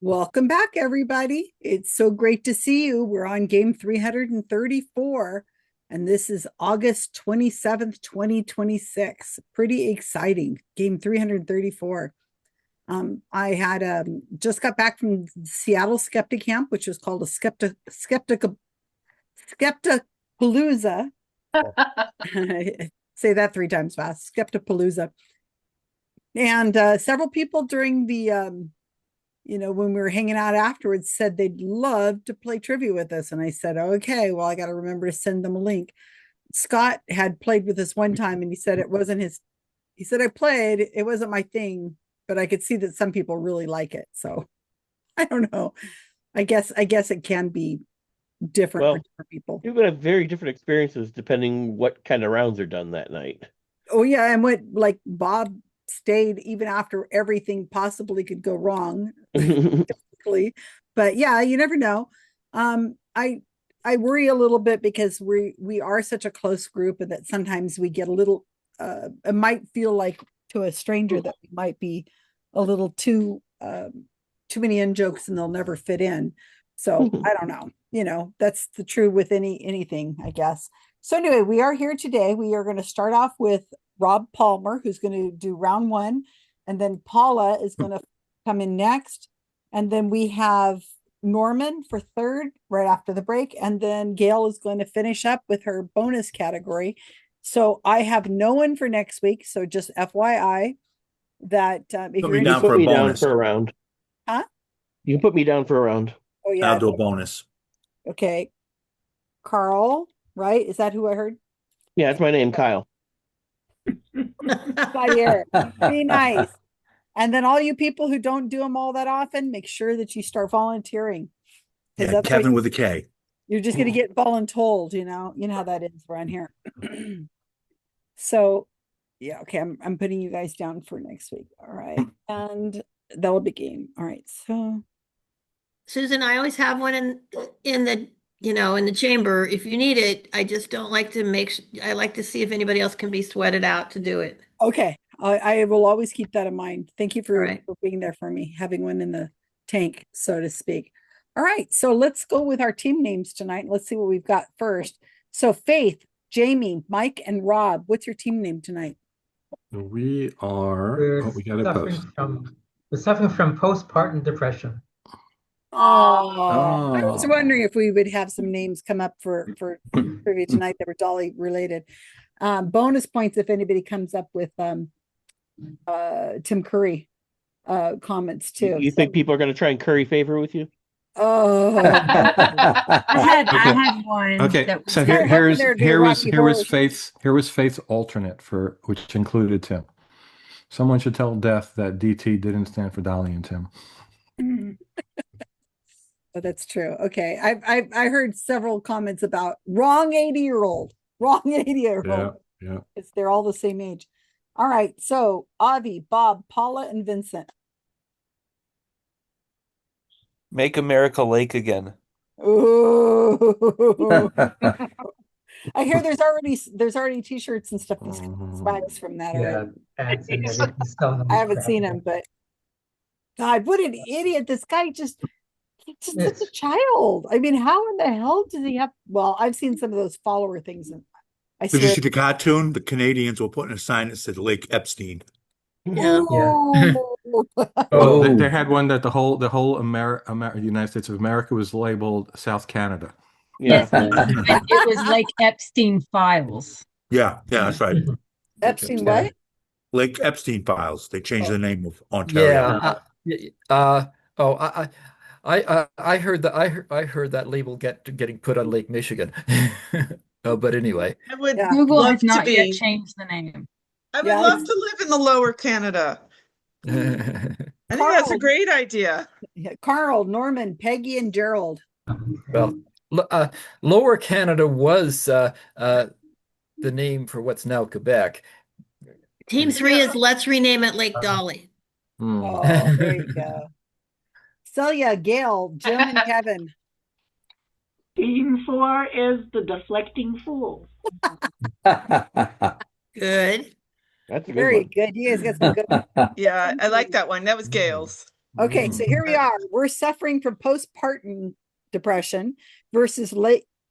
Welcome back, everybody. It's so great to see you. We're on game 334, and this is August 27th, 2026. Pretty exciting. Game 334. I had just got back from Seattle Skeptic Camp, which was called a Skeptapalooza. Say that 3 times fast. Skeptapalooza. And several people during the when we were hanging out afterwards, said they'd love to play trivia with us. And I said, okay, well, I got to remember to send them a link. Scott had played with us one time and he said it wasn't he said, I played, it wasn't my thing, but I could see that some people really like it. So I don't know. I guess it can be different for different people. You're going to have very different experiences depending what kind of rounds are done that night. Oh, yeah. And what, like, Bob stayed even after everything possibly could go wrong. But yeah, you never know. I worry a little bit because we are such a close group, and that sometimes we get a little it might feel like to a stranger that we might be a little too many in jokes and they'll never fit in. So I don't know. That's the true with anything, I guess. So anyway, we are here today. We are going to start off with Rob Palmer, who's going to do round one, and then Paula is going to come in next, and then we have Norman for third right after the break, and then Gail is going to finish up with her bonus category. So I have no one for next week. So just FYI that if Put you're me down for a bonus. For a round. Huh? You can put me down for a round. Oh yeah, I'll do a bonus. Okay, Carl, right? Is that who I heard? Yeah, it's my name, Kyle. Not here. Be nice. And then all you people who don't do them all that often, make sure that you start volunteering. Yeah, Kevin with a K. You're just going to get voluntold, you know how that is around here. So, yeah, okay, I'm putting you guys down for next week. All right. And that'll be game. All right. So, Susan, I always have one in the in the chamber if you need it. I just don't like to I like to see if anybody else can be sweated out to do it. Okay. I will always keep that in mind. Thank you for Right. being there for me, having one in the tank, so to speak. All right. So let's go with our team names tonight. Let's see what we've got first. So Faith, Jamie, Mike, and Rob, what's your team name tonight? We are. We got to post. We're suffering from postpartum depression. Oh, I was wondering if we would have some names come up for trivia tonight that were Dolly related. Bonus points if anybody comes up with Tim Curry comments too. You think people are going to try and curry favor with you? Oh, I had one. Okay, so here was Faith's alternate for which included Tim. Someone should tell Death that DT didn't stand for Dolly and Tim. Oh, that's true. Okay, I heard several comments about wrong 80-year-old, wrong 80-year-old. Yeah. They're all the same age. All right, so Avi, Bob, Paula, and Vincent. Make America Lake again. Ooh. I hear there's already t-shirts and stuff, swags from that already. I haven't seen them, but God, what an idiot. This guy just such a child. I mean, how in the hell does he have? Well, I've seen some of those follower things, and I Did you see the cartoon? The Canadians were putting a sign that said Lake Epstein. Yeah. Oh, they had one that the whole United States of America was labeled South Canada. Yeah, it was like Epstein Files. Yeah, that's right. Epstein what? Lake Epstein Files. They changed the name of Ontario. I heard that. I heard that label getting put on Lake Michigan. But anyway, Google has not yet changed the name. I would love to live in the Lower Canada. I think that's a great idea. Carl, Norman, Peggy, and Gerald. Well, Lower Canada was the name for what's now Quebec. Team 3 is let's rename it Lake Dolly. Oh, there you go. Celia, Gail, Jim, and Kevin. Team 4 is the deflecting fool. Good. That's very good. You guys got some good. Yeah, I like that one. That was Gail's. Okay, so here we are. We're suffering from postpartum depression versus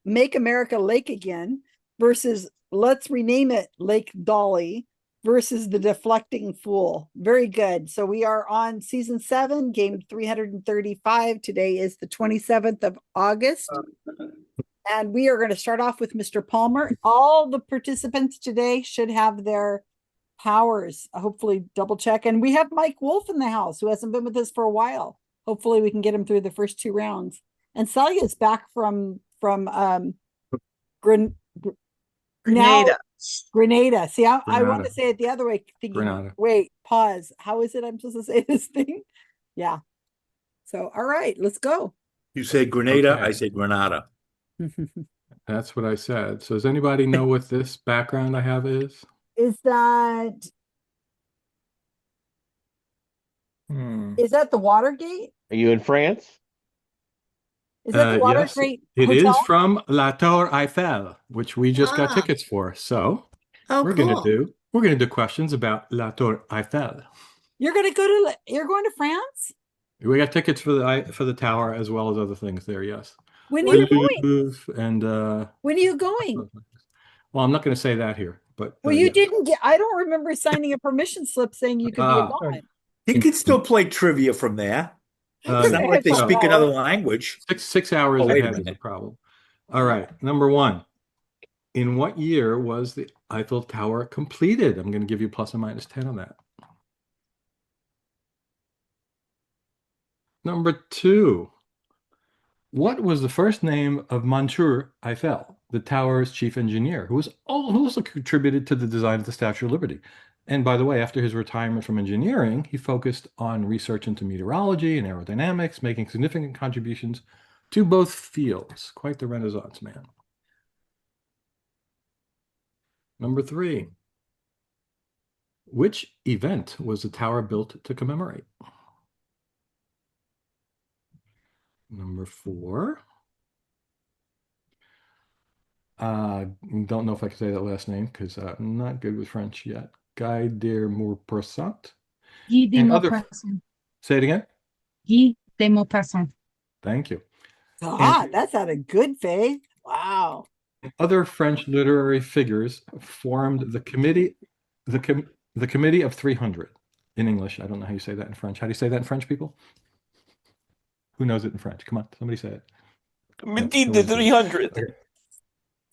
Make America Lake Again versus Let's Rename It Lake Dolly versus The Deflecting Fool. Very good. So we are on season 7, game 335. Today is the 27th of August. And we are going to start off with Mr. Palmer. All the participants today should have their powers, hopefully double check. And we have Mike Wolf in the house who hasn't been with us for a while. Hopefully we can get him through the first 2 rounds. And Celia is back from Grenada. See, I want to say it the other way, thinking, wait, pause. How is it I'm supposed to say this thing? Yeah. So, all right, let's go. You say Grenada, Okay. I say Granada. That's what I said. So does anybody know what this background I have is? Is that the Watergate? Are you in France? Is that the Watergate It hotel? is from La Tour Eiffel, which we just got tickets for. So we're gonna do questions about La Tour Eiffel. You're going to France? We got tickets for the tower as well as other things there. Yes. When are you going? And when are you going? Well, I'm not going to say that here, but well, you didn't get. I don't remember signing a permission slip saying you could be gone. He could still play trivia from there. It's not like they speak another language. 6 hours ahead is a problem. All right, number 1. In what year was the Eiffel Tower completed? I'm going to give you plus or minus 10 on that. Number 2. What was the first name of Monsieur Eiffel, the tower's chief engineer, who also contributed to the design of the Statue of Liberty? And by the way, after his retirement from engineering, he focused on research into meteorology and aerodynamics, making significant contributions to both fields. Quite the Renaissance man. Number 3. Which event was the tower built to commemorate? Number 4. Don't know if I can say that last name because I'm not good with French yet. Guy de Maupassant. Guy de Maupassant. Say it again. Guy de Maupassant. Thank you. That's out of good faith. Wow. Other French literary figures formed the committee, the Committee of 300 in English. I don't know how you say that in French. How do you say that in French, people? Who knows it in French? Come on, somebody say it. Committee de 300. Okay.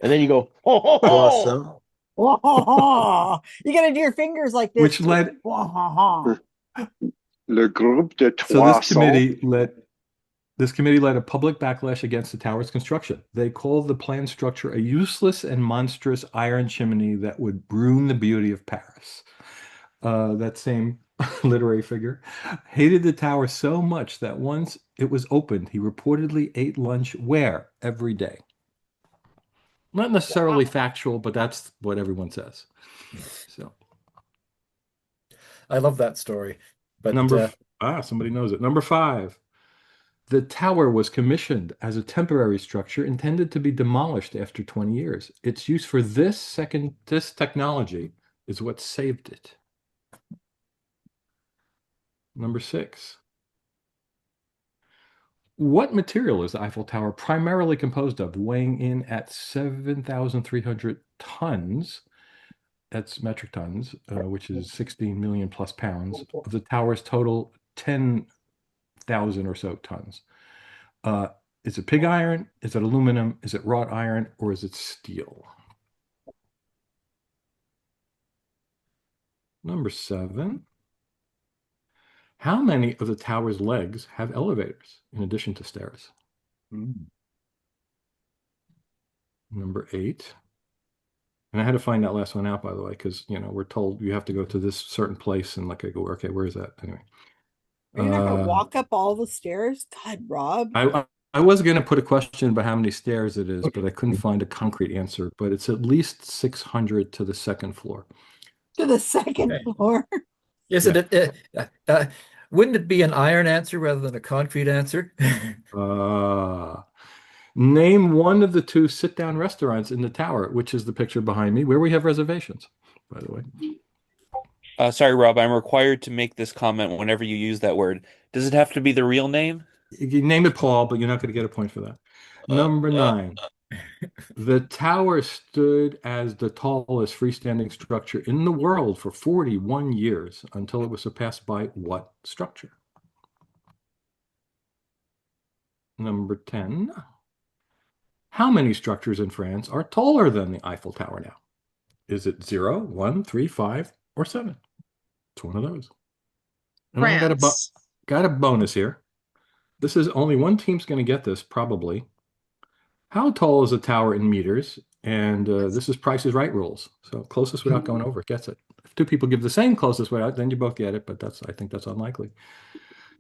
And then you go, oh. You got to do your fingers like this. Which led Le groupe de 300. So this committee led a public backlash against the tower's construction. They called the planned structure a useless and monstrous iron chimney that would ruin the beauty of Paris. That same literary figure hated the tower so much that once it was opened, he reportedly ate lunch where every day. Not necessarily factual, but that's what everyone says. So, I love that story. But somebody knows it. Number 5. The tower was commissioned as a temporary structure intended to be demolished after 20 years. Its use for this technology is what saved it. Number 6. What material is the Eiffel Tower primarily composed of, weighing in at 7,300 tons? That's metric tons, which is 16 million plus pounds of the tower's total 10,000 or so tons. Is it pig iron? Is it aluminum? Is it wrought iron? Or is it steel? Number 7. How many of the tower's legs have elevators in addition to stairs? Number 8. And I had to find that last one out, by the way, because we're told you have to go to this certain place, and like I go, okay, where is that? Anyway. Are you not going to walk up all the stairs? God, Rob. I was going to put a question about how many stairs it is, but I couldn't find a concrete answer. But it's at least 600 to the second floor. To the second floor? Is it? Wouldn't it be an iron answer rather than a concrete answer? Name one of the 2 sit-down restaurants in the tower, which is the picture behind me, where we have reservations, by the way. Sorry, Rob, I'm required to make this comment whenever you use that word. Does it have to be the real name? You name it Paul, but you're not going to get a point for that. Number 9. The tower stood as the tallest freestanding structure in the world for 41 years until it was surpassed by what structure? Number 10. How many structures in France are taller than the Eiffel Tower now? Is it 0, 1, 3, 5, or 7? It's one of those. And I France. got a bonus here. This is only one team's going to get this, probably. How tall is a tower in meters? And this is Price is Right rules. So closest without going over gets it. If 2 people give the same closest without, then you both get it. But I think that's unlikely.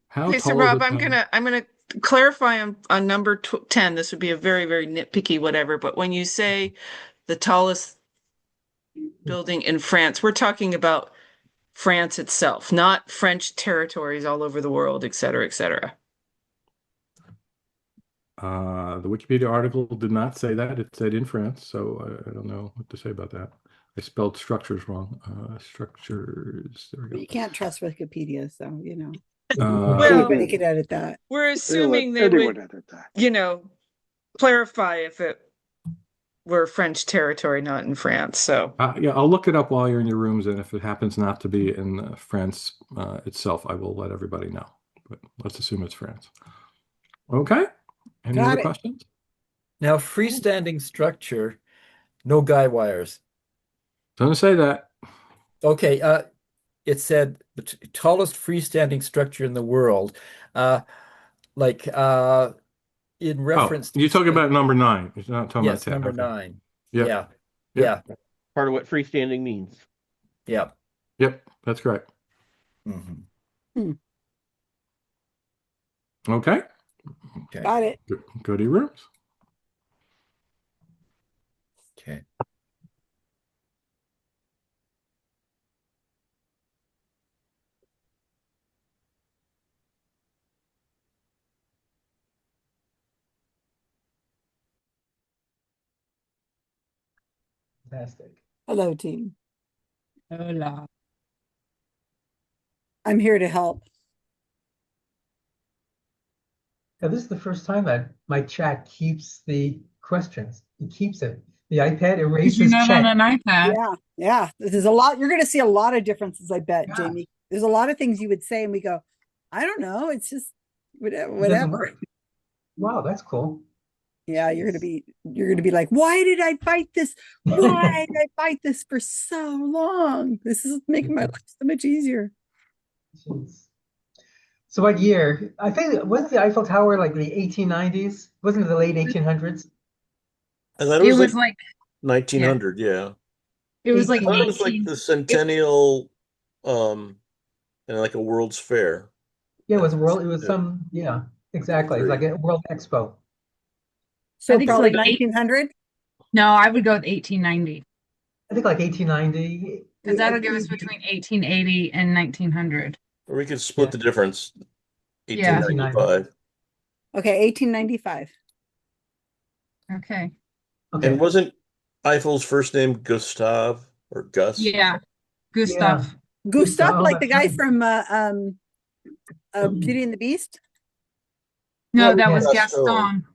How Okay, so tall is Rob, a I'm tower? gonna clarify on number 10. This would be a very, very nitpicky whatever, but when you say the tallest building in France, we're talking about France itself, not French territories all over the world, et cetera, et cetera. The Wikipedia article did not say that. It said in France, so I don't know what to say about that. I spelled structures wrong. Structures. There we go. You can't trust Wikipedia, so Well, anybody could edit that. We're assuming they would, clarify if it were French territory, not in France. So Yeah, I'll look it up while you're in your rooms, and if it happens not to be in France itself, I will let everybody know. But let's assume it's France. Okay. Any Got other it. questions? Now, freestanding structure, no guy wires. Doesn't say that. Okay, it said the tallest freestanding structure in the world. Like in reference You're talking about number 9. You're not talking yes, about 10. number Okay. 9. Yep. Yeah. Yep. Yeah. Part of what freestanding means. Yeah. Yep, that's correct. Mm-hmm. Okay. Okay. Got it. Go to your rooms. Okay. Fantastic. Hello, team. Hola. I'm here to help. Now, this is the first time that my chat keeps the questions. It keeps it. The iPad Because you're erases not chat. on an iPad. Yeah. There's a lot. You're going to see a lot of differences, I bet, Yeah. Jamie. There's a lot of things you would say, and we go, I don't know. It's just It doesn't whatever. work. Wow, that's cool. Yeah, you're gonna be like, why did I fight this? Why did I fight this for so long? This is making my life so much easier. Jeez. So what year? I think was the Eiffel Tower like the 1890s? Wasn't it the late 1800s? I thought It was like 1900, yeah. it was I like thought it was like 18. the centennial, and like a World's Fair. Yeah, it was world. It was Yeah. yeah, exactly. It's like a World Expo. So I think it's probably like 1900. No, I would go with 1890 I think like 1890. because that'll give us between 1880 and 1900. Or we could split the difference. Yeah. 1895. Okay, 1895. Okay. And wasn't Eiffel's first name Gustav or Gus? Yeah. Gustav. Gustav, Oh, like the guy that's from Beauty and the Beast. No, that was Gaston. Gaston.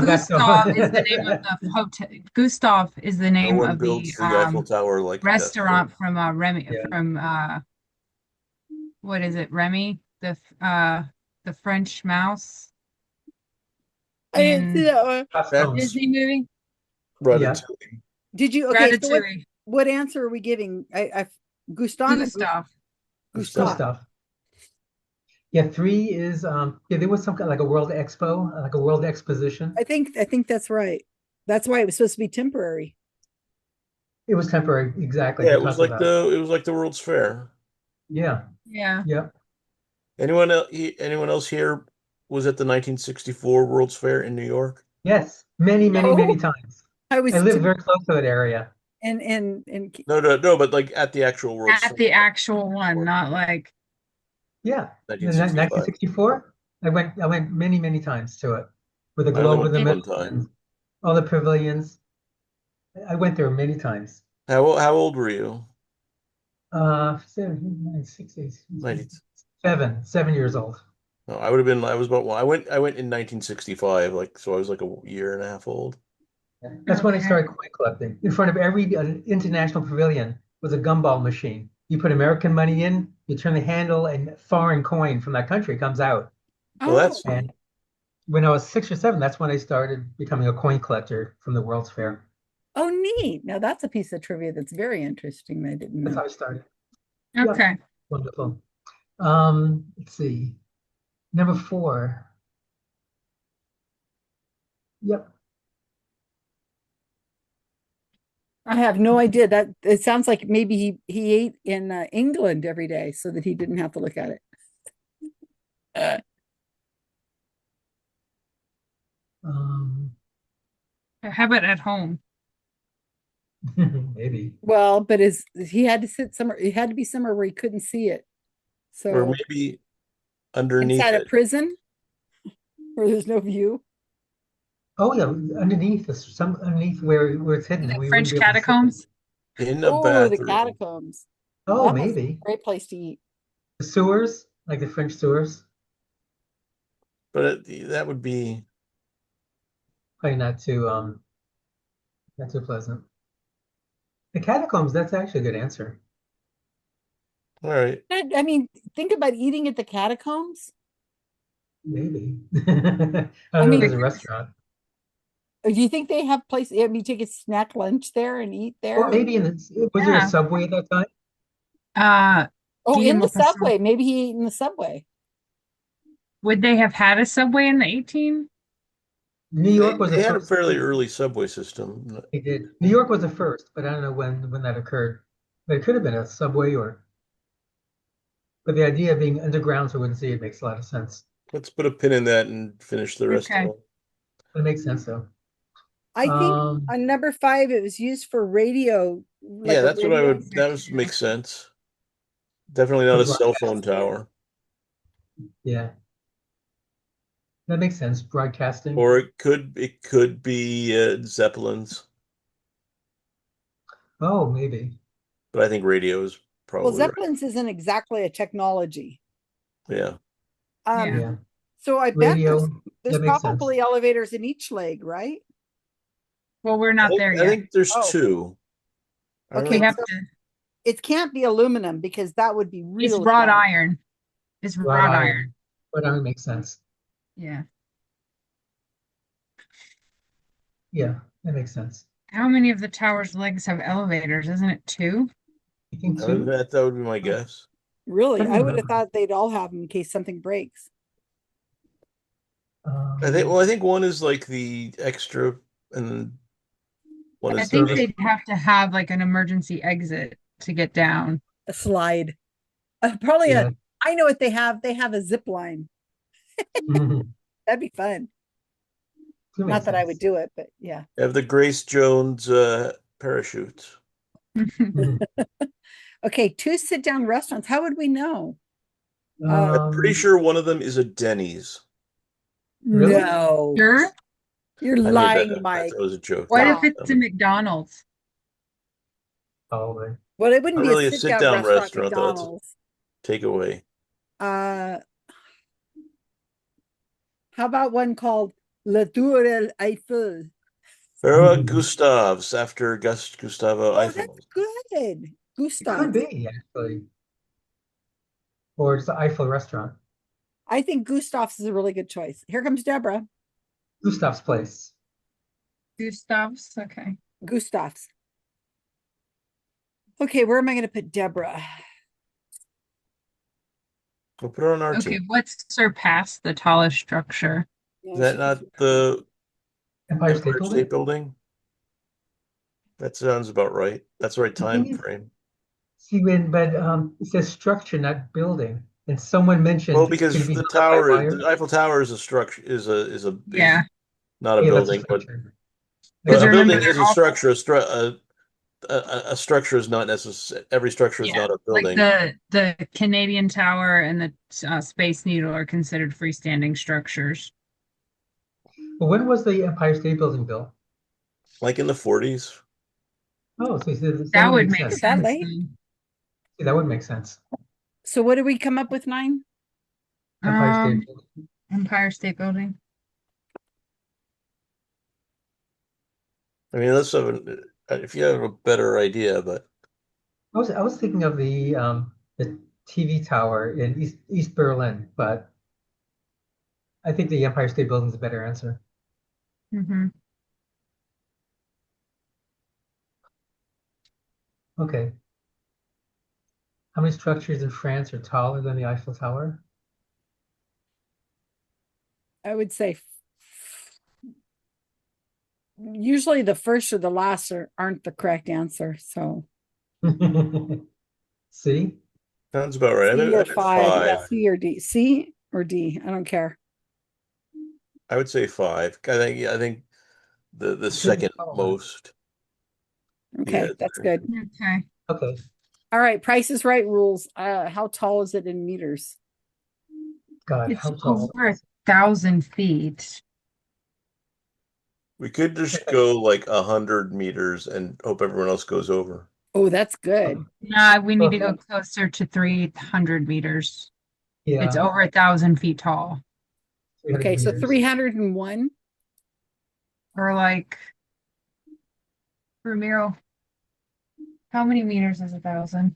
Gaston. Gustav is the name of the hotel. Gustav is the name one of the builds the Eiffel Tower like restaurant from Remy Yeah. from what is it? Remy, the French mouse I didn't see that one. Gaston. Disney movie. Ratatouille. Did you? Okay, so Ratatouille. what answer are we giving? Gustav. Gustav. Gustav. Yeah, 3 is there was some kind of like a World Expo, like a World Exposition. I think that's right. That's why it was supposed to be temporary. It was temporary, exactly. Yeah, to it was talk like about. the World's Fair. Yeah. Yeah. Anyone else here was at the 1964 World's Fair in New York? Yes, many times. I live very close to that area. And No, but like at the actual World's Fair. At the actual one, not like Yeah, 1965. 1964. I went many times to it with the I only globe in went the one middle, time. and all the pavilions. I went there many times. How old were you? Seven years old. No, I would have been. I was about. Well, I went in 1965. Like, so I was like a year and a half old. That's when I Okay. started coin collecting. In front of every international pavilion was a gumball machine. You put American money in, you turn the handle, and foreign coin from that country comes out. Well, that's And when I was 6 or 7, that's when I started becoming a coin collector from the World's Fair. Oh, neat. Now that's a piece of trivia that's very interesting. I didn't That's know. how I started. Okay. Wonderful. Let's see. Number 4. Yep. I have no idea. That it sounds like maybe he ate in England every day so that he didn't have to look at it. Um, How about at home? maybe. Well, but he had to sit somewhere. It had to be somewhere where he couldn't see it. or So maybe underneath inside a it. prison where there's no view. Oh yeah, underneath underneath where it's hidden, Is it we wouldn't French be able to see it. catacombs? In a Oh, the bathroom. catacombs. Oh, That must be maybe a great place to eat. the sewers, like the French sewers. But that would be. Probably not too pleasant. The catacombs, that's actually a good answer. All right. I mean, think about eating at the catacombs. Maybe. I don't know mean, if there's a restaurant. Do you think they have places? I mean, take a snack lunch there and eat Or there? maybe was there a Yeah. subway at that time? Oh, Dean in the with the sub- subway. Maybe he ate in the subway. Would they have had a subway in the 18? New York was the They had a first. fairly early subway system. They did. New York was the first, but I don't know when that occurred. But it could have been a subway but the idea of being underground so we wouldn't see it makes a lot of sense. Let's put a pin in that and finish the rest Okay. of it. It makes sense though. I think Um, on number 5, it was used for radio. Like Yeah, a that's what I radio would. That would make sense. Definitely not For a cell phone broadcasting. tower. Yeah. That makes sense. Broadcasting. Or it could be Zeppelins, Oh, maybe. but I think radio is Well, probably right. Zeppelins isn't exactly a technology. Yeah. Yeah. So I bet Radio. there's That makes sense. probably elevators in each leg, right? Well, we're not there I yet. think there's Oh. two. I don't Okay, We know. have so to. it can't be aluminum because that would be It's really wrought bad. iron. It's Wrought wrought iron. iron. But that makes sense. Yeah. Yeah, that makes sense. How many of the tower's legs have elevators? Isn't it 2? You think two? That would be my guess. Really, I don't I would have remember. thought they'd all have them in case something breaks. I think one is like the extra, and one I is think service. they'd have to have like an emergency exit to get down. A slide. Probably Yeah. I know what they have. They have a zip line. Mhm. That'd be fun. Two Not makes that I sense. would do it, but yeah. have the Grace Jones parachutes. Mhm. Okay, 2 sit-down restaurants. How would we know? I'm pretty Um, sure one of them is a Denny's. Really? No. Sure. You're I made that lying, up. Mike. That was a joke. What Stop. if it's a McDonald's? Probably. Well, it wouldn't Not be really a a sit-down sit-down restaurant, restaurant, though. It's a McDonald's. takeaway. How about one called La Tour Eiffel? Gustav's after Gustavo Oh, Eiffel. that's good. It Gustav. could be, actually. Or it's the Eiffel restaurant. I think Gustav's is a really good choice. Here comes Deborah. Gustav's place. Gustav's. Okay. Gustav's. Okay, where am I going to put Deborah? We'll put her on our Okay. team. What's surpassed the tallest structure? Yeah, Is that she- not the Empire State Empire Building? State Building? That sounds about right. That's the right time Mhm. frame. See, but it says structure, not building. And someone mentioned Well, it's because gonna be the held up by tower, wire. the Eiffel Tower is a structure, is Yeah. not a Yeah, that's a building, but structure. Because a remember, building is they're a all structure. A structure is not necessary. Every structure is Yeah, not a like building. the Canadian Tower and the Space Needle are considered freestanding structures. But when was the Empire State Building built? Like in the 40s. Oh, so That would makes make sense. That sense. late? then. See, that would make sense. So what did we come up with, 9? Empire State Building. Empire State Building. I mean, if you have a better idea, but I was thinking of the TV tower in East Berlin, but I think the Empire State Building is a better answer. Mm-hmm. Okay. How many structures in France are taller than the Eiffel Tower? I would say usually the first or the last aren't the correct answer. So C? sounds about right. C I or did 5. Yeah, 5. C or D. C or D. I don't care. I would say 5. I think the Should be second taller. most. Okay, Yeah. that's good. Okay. Okay. All right, Price is Right rules. How tall is it in meters? God, It's how tall? over 1,000 feet. We could just go like 100 meters and hope everyone else goes over. Oh, that's good. Nah, we need to go closer to 300 meters. Yeah. It's over 1,000 feet tall. 300 Okay, so meters. 301. Or like, Ramiro, how many meters is 1,000?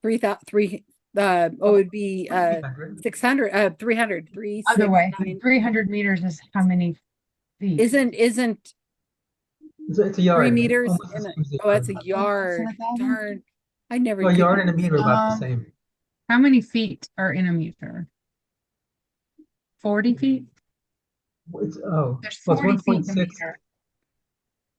3,000. It would be 300. 600. 300. 3, Other way, 9. 300 meters is how many feet? Isn't It's a yard. 3 meters? Almost the same as Oh, that's a yard. yard. Isn't it 1,000? Darn. I never Well, a could yard do and a this. meter are about the same. How many feet are in a meter? 40 feet? There's There's it's 40 feet in a 1.6. meter.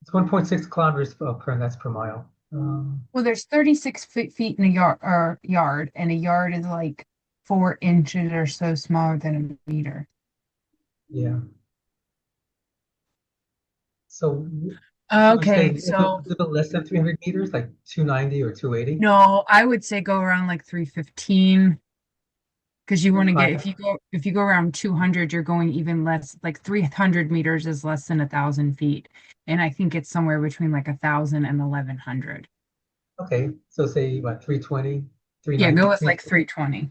It's 1.6 kilometers per, and that's per mile. Well, there's 36 feet in a yard, and a yard is like 4 inches or so smaller than a meter. Yeah. So would you Okay, say so a little less than 300 meters, like 290 or 280? no, I would say go around like 315. Because you want to get, if you go around 200, you're going even less, like 300 meters is less than 1,000 feet. And I think it's somewhere between like 1,000 and 1,100. Okay, so say what, 320, Yeah, 390, go with like 320.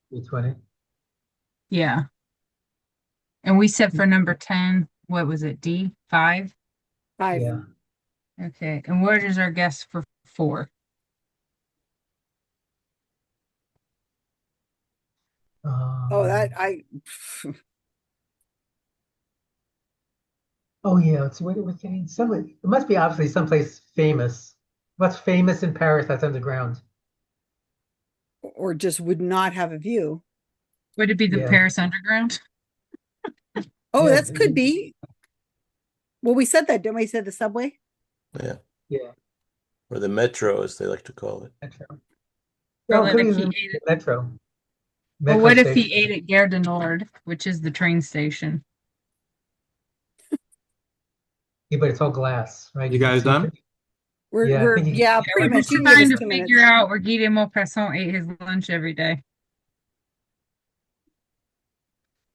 320. Yeah. And we said for number 10, what was it, D? 5? 5. Yeah. Okay. And what is our guess for 4? Oh, that Oh yeah, it's we're getting it must be obviously someplace famous. What's famous in Paris that's underground? or just would not have a view. Would it be the Yeah. Paris Underground? Oh, Yeah, that could be. Well, we said that, didn't we? Said the subway. Yeah. Yeah, Or the metro, as they like to call it. metro. Or Well, like could if be he the ate it. metro. Well, Metro what if station. he ate at Gare du Nord, which is the train station? Yeah, but it's all glass, right? You can guys see done? it. Yeah, I We're think you can yeah, see pretty We're much. You just can give trying us to 2 figure minutes. out where Guy de Maupassant ate his lunch every day.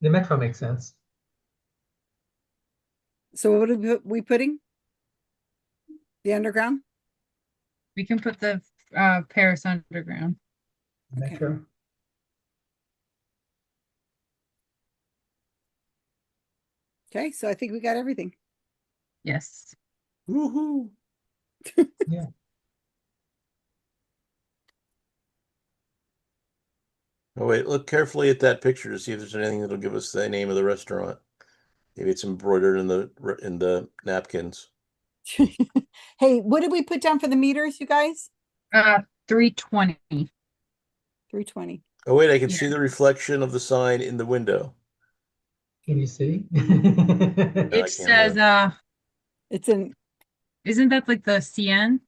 the metro makes sense. So what are we putting? The underground? We can put the Paris Underground. Okay. Metro. Okay, so I think we got everything. Yes. Woohoo! Yeah. Oh wait, look carefully at that picture to see if there's anything that'll give us the name of the restaurant. Maybe it's embroidered in the napkins. Hey, what did we put down for the meters, you guys? 320. 320. Oh wait, I can see Yeah. the reflection of the sign in the window. Can you see? No, I It can't says, really. It's in. isn't that like the CN?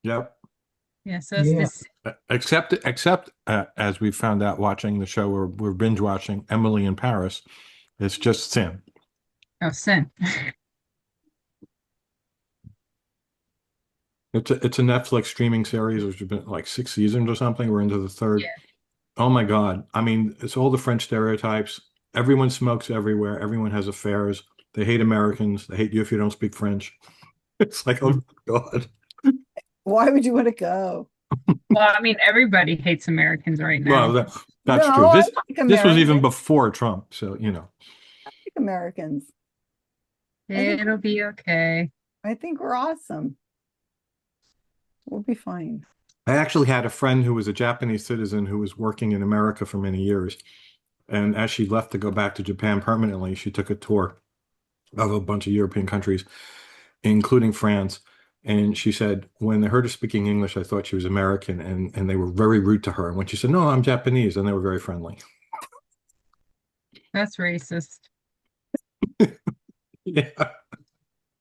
Yep. Yeah, so it's Yeah. this. Except as we found out watching the show, we're binge watching Emily in Paris. It's just sin. Oh, sin. It's a Netflix streaming series, which has been like 6 seasons or something. We're into the 3rd. Yeah. Oh my God. I mean, it's all the French stereotypes. Everyone smokes everywhere. Everyone has affairs. They hate Americans. They hate you if you don't speak French. It's like, oh my God. Why would you want to go? Well, I mean, everybody hates Americans right now. Well, that's No, true. I This like this was even Americans. before Trump, so you know. I like Americans. It'll be okay. I think we're awesome. We'll be fine. I actually had a friend who was a Japanese citizen who was working in America for many years. And as she left to go back to Japan permanently, she took a tour of a bunch of European countries, including France. And she said, when they heard her speaking English, I thought she was American, and they were very rude to her. And when she said, no, I'm Japanese, and they were very friendly. That's racist. Yeah.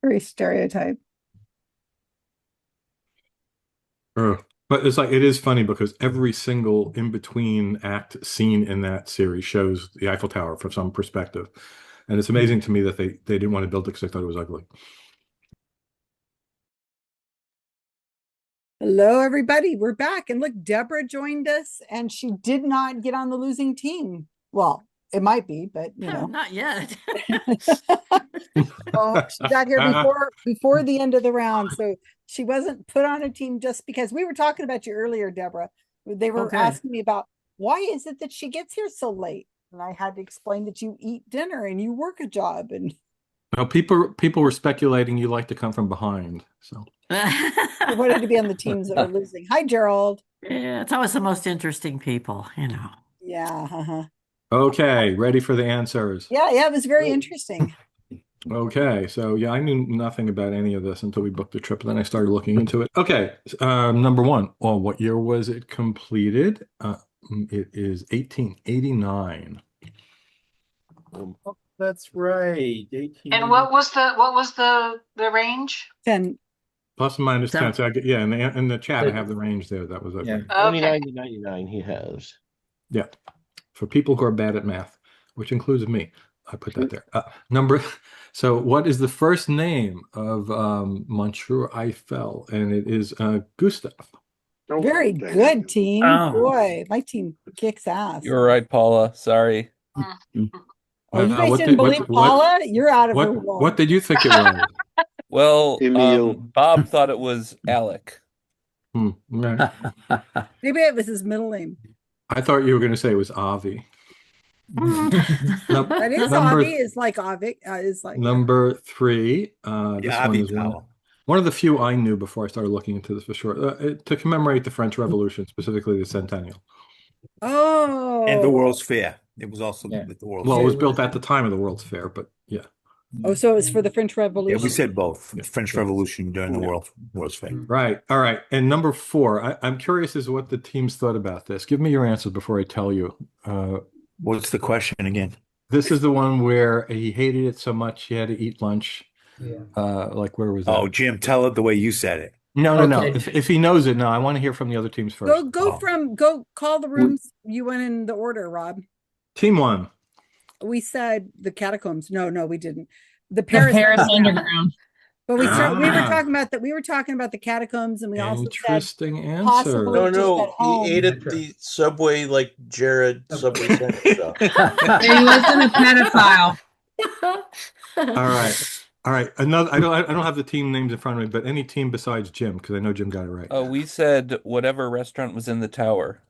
Very stereotype. But it's like, it is funny because every single in-between act scene in that series shows the Eiffel Tower from some perspective. And it's amazing to me that they didn't want to build it because they thought it was ugly. Hello, everybody. We're back. And look, Deborah joined us and she did not get on the losing team. Well, it might be, but you know. Not yet. Oh, she got here before the end of the round. So she wasn't put on a team just because we were talking about you earlier, Deborah. They were Okay. asking me about why is it that she gets here so late? And I had to explain that you eat dinner and you work a job. And Well, people were speculating you like to come from behind. So I wanted to be on the teams that are losing. Hi, Gerald. Yeah, it's always the most interesting people, you know. Yeah. okay, ready for the answers. Yeah, it was very interesting. Okay, so yeah, I knew nothing about any of this until we booked the trip, and then I started looking into it. Okay, number one. Well, what year was it completed? It is 1889. That's right. 18. And what was the range? 10. Plus or minus 10. So yeah, in the chat, I have the range there. That was okay. Yeah. 29 to 99 he has. Yeah. For people who are bad at math, which includes me, I put that there. So what is the first name of Monsieur Eiffel? And it is Gustav. Very good team. Oh. Boy, my team kicks ass. You're right, Paula. Sorry. Oh, you guys what didn't did- believe what- Paula? You're out of her What world. what did you think it was? Well, Emil. Bob thought it was Alec. Right. Maybe it was his middle name. I thought you were going to say it was Avi. That is Number- Avi is like Avi is like Number 3. This Yeah, one Avi is Tower. one of the few I knew before I started looking into this for sure. To commemorate the French Revolution, specifically the centennial. Oh, And the World's Fair. It was also the World's Well, it Fair. was built at the time of the World's Fair, but yeah. Oh, so it was for the French Yeah, Revolution. we said both. The French Revolution during the World's Fair. Right. All right. And number 4, I'm curious as to what the teams thought about this. Give me your answers before I tell you. What's the question again? This is the one where he hated it so much he had to eat lunch. Yeah. Like where was that? Oh, Jim, tell it the way you said it. No. Okay. If he knows it, no. I want to hear from the other teams first. Go call the rooms. You went in the order, Rob. Team 1. We said the catacombs. No, we didn't. The The Paris, Paris Underground. But we were Ah. talking about that. We were talking about the catacombs, and we also said Interesting answer. possibly No, just at no, home. he ate at the Subway like Jared Subway Center stuff. He wasn't a pedophile. All right. Another. I don't have the team names in front of me, but any team besides Jim, because I know Jim got it right. Oh, we said whatever restaurant was in the tower.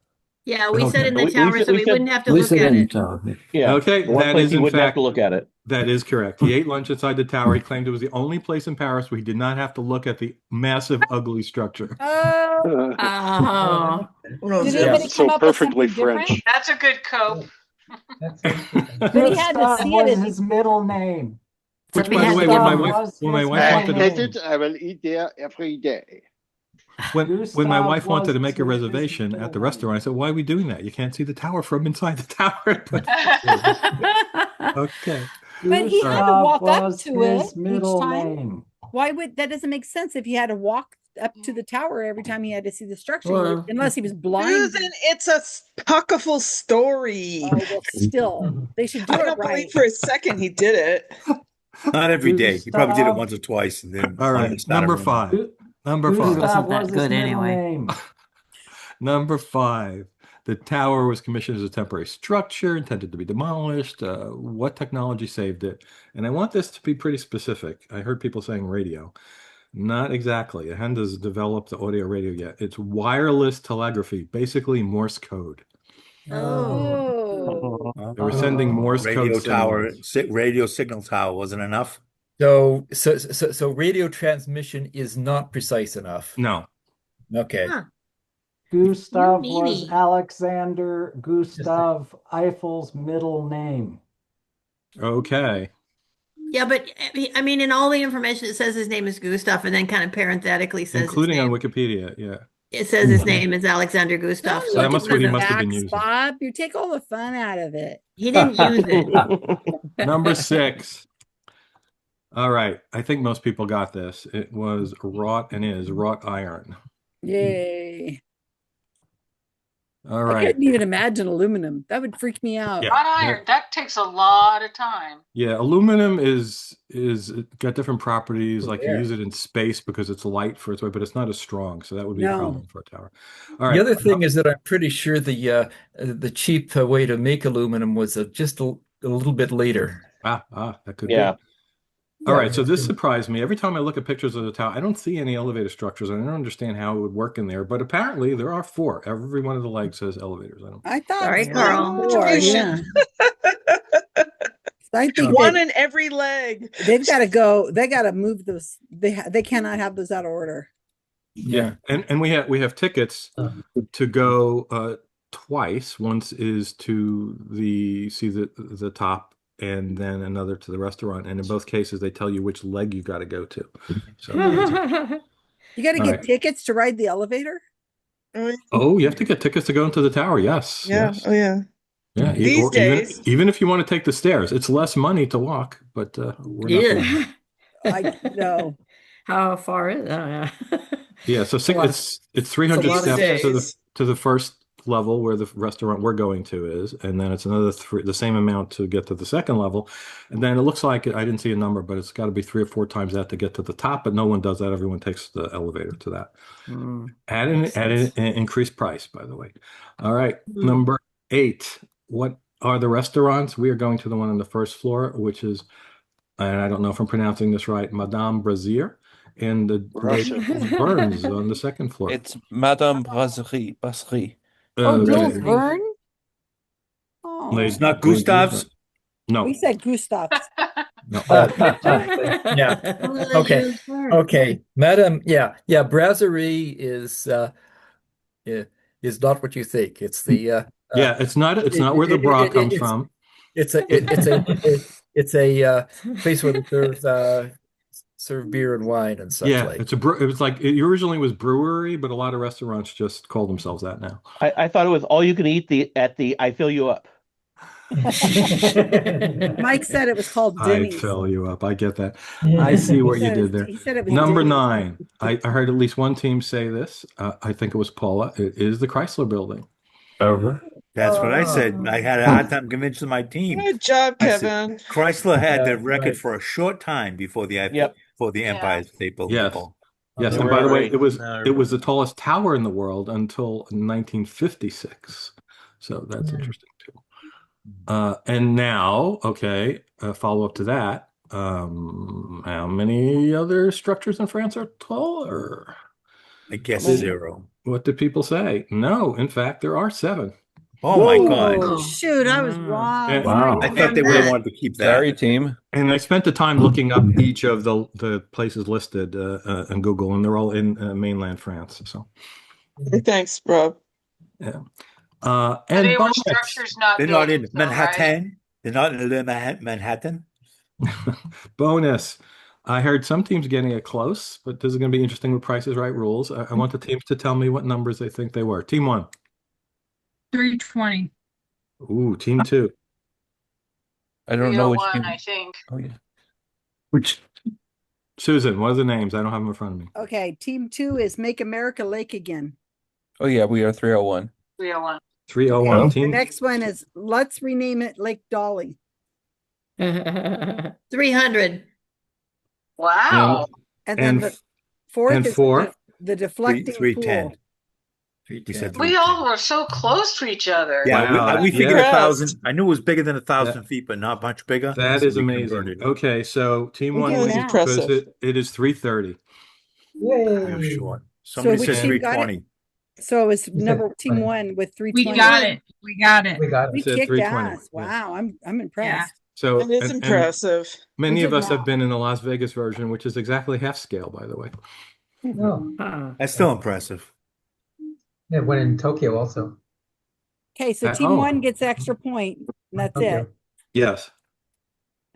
Yeah, we said Okay. in the We tower, said- so we we said- wouldn't have to look at it. Yeah. Okay, The one that place is he in wouldn't have fact to look at it. that is correct. He ate lunch inside the tower. He claimed it was the only place in Paris where he did not have to look at the massive, ugly structure. Oh, Oh, did anybody so come up with perfectly something different? French. That's a good cope. That's interesting. But he had to see it. his middle name. Which, we by the had way, to when my give him- wife was I wanted hate to, it. I will eat there every day. when my Gustav wife wanted to was make a his reservation middle at the name. restaurant, I said, "Why are we doing that? You can't see the tower from inside the tower." Okay. But he had to Gustav walk up was to it his middle each time. name. Why would that doesn't make sense if he had to walk up to the tower every time he had to see the structure, Well, unless he was blind. Susan, it's a puckaful story. Oh, well, still, they should do I it don't right. believe for a second he did it. Not every day. He probably did it Gustav. once or twice, and then All right. it's not Number every- 5. Number 5. Gustav- Gustav that was his good middle anyway. name. Number 5. The tower was commissioned as a temporary structure intended to be demolished. What technology saved it? And I want this to be pretty specific. I heard people saying radio. Not exactly. It hasn't developed the audio radio yet. It's wireless telegraphy, basically Morse code. Oh. They were sending Morse radio code tower, signals. radio signal tower wasn't enough. So radio transmission is not precise enough. No. Okay. Huh. Gustav You was meanie. Alexander Gustav Eiffel's middle name. Okay. Yeah, but I mean, in all the information, it says his name is Gustav, and then kind of parenthetically says Including on Wikipedia, yeah. it says his name is Alexander Gustav. Don't So that must look what he at the must have been facts, using. Bob. You take all the fun out of it. he didn't use it. Number 6. All right. I think most people got this. It was wrought iron. Yay. All I right. couldn't even imagine aluminum. That would freak me out. Yeah. Wrought iron, that takes a lot of time. Yeah, aluminum is got different properties. Like you Yeah. use it in space because it's light for its weight, but it's not as strong. So that would be a No. problem for a tower. All right. The other thing is that I'm pretty sure the cheap way to make aluminum was just a little bit later. That could Yeah. be. All right, so this surprised me. Every time I look at pictures of the tower, I don't see any elevator structures. I don't understand how it would work in there, but apparently there are 4. Every one of the legs has elevators. I thought Sorry, there were Carl. 4, yeah. So I think One that in every leg. they've got to go. They got to move those. They cannot have those out of order. Yeah, and we have tickets to go twice. Once is to see the top, and then another to the restaurant. And in both cases, they tell you which leg you got to go to. So You got to All get right. tickets to ride the elevator. Oh, you have to get tickets to go into the tower. Yes. Yeah. Yes. Oh, yeah. Yeah. These or days. even if you want to take the stairs, it's less money to walk, but we're not. doing that. I know. How far is that? Yeah. So a lot of- it's 300 a lot of steps days. to the first level where the restaurant we're going to is, and then it's another the same amount to get to the second level, and then it looks like I didn't see a number, but it's got to be 3 or 4 times that to get to the top. But no one does that. Everyone takes the elevator to that. At an increased price, by the way. All right, number 8. What are the restaurants? We are going to the one on the first floor, which is, and I don't know if I'm pronouncing this right, Madame Brazier, and the Russia. Burns on the second floor. It's Madame Brasserie. Oh, Okay. Jules Verne. Oh, Ladies- It's not Gustav's. No. we said Gustav's. No. Yeah. Okay. Okay. Madam, yeah, brasserie is not what you think. It's the Yeah, it's not where the bra comes it's- from. It's a place where they serve beer and wine and such Yeah, like. it was like it originally was brewery, but a lot of restaurants just call themselves that now. I thought it was all you can eat at the I fill you up. Mike said it was called I Denny's. fill you up. I get that. I see what you did there. He said it was Number Denny's. 9. I heard at least one team say this. I think it was Paula. It is the Chrysler Building. Over. That's what I said. I had a hard time convincing my team. Good job, I said, Kevin. Chrysler had the Yeah, record right. for a short time before the Yep. Empire State Building. Yes. fell. Yes, Oh, and by the way, right. it was Now I it was the tallest tower in the world until 1956. So that's interesting too. And now, okay, follow up to that. How many other structures in France are taller? I guess Well, 0. What did people say? No, in fact, there are 7. Oh my Oh, God. shoot, I was wrong. Yeah. Wow. I thought they would have wanted to keep that. Sorry, team. And I spent the time looking up each of the places listed on Google, and they're all in mainland France. So, Thanks, Rob. yeah. They And were bonus. structures, not They're not in buildings, though, right? Manhattan. They're not in Manhattan. Bonus. I heard some teams getting it close, but this is going to be interesting with Price is Right rules. I want the teams to tell me what numbers they think they were. Team 1. 320. Ooh, team 2. I don't know which 301, team. I think. Oh yeah. Which? Susan, what are the names? I don't have them in front of me. Okay, team 2 is Make America Lake Again. Oh yeah, we are 301. 301. 301. The Team next one is Let's Rename It Lake Dolly. 300. Wow. And then And- the fourth and is four? the deflecting 310. pool. We said We all were so close to each other. Yeah, Wow, we figured yeah. 1,000. I knew it was bigger than 1,000 feet, but not much bigger. That So is we amazing. converted it. Okay, so team Okay, 1 that's wins because impressive. it is 330. Yeah, Yay. sure. So Somebody which said team got it? 320. So it was said number team 20. one with We 320. got it. We got it. We got We it. Said kicked 320. ass. Yeah. Wow, I'm impressed. So It is and impressive. many We of did us have well. been in the Las Vegas version, which is exactly half scale, by the way. Oh, That's still impressive. yeah, one in Tokyo also. Okay, so team one gets extra point, and that's Tokyo. it. Yes.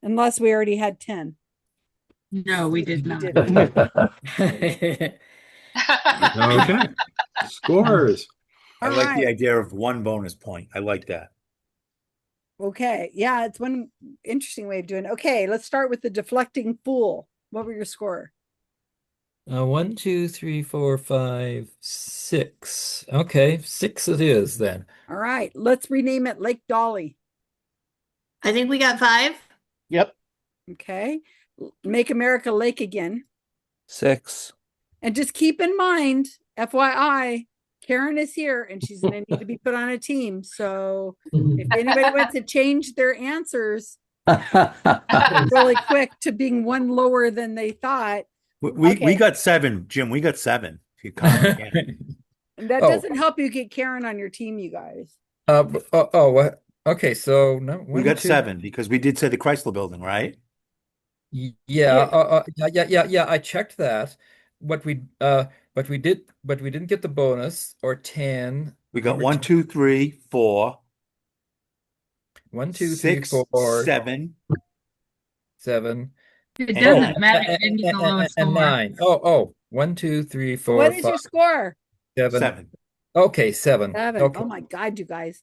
Unless we already had 10. No, we did We not. didn't. Okay. Scores. I All like the right. idea of one bonus point. I like that. Okay. Yeah, it's one interesting way of doing it. Okay, let's start with the deflecting fool. What were your score? 1, 2, 3, 4, 5, 6. Okay, 6 it is then. All right, let's rename it Lake Dolly. I think we got 5. Yep. Okay. Make America Lake again. 6. And just keep in mind, FYI, Karen is here and she's going to need to be put on a team. So if anybody wants to change their answers really quick to being one lower than they thought. We got 7, Jim. We got 7. If you count again. And that doesn't help you get Karen on your team, you guys. What? Okay, so no, We got 7 because we did say the Chrysler Building, right? Yeah, yeah. I checked that. But we didn't get the bonus or 10. We got 1, 2, 3, 4. 1, 2, 3, 6, 4, 7. 7. It doesn't matter. It didn't get the lowest and score. 9. 1, 2, 3, 4, What is 5, your score? 7. 7. Okay, 7. 7. Okay. Oh my God, you guys.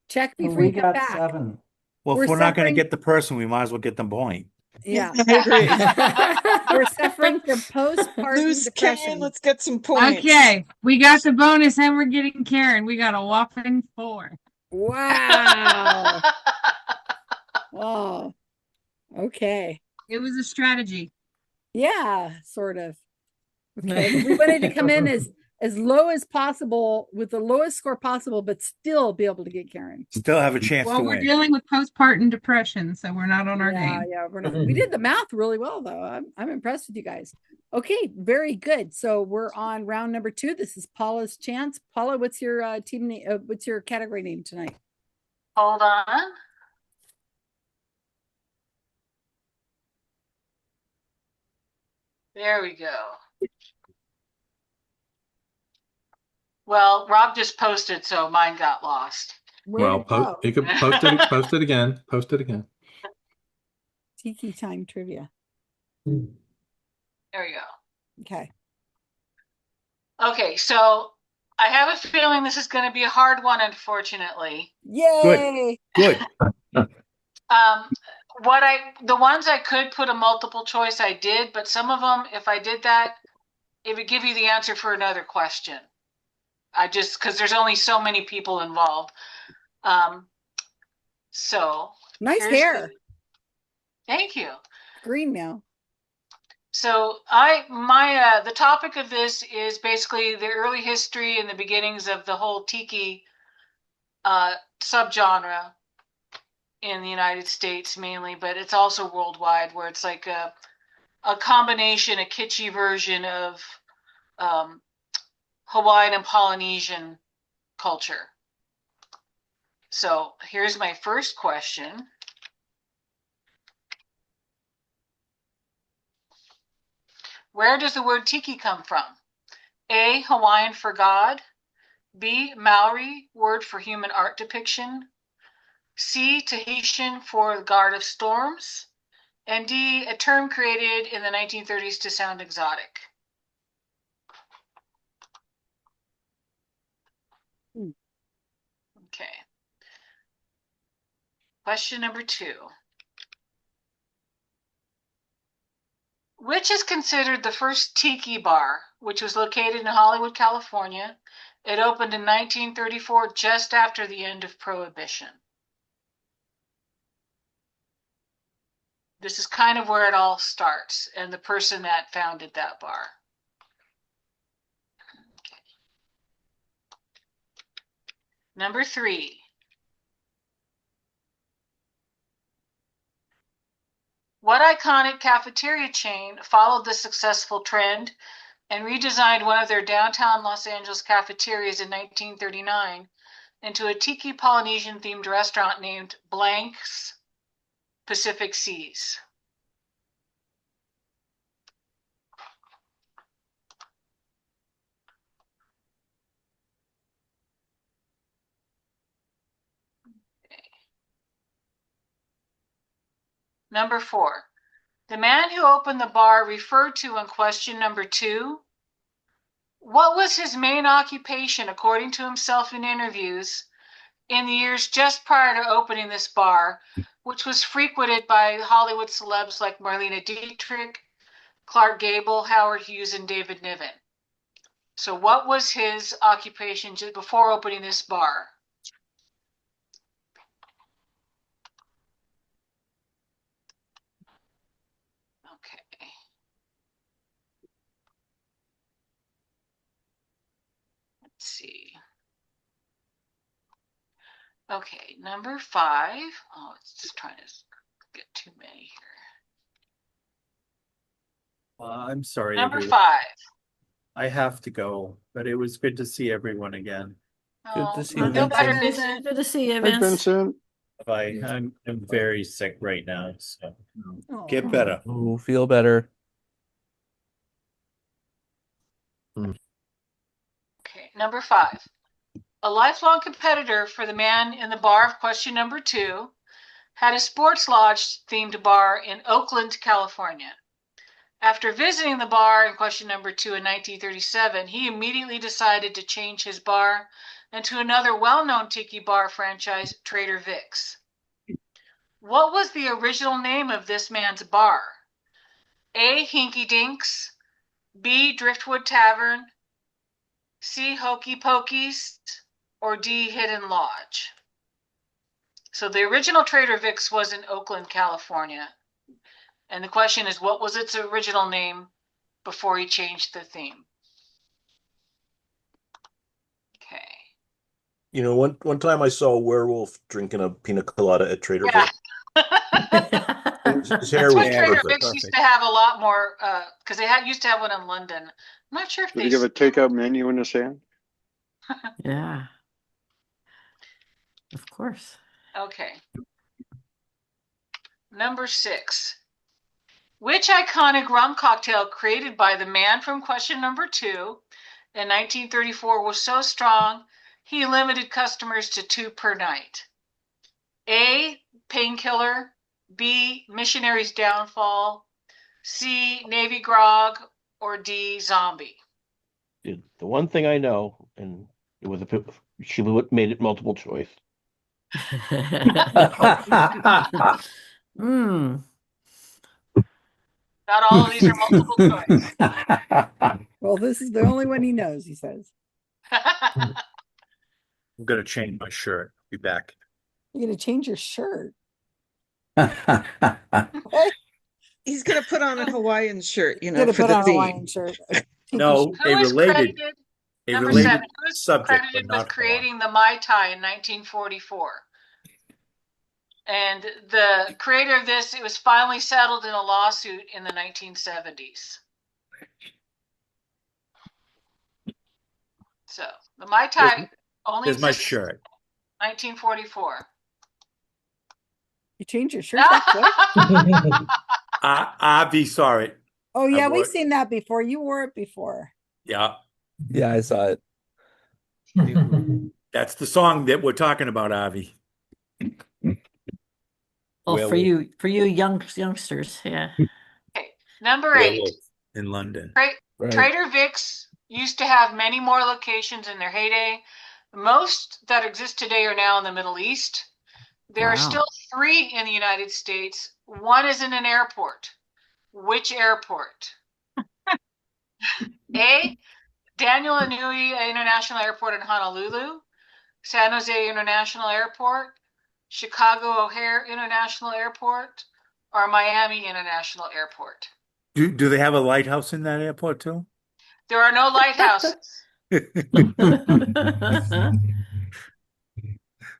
Check before We you come got back. 7. Well, We're if we're not going suffering- to get the person, we might as well get them point. Yeah. I agree. We're suffering from postpartum Loose depression. cannon, let's get some points. Okay, we got the bonus and we're getting Karen. We got a whopping 4. Wow. Oh, okay. It was a strategy. Yeah, sort of. Okay. We wanted to come in as low as possible with the lowest score possible, but still be able to get Karen. Still have a chance Well, to we're win. dealing with postpartum depression, so we're not on our game. Yeah, we're not. We did the math really well, though. I'm impressed with you guys. Okay, very good. So we're on round number 2. This is Paula's chance. Paula, what's your team name? What's your category name tonight? Hold on. There we go. Well, Rob just posted, so mine got lost. Well, you could post it again. Post it again. Tiki Time trivia. There we go. Okay. Okay, so I have a feeling this is going to be a hard one, unfortunately. Yay! Good. The ones I could put a multiple choice, I did, but some of them, if I did that, it would give you the answer for another question. Because there's only so many people involved. So Nice hair. Thank you. Green now. So the topic of this is basically the early history and the beginnings of the whole tiki subgenre in the United States mainly, but it's also worldwide, where it's like a combination, a kitschy version of Hawaiian and Polynesian culture. So here's my first question. Where does the word tiki come from? A, Hawaiian for God. B, Maori, word for human art depiction. C, Tahitian for god of storms. And D, a term created in the 1930s to sound exotic. Okay. Question number 2. Which is considered the first tiki bar, which was located in Hollywood, California? It opened in 1934, just after the end of Prohibition. This is kind of where it all starts, and the person that founded that bar. Okay. Number 3. What iconic cafeteria chain followed the successful trend and redesigned one of their downtown Los Angeles cafeterias in 1939 into a tiki Polynesian themed restaurant named Blank's Pacific Seas. Number 4. The man who opened the bar referred to in question number 2. What was his main occupation, according to himself in interviews, in the years just prior to opening this bar, which was frequented by Hollywood celebs like Marlene Dietrich, Clark Gable, Howard Hughes, and David Niven? So what was his occupation before opening this bar? Okay. Let's see. Okay, number 5. Oh, it's just trying to get too many here. I'm sorry. Number everyone. 5. I have to go, but it was good to see everyone again. Good to see you, Feel better, Vincent. Vincent. Good to see you, Hey, Vince. Vincent. I'm very sick right now, so Get better. Oh, feel better. Okay, number 5. A lifelong competitor for the man in the bar of question number 2 had a sports lodge themed bar in Oakland, California. After visiting the bar in question number 2 in 1937, he immediately decided to change his bar into another well-known tiki bar franchise, Trader Vic's. What was the original name of this man's bar? A. Hinky Dinks, B. Driftwood Tavern, C. Hokey Pokeys, or D. Hidden Lodge? So the original Trader Vic's was in Oakland, California. And the question is, what was its original name before he changed the theme? Okay. You know, one time I saw a werewolf drinking a pina colada at Trader Yeah. Vic's. His hair That's was what Trader perfect. Vic's used to have a lot more, because they used to have one in London. I'm not sure if Did they you give a takeout menu in the sand? Yeah. Of course. Okay. Number 6. Which iconic rum cocktail created by the man from question number 2 in 1934 was so strong he limited customers to 2 per night? A. Painkiller, B. Missionary's Downfall, C. Navy Grog, or D. Zombie? The one thing I know, and it was she made it multiple choice. Mm. Not all of these are multiple choice. Well, this is the only one he knows, he says. I'm gonna change my shirt. Be back. You're going to change your shirt. He's gonna put on a Hawaiian shirt, you know, Gonna for put the on a theme. Hawaiian shirt. No, Who is credited, number 7, who is subject, credited but with not creating the Mai Tai in 1944? And the creator of this, it was finally settled in a lawsuit in the 1970s. So the Mai Tai only Here's my existed shirt. in 1944. You change your shirt that quick? Avi saw it. Oh, yeah, I wore we've it. seen that before. You wore it before. Yeah, Yeah, I saw it. that's the song that we're talking about, Avi. Well, Werewolf. for you youngsters, yeah. Okay, number 8. Werewolf in London. Right. Trader Vic's used to have many more locations in their heyday. Most that exist today are now in the Middle East. There are Wow. still 3 in the United States. One is in an airport. Which airport? A. Daniel Inouye International Airport in Honolulu, San Jose International Airport, Chicago O'Hare International Airport, or Miami International Airport? Do they have a lighthouse in that airport too? There are no lighthouses.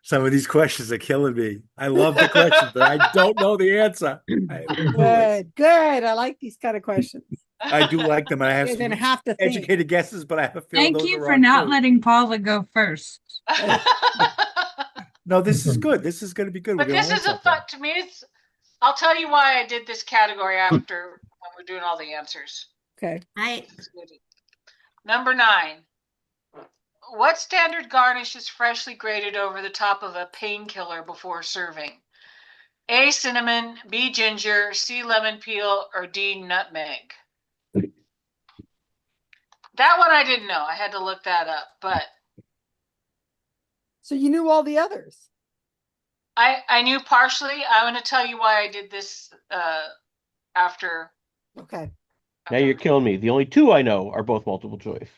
Some of these questions are killing me. I love the questions, but I don't know the answer. Good, good. I like these kind of questions. I do like them, and I have You're some gonna have to think. educated guesses, but I have a feeling Thank those you are for wrong, not too. letting Paula go first. No, this is good. This is going to be good. But We're going this to learn is a something. fun, to me, I'll tell you why I did this category after when we're doing all the answers. Okay. Number 9. What standard garnish is freshly grated over the top of a painkiller before serving? A, cinnamon, B, ginger, C, lemon peel, or D, nutmeg? That one I didn't know. I had to look that up, but So you knew all the others. I knew partially. I'm going to tell you why I did this after. Okay. Now you're killing me. The only 2 I know are both multiple choice.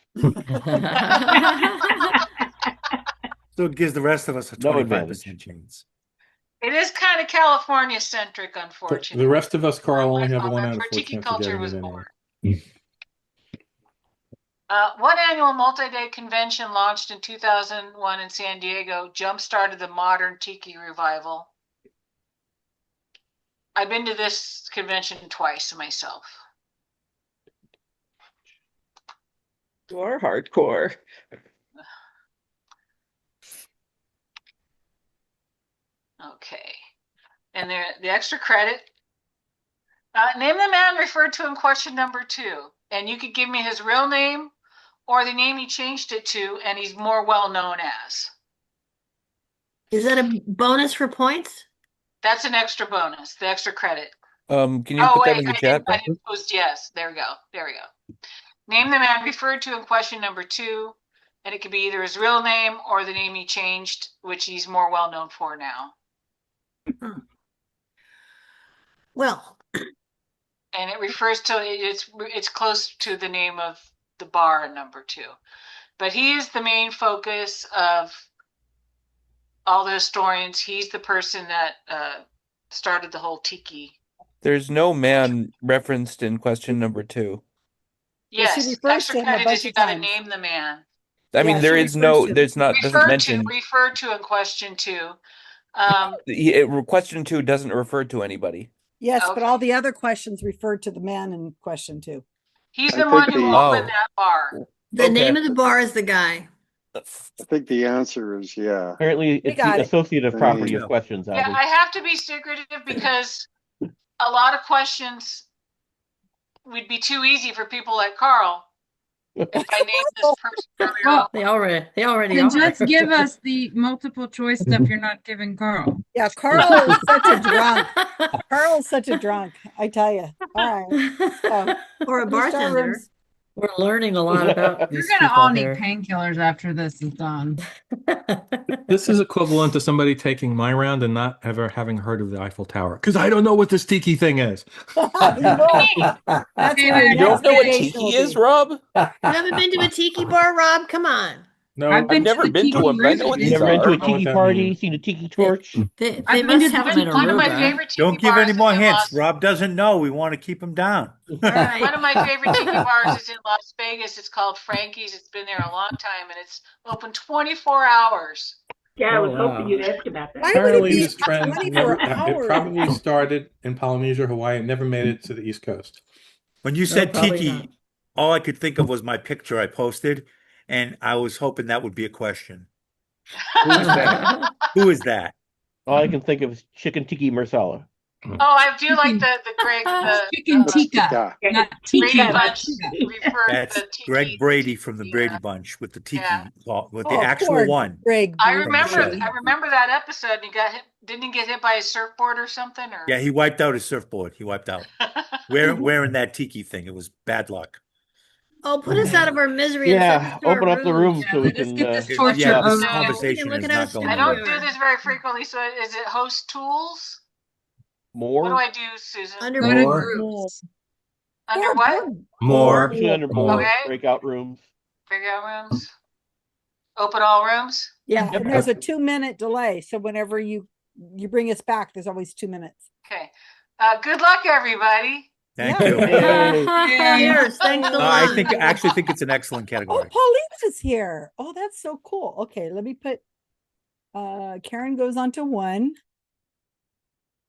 So it gives the rest of us a No 25% chance. It is kind of California centric, unfortunately. The rest of us, Carl, only have 1 out of where 4 tiki chance of culture getting was it born. anyway. What annual multi-day convention launched in 2001 in San Diego jump-started the modern tiki revival? I've been to this convention twice myself. You are hardcore. Okay. And the extra credit. Name the man referred to in question number 2. And you could give me his real name or the name he changed it to and he's more well known as. Is that a bonus for points? That's an extra bonus, the extra credit. Can you put that in the chat? I didn't post yes. There we go. There we go. Name the man referred to in question number 2. And it could be either his real name or the name he changed, which he's more well known for now. Well, and it refers to it's close to the name of the bar in number 2, but he is the main focus of all the historians. He's the person that started the whole tiki. There's no man referenced in question number 2. Yes, extra credit is you got to name the man. I mean, there is no, there's not, doesn't mention. Referred to in question 2. Question 2 doesn't refer to anybody. Yes, but all the other questions referred to the man in question 2. He's the one who opened that bar. The name of the bar is the guy. I think the answer is yeah. Apparently, it's the associative property of questions. Yeah, I have to be secretive because a lot of questions would be too easy for people like Carl. If I named this person well, they already then are. just give us the multiple choice stuff you're not giving Carl. Yeah, Carl is such a drunk. Carl's such a drunk, I tell you. All right. Or a bartender. We're learning a lot about You're these gonna people all need here. painkillers after this is done. This is equivalent to somebody taking my round and not ever having heard of the Eiffel Tower because I don't know what this tiki thing is. You don't know what tiki is, Rob? You haven't been to a tiki bar, Rob? Come on. No, I've never been to one, but I know what these Never been to are. a tiki party, seen a tiki torch. They must have them in one of my Aruba. favorite tiki Don't give bars any is more in hints. Rob doesn't know. We want to keep him down. One of my favorite tiki bars is in Las Vegas. It's called Frankie's. It's been there a long time, and it's open 24 hours. Yeah, I was Oh, hoping wow. you'd ask about that. Apparently, this trend 24 it hours? probably started in Polynesia, Hawaii. It never made it to the East Coast. When you said probably tiki, not. all I could think of was my picture I posted, and I was hoping that would be a question. Who is that? Who is that? All I can think of is chicken tiki marsala. Oh, I do like the Greg Chicken tikka, Yeah. not Brady tiki. Bunch referred That's the tiki. Greg Brady from the Brady Bunch with the tiki, with the Oh, actual poor one. Greg. I Brady. remember that episode. And he got hit. Didn't he get hit by a surfboard or something? Or Yeah, he wiped out his surfboard. He wiped out. Wearing that tiki thing. It was bad luck. Oh, put us out of our misery. And Yeah, send us to our open up the room rooms. so we Let's can. get this Yeah, torture this over. conversation Look is at not us. going I don't anywhere. do this very frequently. So is it host tools? More. What do I do, Susan? Under Go to More. groups. Under what? More. Usually under More. Okay. breakout rooms. Breakout rooms. Open all rooms. Yeah, Yep. and there's a 2-minute delay. So whenever you bring us back, there's always 2 minutes. Okay. Good luck, everybody. Thank Yeah. you. Cheers. Thanks a No, lot. I actually think it's an excellent Oh, category. Paulina's here. Oh, that's so cool. Okay, let me put Karen goes on to 1.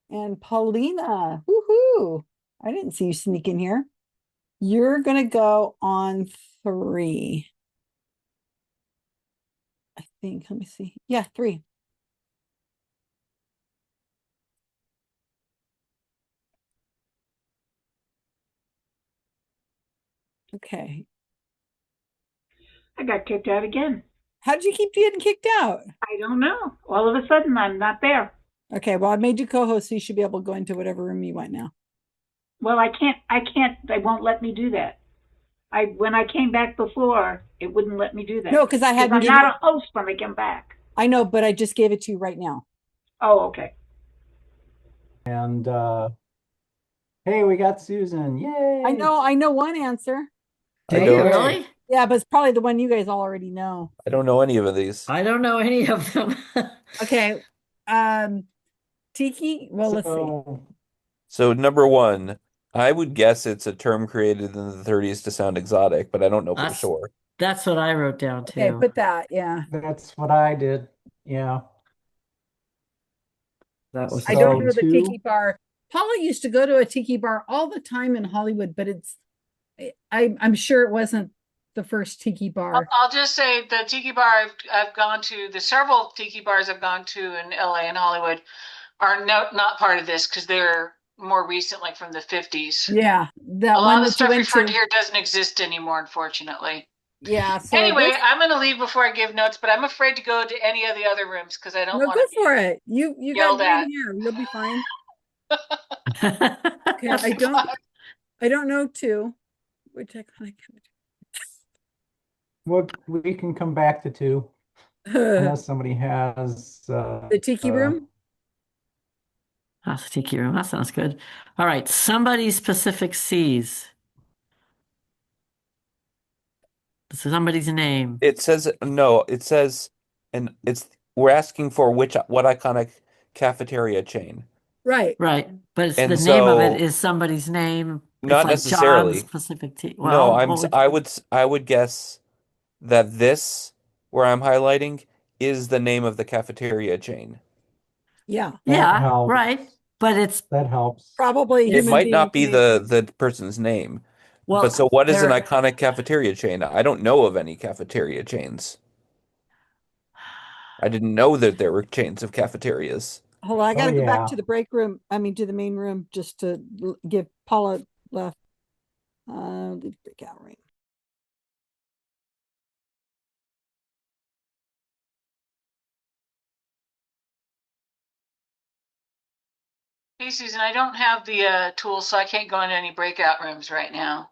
And Paulina. Woohoo. I didn't see you sneak in here. You're gonna go on 3. I think, let me see. Yeah, 3. Okay. I got kicked out again. How did you keep getting kicked out? I don't know. All of a sudden, I'm not there. Okay, well, I made you co-host, so you should be able to go into whatever room you want now. Well, I can't, they won't let me do that. When I came back before, it wouldn't let me do that. No, because I hadn't I'm given not it- a host when I come back. I know, but I just gave it to you right now. Oh, okay. And hey, we got Susan. Yay. I know one answer. Do I you don't. really? Yeah, but it's probably the one you guys already know. I don't know any of these. I don't know any of them. Okay. Tiki, well, let's see. So number one, I would guess it's a term created in the 30s to sound exotic, but I don't know for That's sure. that's what I wrote down Okay, too. put that, yeah. That's what I did. Yeah. That was I don't So know the 2. tiki bar. Paula used to go to a tiki bar all the time in Hollywood, but I'm sure it wasn't the first tiki bar. I'll just say the tiki bar I've gone to, the several tiki bars I've gone to in LA and Hollywood are not part of this because they're more recent, like from the 50s. Yeah, that A lot one of the that you stuff went referred to. to here doesn't exist anymore, unfortunately. Yeah, so Anyway, I'm going to leave before I give notes, but I'm afraid to go to any of the other rooms because I don't no, want go to for it. You got yelled green at. hair. You'll be fine. Okay, I don't know 2. Which I kind Well, we can come back to 2 of unless somebody has the tiki room. That's a tiki room. That sounds good. All right. Somebody's Pacific Seas. This is somebody's name. It says no, it says, and we're asking for what iconic cafeteria chain. Right. Right. But it's And the name of it so is somebody's name. not It's like necessarily. John's Pacific Tea. No, Well, what would I would guess that this where I'm highlighting is the name of the cafeteria chain. Yeah. That yeah, helps. right. But it's That helps. Probably It human might not be being name. the person's name. well, But so what is an there- iconic cafeteria chain? I don't know of any cafeteria chains. I didn't know that there were chains of cafeterias. Hold on, I gotta go back yeah. to the break room. I mean, to the main room, just to give Paula left. The breakout room. Hey, Susan, I don't have the tools, so I can't go into any breakout rooms right now.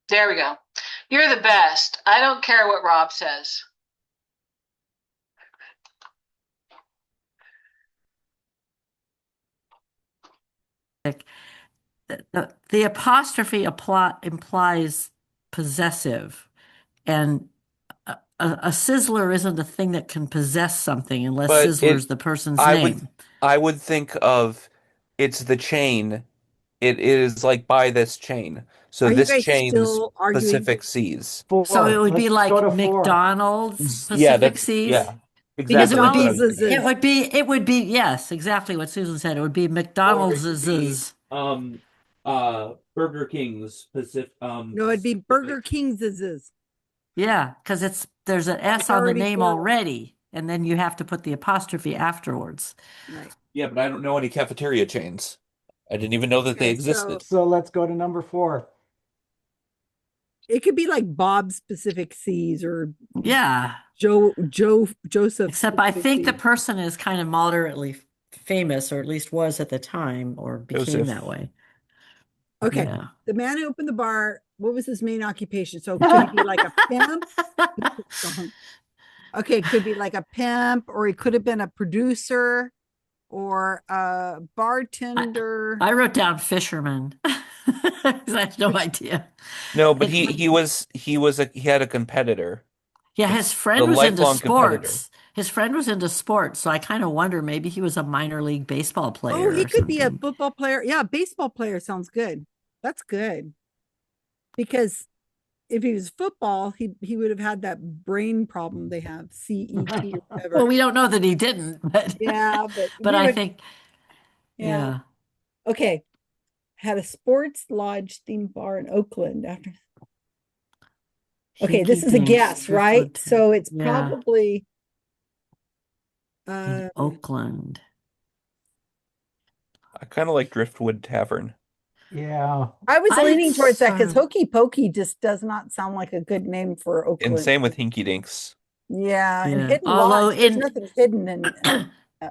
There we go. You're the best. I don't care what Rob says. the apostrophe implies possessive, and a sizzler isn't a thing that can possess something unless But sizzler's the person's I name. I would think of it's the chain. It is like by this chain. So Are you this guys chain's still arguing? Pacific Seas. 4. So it would be Let's go like to 4. McDonald's Yeah, Pacific that's Seas. yeah. Because Exactly it would what be I was thinking. It would be yes, exactly what Susan said. It would be Or it McDonald's could be, is Burger King's Pacific No, it'd be Burger King's is. yeah, because there's an S It's on the already name plural. already, and then you have to put the apostrophe afterwards. Right. Yeah, but I don't know any cafeteria chains. I didn't even know that they Okay, existed. So let's go to number 4. It could be like Bob's Pacific Seas or Yeah. Joseph. Except I think the person is kind of moderately famous, or at least was at the time, or became Joseph. that way. Okay. Yeah. The man who opened the bar, what was his main occupation? So could he be like a pimp? Okay, it could be like a pimp, or he could have been a producer or a bartender. I wrote down fisherman. 'Cause I have no idea. No, but he had a competitor. Yeah, his friend The was into lifelong competitor. sports. His friend was into sports, so I kind of wonder maybe he was a minor league baseball player. Oh, he or could be a something. football player. Yeah, baseball player sounds good. That's good. Because if he was football, he would have had that brain problem they have, CET or whatever. Well, we don't know that he didn't, but yeah, but but we I would- think yeah. yeah. Okay, had a sports lodge theme bar in Oakland after. Okay, this Hinky is a Dinks, guess, right? Driftwood. So it's Yeah. probably In Oakland. I kind of like Driftwood Tavern. Yeah. I was leaning towards that because sort of- Hokey Pokey just does not sound like a good name for Oakland. And same with Hinky Dinks. Yeah, and Yeah. Hidden Although Lodge, there's in nothing hidden in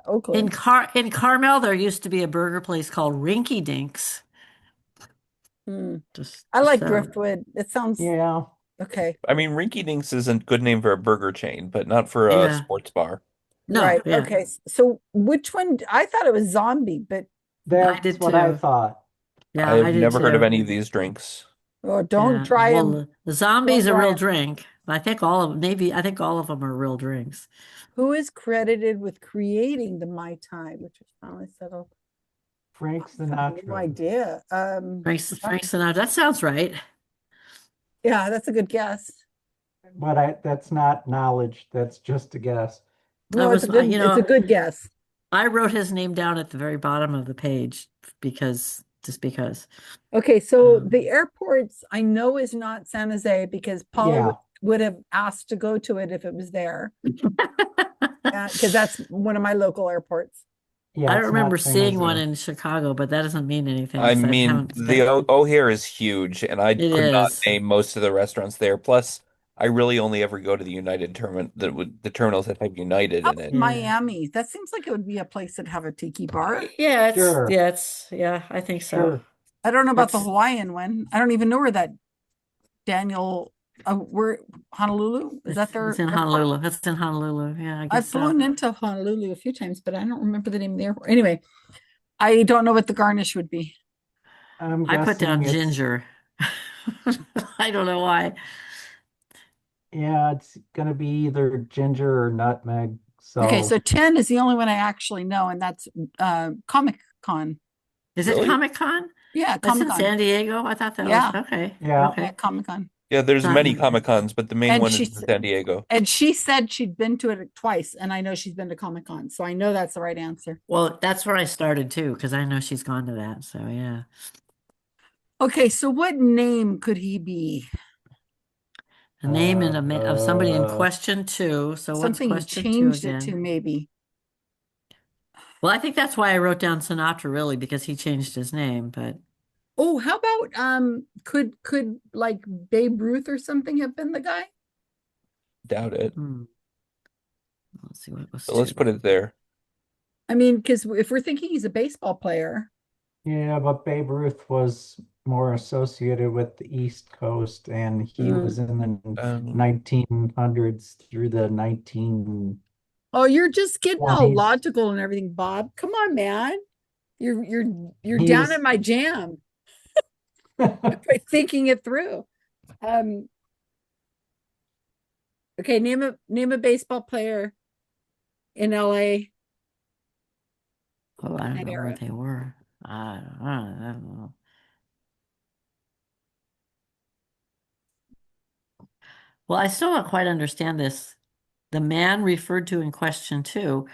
Oakland. in Carmel, there used to be a burger place called Rinky Dinks. I like so- Driftwood. It sounds okay. I mean, Rinky Dinks is a good name for a burger chain, but not for a Yeah. sports bar. No, Right. yeah. Okay. So which one? I thought it was Zombie, but That's did what I too. thought. Yeah, I've I did never heard of too. any of these drinks. oh, don't Yeah. try Well, them. the zombie's Don't a try real 'em. drink. I think all of them are real drinks. Who is credited with creating the Mai Tai, which was finally settled? Frank I have no Sinatra. idea. Frank Sinatra. That sounds right. Yeah, that's a good guess. But that's not knowledge. That's just a guess. No, it's a good. It's a good guess. I wrote his name down at the very bottom of the page because. Okay, so the airports I know is not San Jose because Paula Yeah. would have asked to go to it if it was there. Because that's one of my local airports. Yeah, I it's don't remember not San seeing Jose. one in Chicago, but that doesn't mean anything. I 'cause mean, haven't the spent- O'Hare is huge, and I It could not is. name most of the restaurants there. Plus, I really only ever go to the United terminal, the terminals that have United How in about it. Miami? That seems like it would be a place that have a tiki bar. Yeah, Sure. I think so. Sure. I don't know about the That's- Hawaiian one. I don't even know where that Daniel. Where Honolulu is that their? It's in airport? Honolulu. That's in Honolulu. Yeah, I guess I've so. flown into Honolulu a few times, but I don't remember the name of the airport. Anyway, I don't know what the garnish would be. I'm I put down guessing it's- ginger. I don't know why. Yeah, it's gonna be either ginger or nutmeg. Okay, so 10 is the only one I actually know, and that's Comic Con. Is Really? it Comic Con? Yeah, That's in Comic Con. San Diego. I thought that Yeah. was okay. Yeah. Okay. Comic Con. Yeah, there's Done. many Comic Cons, but the main And one she is in s- San Diego. And she said she'd been to it twice, and I know she's been to Comic Con, so I know that's the right answer. Well, that's where I started too, because I know she's gone to that. So yeah. Okay, so what name could he be? A name and of somebody in Uh, question two. So what's Something he question two changed it again? to, maybe. Well, I think that's why I wrote down Sinatra really because he changed his name. But Oh, how about could like Babe Ruth or something have been the guy? Doubt it. let's see what was. But let's two. put it there. I mean, because if we're thinking he's a baseball player, Yeah, but Babe Ruth was more associated with the East Coast, and he was in the 1900s through the 19. oh, you're just getting all 20s. logical and everything, Bob. Come on, man. You're He down was- in my jam. By thinking it through. Okay, name a baseball player in LA. Oh, I don't that know where era. they were. I don't know. Well, I still don't quite understand this. The man referred to in question two,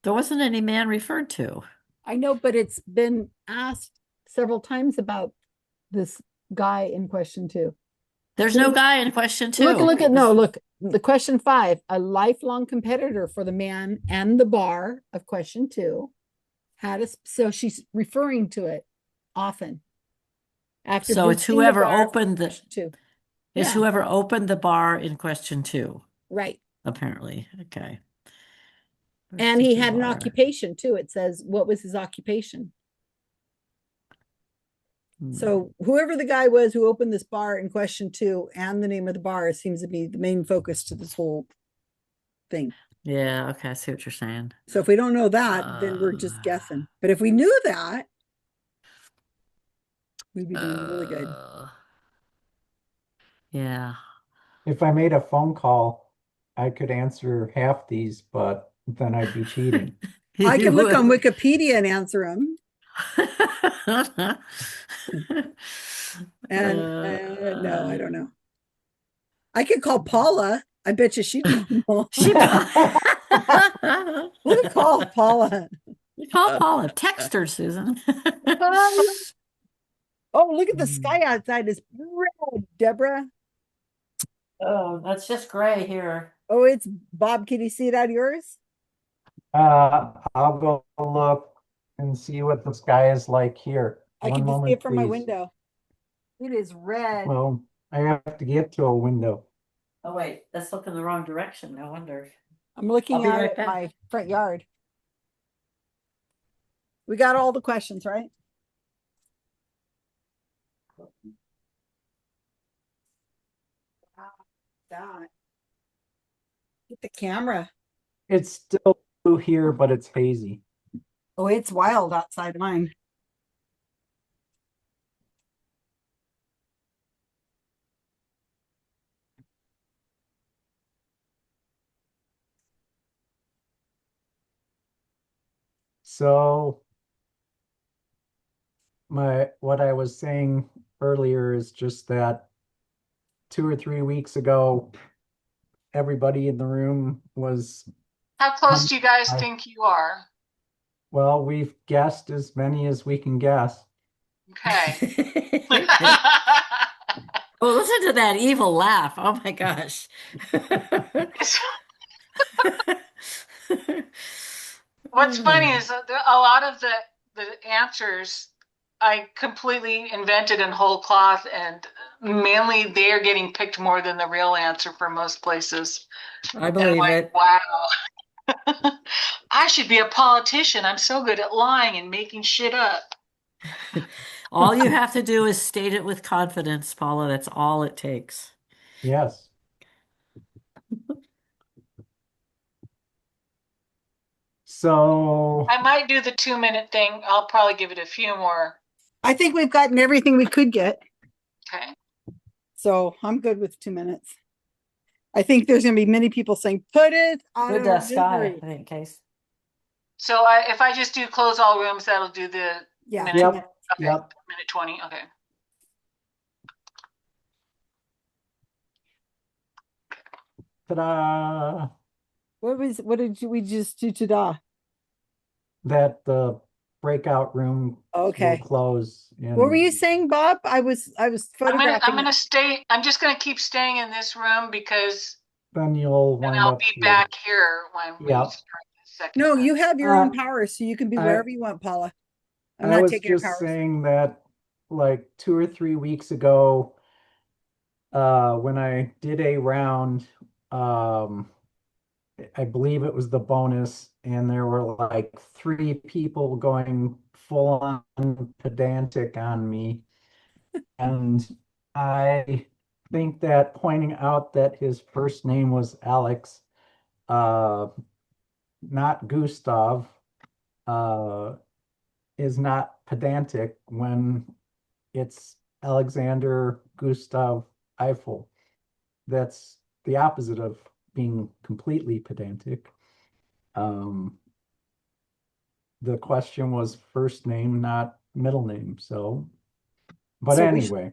there wasn't any man referred to. I know, but it's been asked several times about this guy in question two. There's no guy in question two. Look the question 5, a lifelong competitor for the man and the bar of question 2 so she's referring to it often. After So it's visiting the whoever bar of opened the question 2. It's Yeah. whoever opened the bar in question two, Right. apparently. Okay. And he Tiki had an bar. occupation too. It says, what was his occupation? So whoever the guy was who opened this bar in question 2 and the name of the bar seems to be the main focus to this whole thing. Yeah, okay, I see what you're saying. So if we don't know that, then we're just guessing. But if we knew that, we'd be doing really good. Yeah. If I made a phone call, I could answer half these, but then I'd be cheating. I can look on Wikipedia and answer them. And no, I don't know. I could call Paula. I bet you she'd know more. We'll call Paula. Call Paula. Text her, Susan. Oh, look at the sky outside. It's red, Deborah. Oh, that's just gray here. Oh, it's Bob. Can you see it out of yours? I'll go look and see what the sky is like here. I One can just see moment, it from my please. window. It is red. Well, I have to get to a window. Oh, wait, let's look in the wrong direction. No wonder. I'm looking I'll be out right at back. my front yard. We got all the questions, right? Wow, that. Get the camera. It's still blue here, but it's hazy. Oh, it's wild outside mine. So what I was saying earlier is just that 2 or 3 weeks ago, everybody in the room was, How close do you guys think you are? well, we've guessed as many as we can guess. Okay. Oh, listen to that evil laugh. Oh my gosh. What's funny is that a lot of the answers I completely invented in whole cloth, and mainly they're getting picked more than the real answer for most places. I believe it. Wow. I should be a politician. I'm so good at lying and making shit up. All you have to do is state it with confidence, Paula. That's all it takes. Yes. So I might do the 2-minute thing. I'll probably give it a few more. I think we've gotten everything we could get. Okay. So I'm good with 2 minutes. I think there's going to be many people saying, put it on Good a sky, delivery. I think, Case. So if I just do close all rooms, that'll do the minute. Yep. Okay. Yep. Minute 20. Okay. ta-da! What did we just do to That the breakout room Okay. will close. What were you saying, Bob? I was photographing. I'm gonna stay. I'm just gonna keep staying in this room because Then you'll then wind I'll up be here. back here when we Yep. start the second. No, you have your Uh, own power, so you can be I- wherever you want, Paula. I'm I not was taking your just powers. saying that like 2 or 3 weeks ago, when I did a round, I believe it was the bonus, and there were like 3 people going full on pedantic on me. And I think that pointing out that his first name was Alex, not Gustav, is not pedantic when it's Alexander Gustav Eiffel. That's the opposite of being completely pedantic. The question was first name, not middle name. So, but So anyway,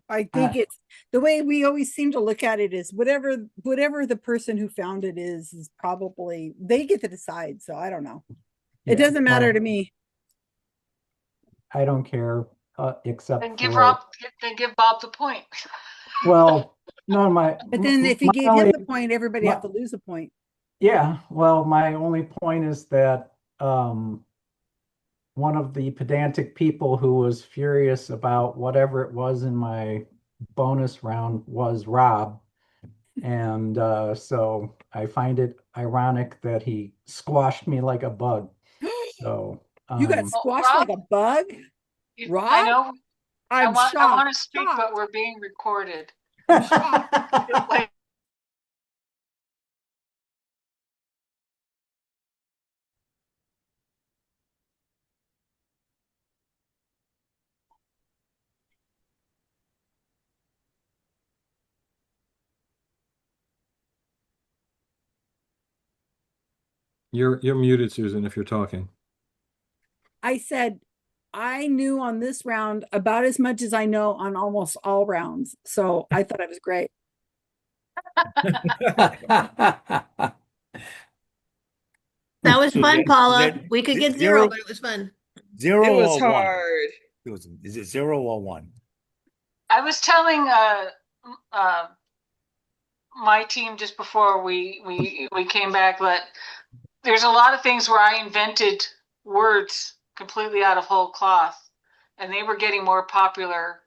I think it's the way we always seem to look at it is whatever the person who found it is probably they get to decide. So I don't know. It yeah, doesn't matter well, to me. I don't care, except Then give for Bob. Then give Bob the point. well, no, But then if he my gave only, him the point, everybody my- have to lose a point. yeah, well, my only point is that one of the pedantic people who was furious about whatever it was in my bonus round was Rob. And so I find it ironic that he squashed me like a bug. So You got squashed Rob? like a bug? Rob? I know. I I'm want shocked. to speak, but we're being recorded. You're muted, Susan, if you're talking. I said I knew on this round about as much as I know on almost all rounds. So I thought it was great. That was So fun, that- Paula. that We could get zero- zero, but it was fun. Zero It was or one? hard. Is it 0 or 1? I was telling my team just before we came back that there's a lot of things where I invented words completely out of whole cloth, and they were getting more popular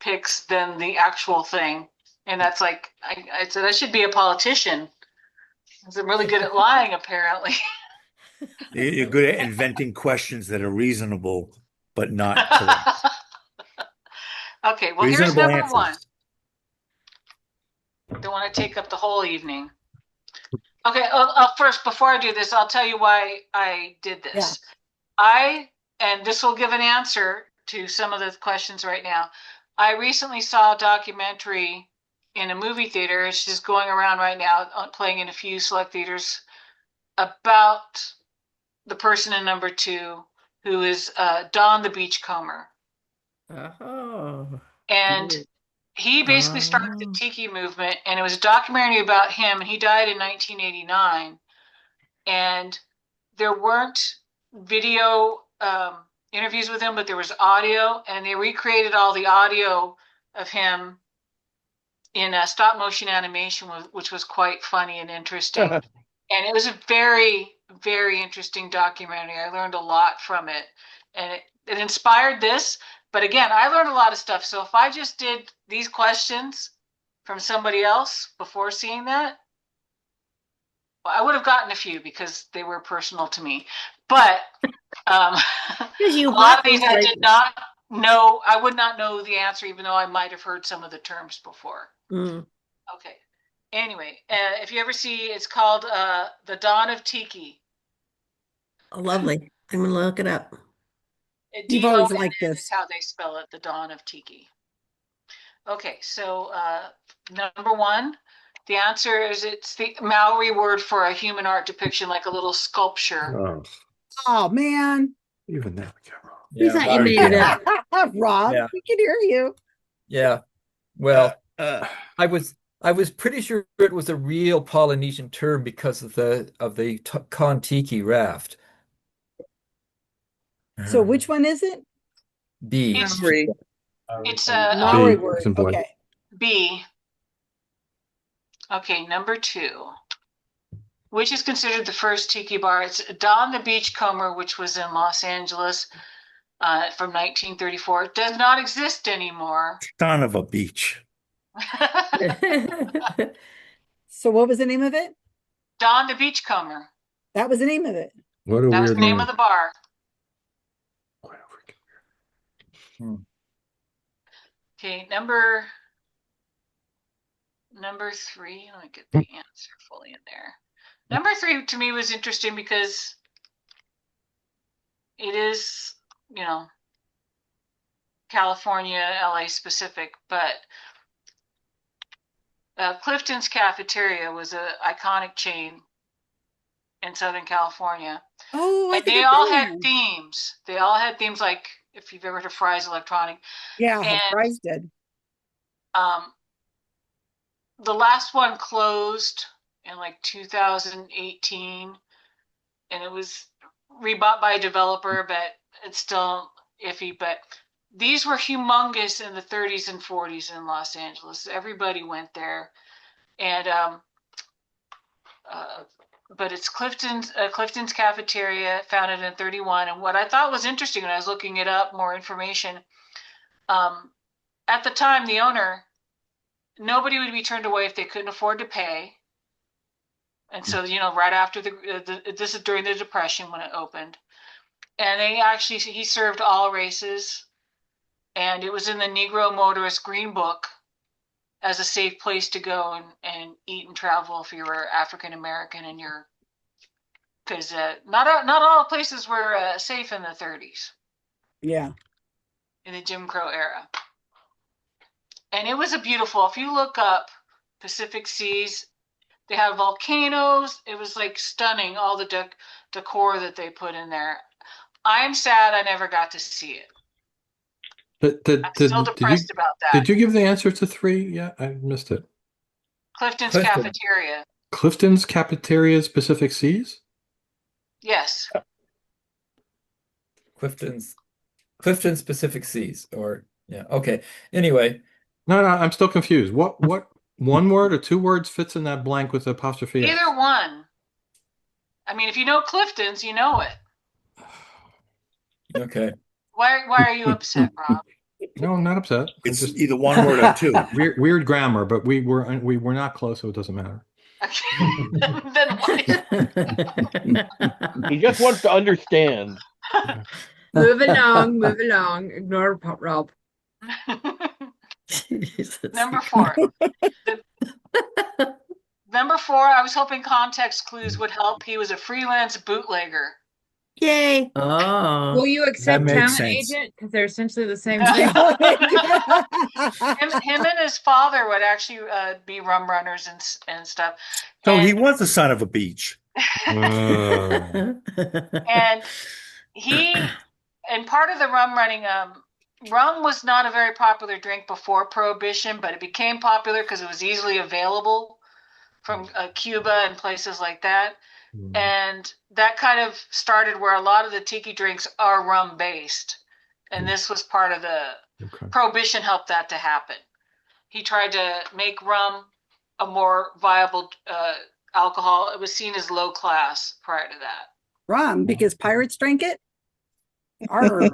picks than the actual thing. And that's like, I said, I should be a politician. I'm really good at lying, apparently. You're good at inventing questions that are reasonable, but not correct. Okay, well, here's Reasonable number answers. one. Don't want to take up the whole evening. Okay, first, before I do this, I'll tell you why I did this. And this will give an answer to some of the questions right now. I recently saw a documentary in a movie theater. It's just going around right now, playing in a few select theaters, about the person in number 2 who is Don the Beachcomber. Oh. And he basically started the Tiki movement, and it was a documentary about him, and he died in 1989. And there weren't video interviews with him, but there was audio, and they recreated all the audio of him in a stop motion animation, which was quite funny and interesting. And it was a very, very interesting documentary. I learned a lot from it, and it inspired this. But again, I learned a lot of stuff. So if I just did these questions from somebody else before seeing that, well, I would have gotten a few because they were personal to me. But a lot of these I did not know. I would not know the answer, even though I might have heard some of the terms before. Okay. Anyway, if you ever see, it's called The Dawn of Tiki. Oh, lovely. I'm going to look it up. You've always liked This this. is how they spell it, The Dawn of Tiki. Okay, so number 1, the answer is it's the Maori word for a human art depiction, like a little sculpture. Oh man. Even that we got wrong. You thought you made it up. Rob, Yeah. we can hear you. Yeah. Well, I was pretty sure it was a real Polynesian term because of the Kon-Tiki raft. So which one is it? B. It's a Maori word. Okay. B. Okay, number 2. Which is considered the first tiki bar? It's Don the Beachcomber, which was in Los Angeles from 1934. It does not exist anymore. Son of a beach. So what was the name of it? Don the Beachcomber. That was the name of it. What a That was weird the name name. of the bar. Okay, number 3. Let me get the answer fully in there. Number 3 to me was interesting because it is, California, LA specific, but Clifton's Cafeteria was an iconic chain in Southern California. Oh, and they all had themes. They all had themes, like if you've ever heard of Fry's Electronic. Yeah, Fry's did. The last one closed in like 2018, and it was rebought by a developer, but it's still iffy. But these were humongous in the 30s and 40s in Los Angeles. Everybody went there, and but it's Clifton's Cafeteria, founded in 31. And what I thought was interesting when I was looking it up, more information, at the time, the owner, nobody would be turned away if they couldn't afford to pay. And so, right after this is during the Depression when it opened. And he served all races. And it was in the Negro Motorist Green Book as a safe place to go and eat and travel if you were African American and because not all places were safe in the 30s. Yeah. In the Jim Crow era. And it was if you look up Pacific Seas, they have volcanoes. It was like stunning, all the decor that they put in there. I'm sad I never got to see it. I'm still depressed about that. Did you give the answer to 3? Yeah, I missed it. Clifton's Cafeteria. Clifton's Cafeteria, Pacific Seas? Yes. Clifton's. Clifton's Pacific Seas, or yeah, okay. Anyway, No, I'm still confused. What one word or two words fits in that blank with apostrophe S? Either one. I mean, if you know Clifton's, you know it. okay. Why are you upset, Rob? No, I'm not upset. It's either one word or two. Weird grammar, but we were not close, so it doesn't matter. Then why? He just wants to understand. Move along. Ignore Rob. Number 4. Number 4, I was hoping context clues would help. He was a freelance bootlegger. Yay. Oh. Will you accept makes talent sense. agent? Because they're essentially the same thing. Him and his father would actually be rum runners and stuff. So he was the son of a beach. And part of the rum running, rum was not a very popular drink before Prohibition, but it became popular because it was easily available from Cuba and places like that. And that kind of started where a lot of the tiki drinks are rum based. And this was part of the Prohibition helped that to happen. He tried to make rum a more viable alcohol. It was seen as low class prior to that. Rum, because pirates drank it? Arr.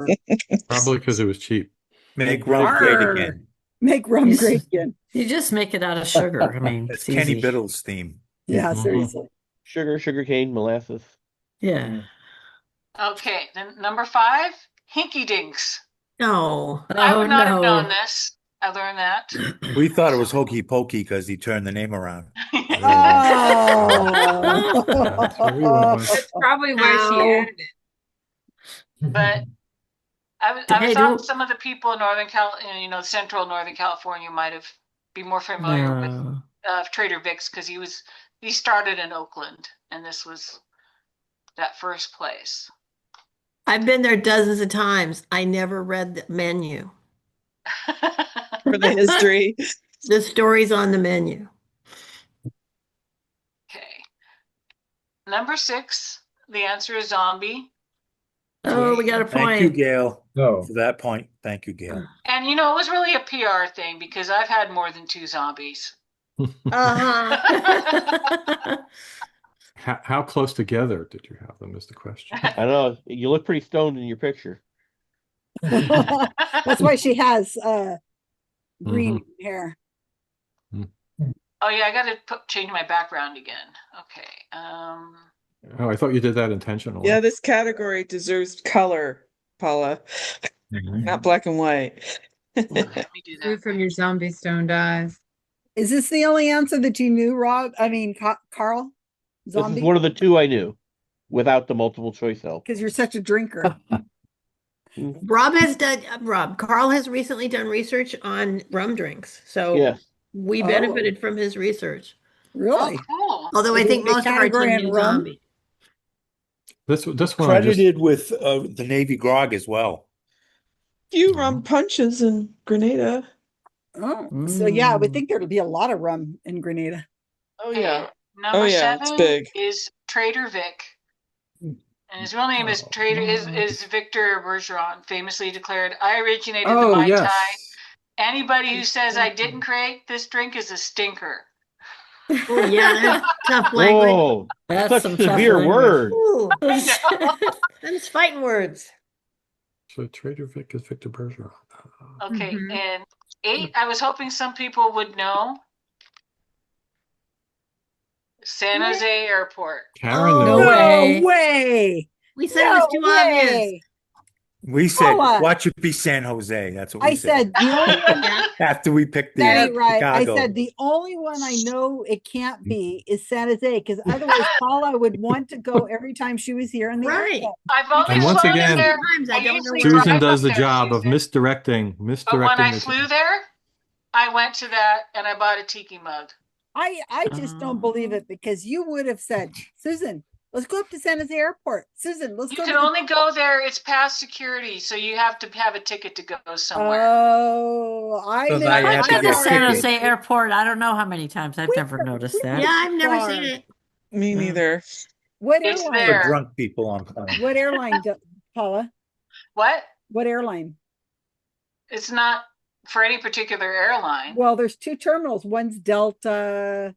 Probably because it was cheap. Make rum great again. Make rum great again. You just make it out of sugar. I mean, It's it's Kenny easy. Biddle's theme. Yeah, seriously. Sugar cane, molasses. Yeah. Okay, then number 5, Hinky Dinks. No. I would not have known this. I learned that. We thought it was Hokey Pokey because he turned the name around. That's probably why she added it. But I thought some of the people in central Northern California might have be more familiar with Trader Vic's because he started in Oakland, and this was that first place. I've been there dozens of times. I never read the menu. For the history. The stories on the menu. Okay. Number 6, the answer is zombie. Oh, we got a point. Thank you, Gail. No. For that point, thank you, Gail. And it was really a PR thing because I've had more than 2 zombies. Uh-huh. How close together did you have them is the question. I don't know. You look pretty stoned in your picture. That's why she has green hair. Oh yeah, I got to change my background again. Okay. Oh, I thought you did that intentionally. Yeah, this category deserves color, Paula. Not black and white. Let me do that. From your zombie stoned eyes. Is this the only answer that you knew, Rob? I mean, Carl? Zombie? This is one of the 2 I knew without the multiple choice help. Because you're such a drinker. Carl has recently done research on rum drinks. So yes. We benefited from his research. Really? Oh, cool. Although I think most of our team knew zombie. This one credited with the Navy grog as well. Few rum punches in Grenada. Oh, so yeah, I would think there'd be a lot of rum in Grenada. Oh yeah. Number it's 7 big. is Trader Vic. And his real name is Victor Bergeron, famously declared, "I originated the Mai Tai. Anybody who says I didn't create this drink is a stinker." Oh yeah, that's tough language. Oh, that's such some severe word. That's fighting words. So Trader Vic is Victor Bergeron. Okay, and 8, I was hoping some people would know. San Jose Airport. Karen, no way. We said it was too obvious. We said, watch it be San Jose. That's what we said. The only one after we picked the right. Chicago. I said the only one I know it can't be is San Jose because otherwise Paula would want to go every time she was here in the airport. I've only And once flown again, there. Susan does the job of misdirecting. But when I flew there, I went to that and I bought a tiki mug. I just don't believe it because you would have said, Susan, let's go up to San Jose Airport. Susan, let's go. You can only go there. It's past security, so you have to have a ticket to go somewhere. Oh, I've been to San Jose Airport. I don't know how many times. I've never noticed that. Yeah, I've never seen it. Me neither. What It's airline? there. For drunk people on planes. What airline, Paula? What? What airline? It's not for any particular airline. Well, there's two terminals. One's Delta,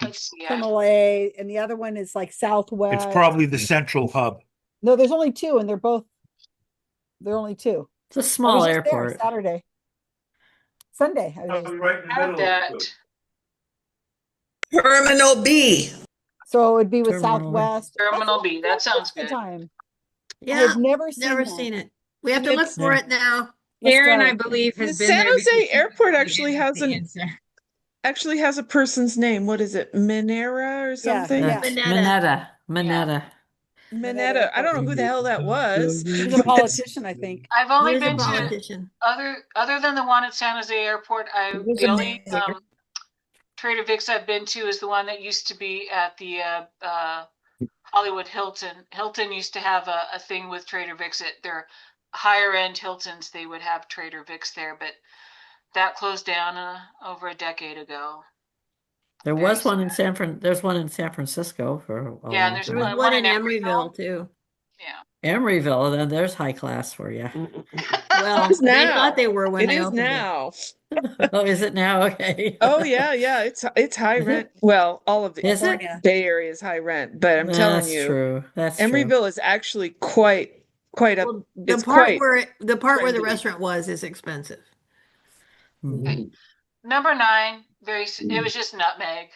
Let's see. Terminal A, and the other one is like Southwest. It's probably the central hub. No, there's only two, and they're only two. It's a I small was just there airport. Saturday. Sunday. Right in the Have middle. that. Terminal B. So it would be with Terminal. Southwest. Terminal B. That sounds Good good. time. Yeah, I've never never that. seen it. We have to look for it now. Karen, go. I believe, The has been San there because Jose she airport was actually the has answer. a person's name. What is it? Minera or something? Yeah. Minetta. Minetta. I don't know who the hell that was. He was a politician, I think. I've only He was a been to politician. other than the one at San Jose Airport. The only Trader Vic's I've been to is the one that used to be at the Hollywood Hilton. Hilton used to have a thing with Trader Vic's at their higher end Hiltons. They would have Trader Vic's there, but that closed down over a decade ago. There was one in there's one in San Francisco for a Yeah, and there's There was one in Emeryville too. Yeah. Emeryville, then there's high class for you. Well, It is they now. thought they were when It they is opened now. Oh, is it now? Okay. Oh yeah, it's high rent. Well, all of the Is it? Bay Area is high rent, but I'm telling That's you, true. That's true. Emeryville is actually quite up. The It's part quite where the trendy. restaurant was is expensive. Okay. Number 9, it was just nutmeg.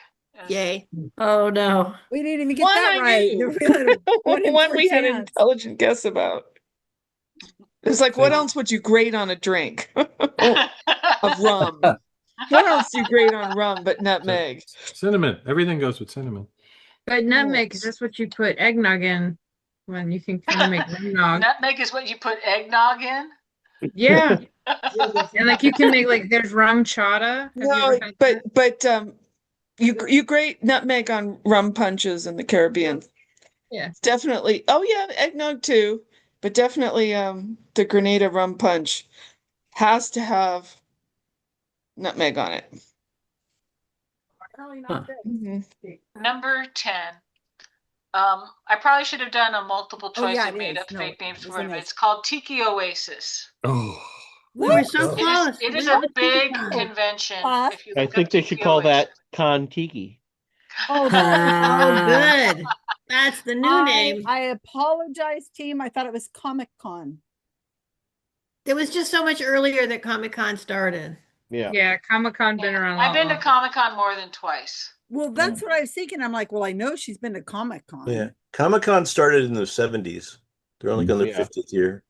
Yay. Oh no. We didn't even get One that I right. knew. We had One we had an chance. intelligent guess about. It's like, what else would you grate on a drink of rum? What else do you grate on rum but nutmeg? Cinnamon. Everything goes with cinnamon. But nutmeg, that's what you put eggnog in when you think trying to make eggnog. Nutmeg is what you put eggnog in? Yeah. And like you can make like there's rum chata. Have you No, ever had but you grate nutmeg on rum punches in the Caribbean. Yeah. Definitely. Oh yeah, eggnog too, but definitely the Grenada rum punch has to have nutmeg on it. Number 10. I probably should have done a multiple choice yeah, and it made is. up No, fake names it's for it. an But S. it's called Tiki Oasis. Oh. We were so close. It is We a were big thinking- convention. If you I look think up they Tiki should call Oasis. that Con Tiki. Oh, Oh, good. That's the new name. I apologize, team. I thought it was Comic Con. It was just so much earlier that Comic Con started. Yeah. Yeah, Comic-Con been around a I've lot been to longer. Comic-Con more than twice. Well, that's what I was thinking. I'm like, well, I know she's been to Comic Con. Yeah. Comic-Con started in the 70s. They're only on their 50th year.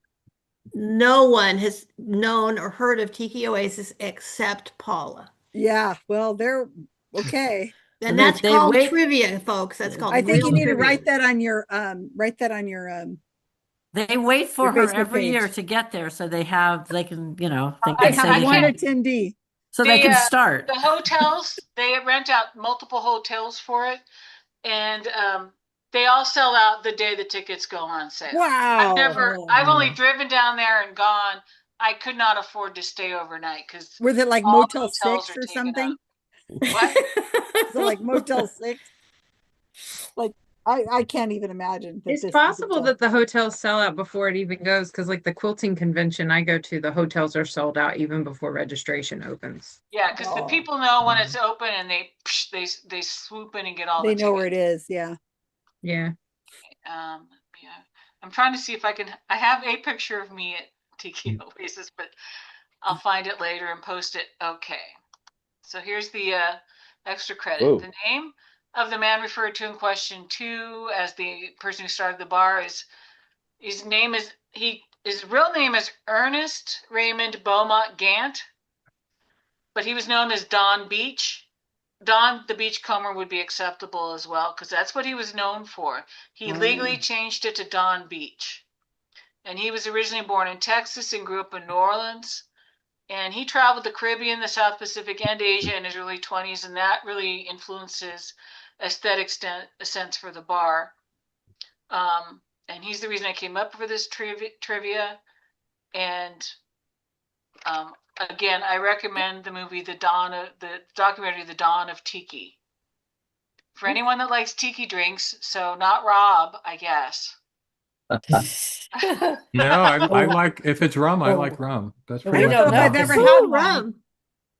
No one has known or heard of Tiki Oasis except Paula. Yeah. Well, they're okay. And that's they called wait- trivia, folks. That's called I think real you need to trivia. write that on your They wait for Your her Facebook every page. year to get there, so they can, they I can have say, one hey, attendee. so they can start. The hotels, they rent out multiple hotels for it. And they all sell out the day the tickets go on sale. Wow. I've only driven down there and gone. I could not afford to stay overnight because Was it like all Motel hotels 6 are or taken something? What? Is it like Motel 6? Like, I can't even imagine. That It's this is possible a- that the hotels sell out before it even goes because like the quilting convention I go to, the hotels are sold out even before registration opens. Yeah, because the people know when it's open and they swoop in and get all they the know where it tickets. is. Yeah. Yeah. Yeah. I'm trying to see if I have a picture of me at Tiki Oasis, but I'll find it later and post it. Okay. So here's the extra credit. Whoa. The name of the man referred to in question 2 as the person who started the bar his real name is Ernest Raymond Beaumont Gant, but he was known as Don Beach. Don the Beachcomber would be acceptable as well because that's what he was known for. He legally changed it to Don Beach. And he was originally born in Texas and grew up in New Orleans. And he traveled the Caribbean, the South Pacific, and Asia in his early 20s, and that really influenced his aesthetic sense for the bar. And he's the reason I came up for this trivia. And again, I recommend the movie the documentary The Dawn of Tiki. For anyone that likes tiki drinks, so not Rob, I guess. No, I Oh. like, if it's rum, I Oh. like rum. That's We pretty I don't don't know if know. I've ever Ooh, had one. rum.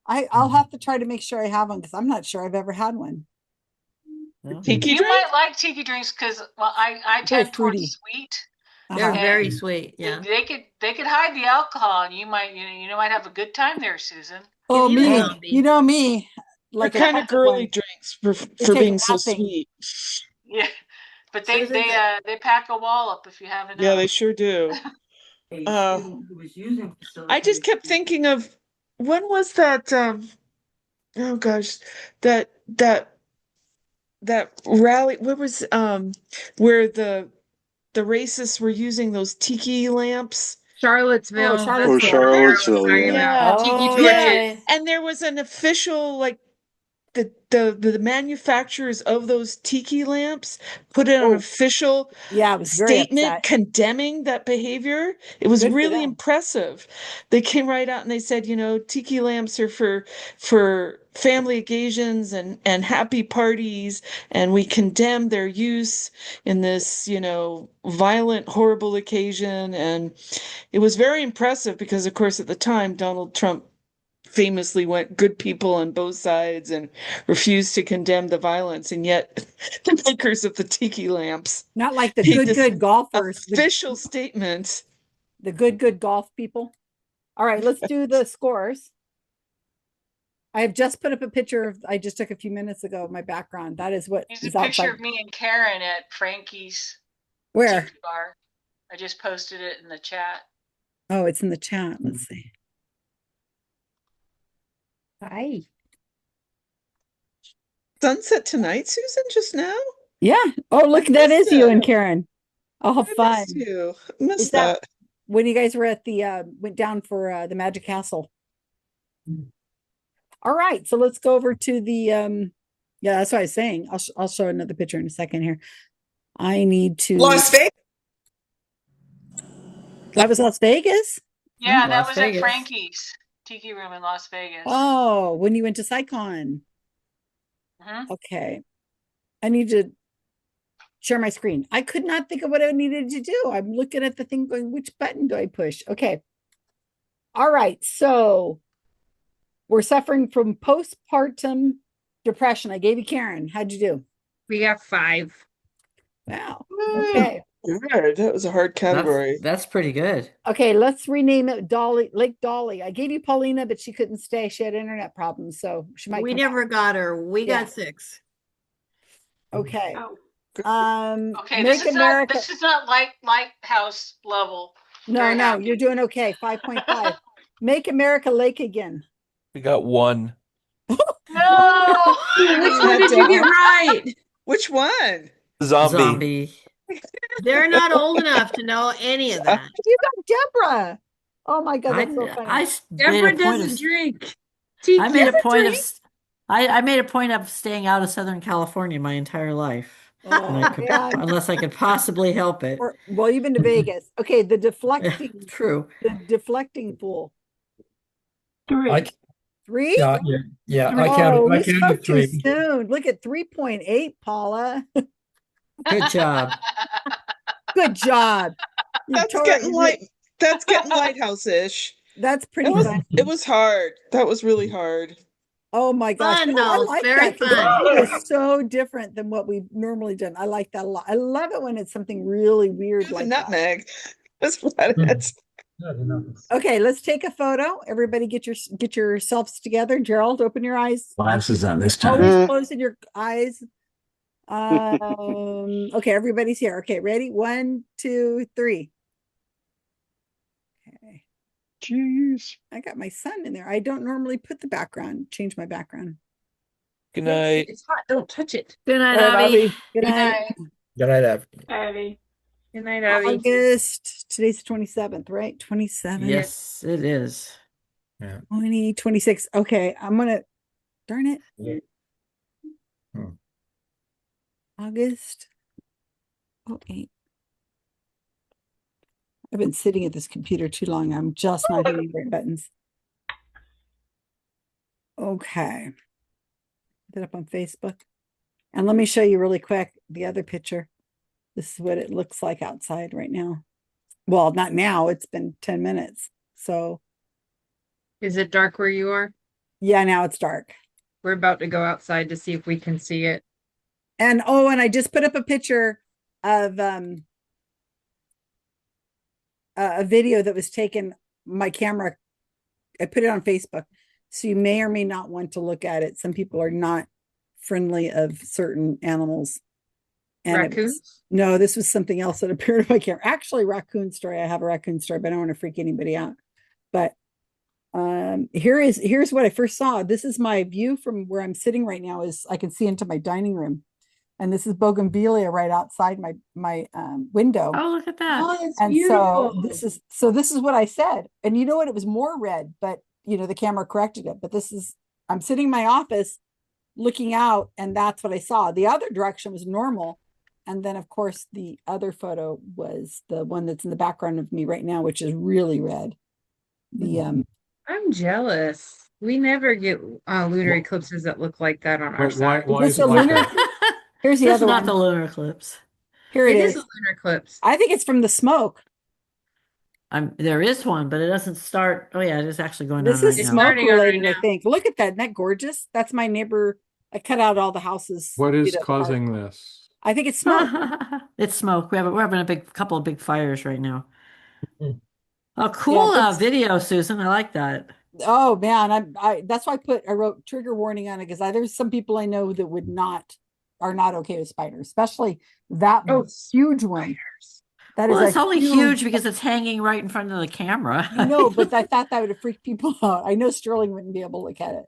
I'll have to try to make sure I have one because I'm not sure I've ever had one. Tiki You drink? might like tiki drinks because, well, I Very tend towards fruity. sweet. They're Uh-huh. very sweet. Yeah. They could hide the alcohol, and you might have a good time there, Susan. Oh, Give you a me. zombie. You know me. They're Like a kind of couple girly ones. drinks They for take being so nothing. sweet. Yeah, but Susan, they pack a wallop if you haven't. Yeah, they sure do. I just kept thinking of when was that oh gosh, that that rally, what was where the racists were using those tiki lamps. Charlottesville. Oh, That's Oh, what Sarah was Charlottesville, talking yeah. about. Oh, Tiki yeah. torches. And there was an official, like, the manufacturers of those tiki lamps put in an Oh, official yeah, I was very statement upset. condemning that behavior. It was Good for really them. impressive. They came right out and they said, tiki lamps are for family occasions and happy parties, and we condemn their use in this, violent, horrible occasion. And it was very impressive because, of course, at the time, Donald Trump famously went good people on both sides and refused to condemn the violence. And yet the makers of the tiki lamps Not like the made this good golfers. official statement. The good golf people. All right, let's do the scores. I have just put up a picture I just took a few minutes ago of my background. That is what Here's a is picture outside. of me and Karen at Frankie's Where? tiki bar. I just posted it in the chat. Oh, it's in the chat. Let's see. Hi. Sunset tonight, Susan, just now? Yeah. Oh, look, that is you and Karen. Oh, how fun. Missed you. I missed Is that that. when you guys were at the went down for the Magic Castle? All right, so let's go over to the yeah, that's what I was saying. I'll show another picture in a second here. I need to Las Vegas. That was Las Vegas? Yeah, that Las was Vegas. at Frankie's Tiki Room in Las Vegas. Oh, when you went to SciCon. Mhm. Okay. I need to share my screen. I could not think of what I needed to do. I'm looking at the thing going, which button do I push? Okay. All right. So we're suffering from postpartum depression. I gave you Karen. How'd you do? We got 5. Wow. Okay. Good. That was a hard category. That's pretty good. Okay, let's rename it Lake Dolly. I gave you Paulina, but she couldn't stay. She had internet problems, so she might We come never got her. We Yeah. got 6. Okay. Oh. Okay, Make America. this is not lighthouse level. No, Very no, happy. you're doing okay. 5.5. Make America Lake again. We got 1. No. Which one did you get right? Which one? Zombie. They're not old enough to know any of that. You got Deborah. Oh my God, that's so funny. I Deborah made a point doesn't of, drink. I made a point of, drink. I made a point of staying out of Southern California my entire life. And I could, yeah. unless I could possibly help it. Well, you've been to Vegas. Okay, the deflecting. True. The deflecting pool. 3. 3? Yeah, yeah. I Oh, counted. we I counted spoke too 3. soon. Look at 3.8, Paula. Good job. Good job. That's getting lighthouse-ish. That's pretty fun. It was hard. That was really hard. Oh my gosh. Fun, No, I though. like Very that. 'Cause fun. It is so different than what we've normally done. I like that a lot. I love it when it's something really weird like that. Nutmeg. That's about it. Okay, let's take a photo. Everybody get yourselves together. Gerald, open your eyes. Glasses on this time. Always closing your eyes. Okay, everybody's here. Okay, ready? 1, 2, 3. Okay. Jeez. I got my son in there. I don't normally put the background, change my background. Good night. It's hot. Don't touch it. Good night, Good night, Abby. Abby. Good night. Good night, Abby. Abby. Good night, Abby. August. Today's the 27th, right? 27. Yes, it is. 20, 26. Okay, I'm gonna darn it. August. Oh, 8. I've been sitting at this computer too long. I'm just not hitting the right buttons. Okay. Put it up on Facebook. And let me show you really quick the other picture. This is what it looks like outside right now. Well, not now, it's been 10 minutes. So Is it dark where you are? yeah, now it's dark. We're about to go outside to see if we can see it. And oh, and I just put up a picture of a video that was taken. My camera, I put it on Facebook, so you may or may not want to look at it. Some people are not friendly of certain animals. And Raccoons? no, this was something else that appeared on my camera. Actually, raccoon story. I have a raccoon story, but I don't want to freak anybody out. But here's what I first saw. This is my view from where I'm sitting right now. Is I can see into my dining room, and this is bougainvillea right outside my window. Oh, look at that. Oh, it's And beautiful. so this is what I said. And you know what? It was more red, but the camera corrected it. But I'm sitting in my office looking out, and that's what I saw. The other direction was normal. And then of course the other photo was the one that's in the background of me right now, which is really red. I'm jealous. We never get lunar eclipses that look like that on our Why, side. why Is is this it a like lunar? that? Here's the This other is not one. the lunar eclipse. Here It it is is. a lunar eclipse. I think it's from the smoke. There is one, but it doesn't start. Oh yeah, it is actually going This on is right now. smoke starting on right related, I now. think. Look at that. Isn't that gorgeous? That's my neighbor. I cut out all the houses. What is the park. causing this? I think it's smoke. It's smoke. We're having a couple of big fires right now. Oh, Yeah, cool video, Susan. I like that. oh man, that's why I wrote trigger warning on it, because there's some people I know that are not okay with spiders, especially that huge one. That Well, is it's a only huge because it's hanging right in front of the camera. I know, but I thought that would have freaked people out. I know Sterling wouldn't be able to look at it.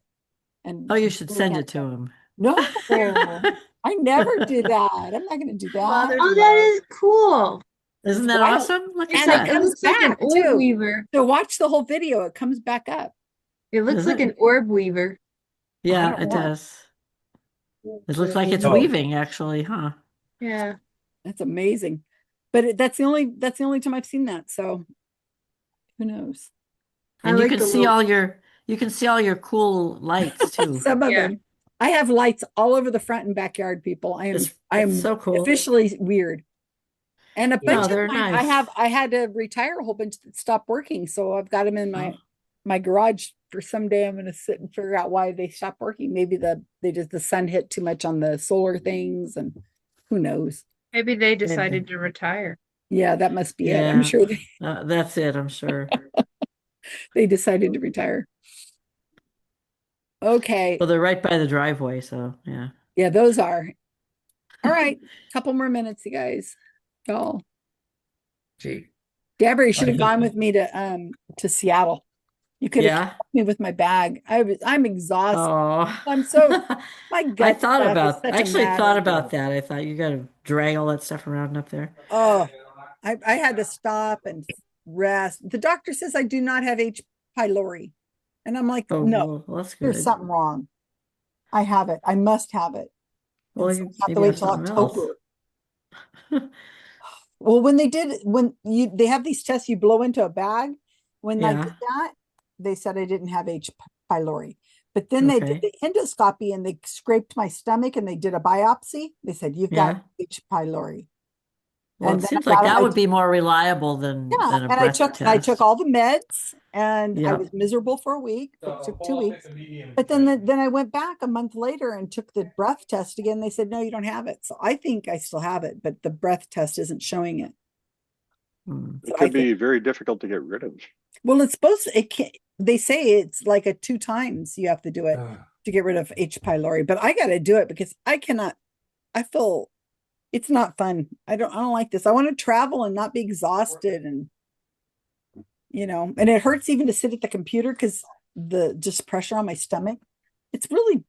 And Oh, you should really send can't it to him. No, I never do that. I'm not going to do that. Oh, that is cool. Isn't that wild. awesome? Look And at it that. comes looks like an back orb too. weaver. So watch the whole video. It comes back up. It looks Is like it? an orb weaver. Yeah, don't it know. does. It looks like it's Oh. weaving, actually, huh? Yeah. That's amazing. But that's the only time I've seen that. So who knows? And I like the little- you can see all your cool lights too. Some of Yeah. them. I have lights all over the front and backyard, people. I It's am so cool. officially weird. And a No, bunch they're of mine, nice. I had to retire a whole bunch that stopped working. So I've got them in my garage for someday. I'm going to sit and figure out why they stopped working. Maybe the sun hit too much on the solar things, and who knows? Maybe they decided to retire. Yeah, that must be it. I'm Yeah. sure That's it, I'm sure. they decided to retire. Okay. Well, they're right by the driveway, so yeah. Yeah, those are. All right. Couple more minutes, you guys. Y'all. Gee. Deborah, you should have gone with me to Seattle. You could have Yeah. helped me with my bag. I'm exhausted. Oh. I'm so my gut. I thought stuff is about such a actually mess. thought about that. I thought you gotta drag all that stuff around up there. Oh, I had to stop and rest. The doctor says I do not have H. pylori. And I'm like, Oh, no, well, that's there's good. something wrong. I have it. I must have it. Well, And so you I have to maybe wait have till something else. October. Well, when they have these tests, you blow into a bag. When I Yeah. did that, they said I didn't have H. pylori. But then they did Okay. the endoscopy and they scraped my stomach and they did a biopsy. They said, you've Yeah. got H. pylori. Well, And it then seems I like got- that I- would be more reliable than Yeah, a and I breath took test. all the meds and I Yep. was miserable for a week. It took 2 weeks. But then I went back a month later and took the breath test again. They said, no, you don't have it. So I think I still have it, but the breath test isn't showing it. Hmm. It could be very difficult to get rid of. Well, it's supposed to, they say it's like 2 times you have to do it to get rid of H. pylori, but I got to do it because I feel it's not fun. I don't like this. I want to travel and not be exhausted and it hurts even to sit at the computer because the just pressure on my stomach. It's really,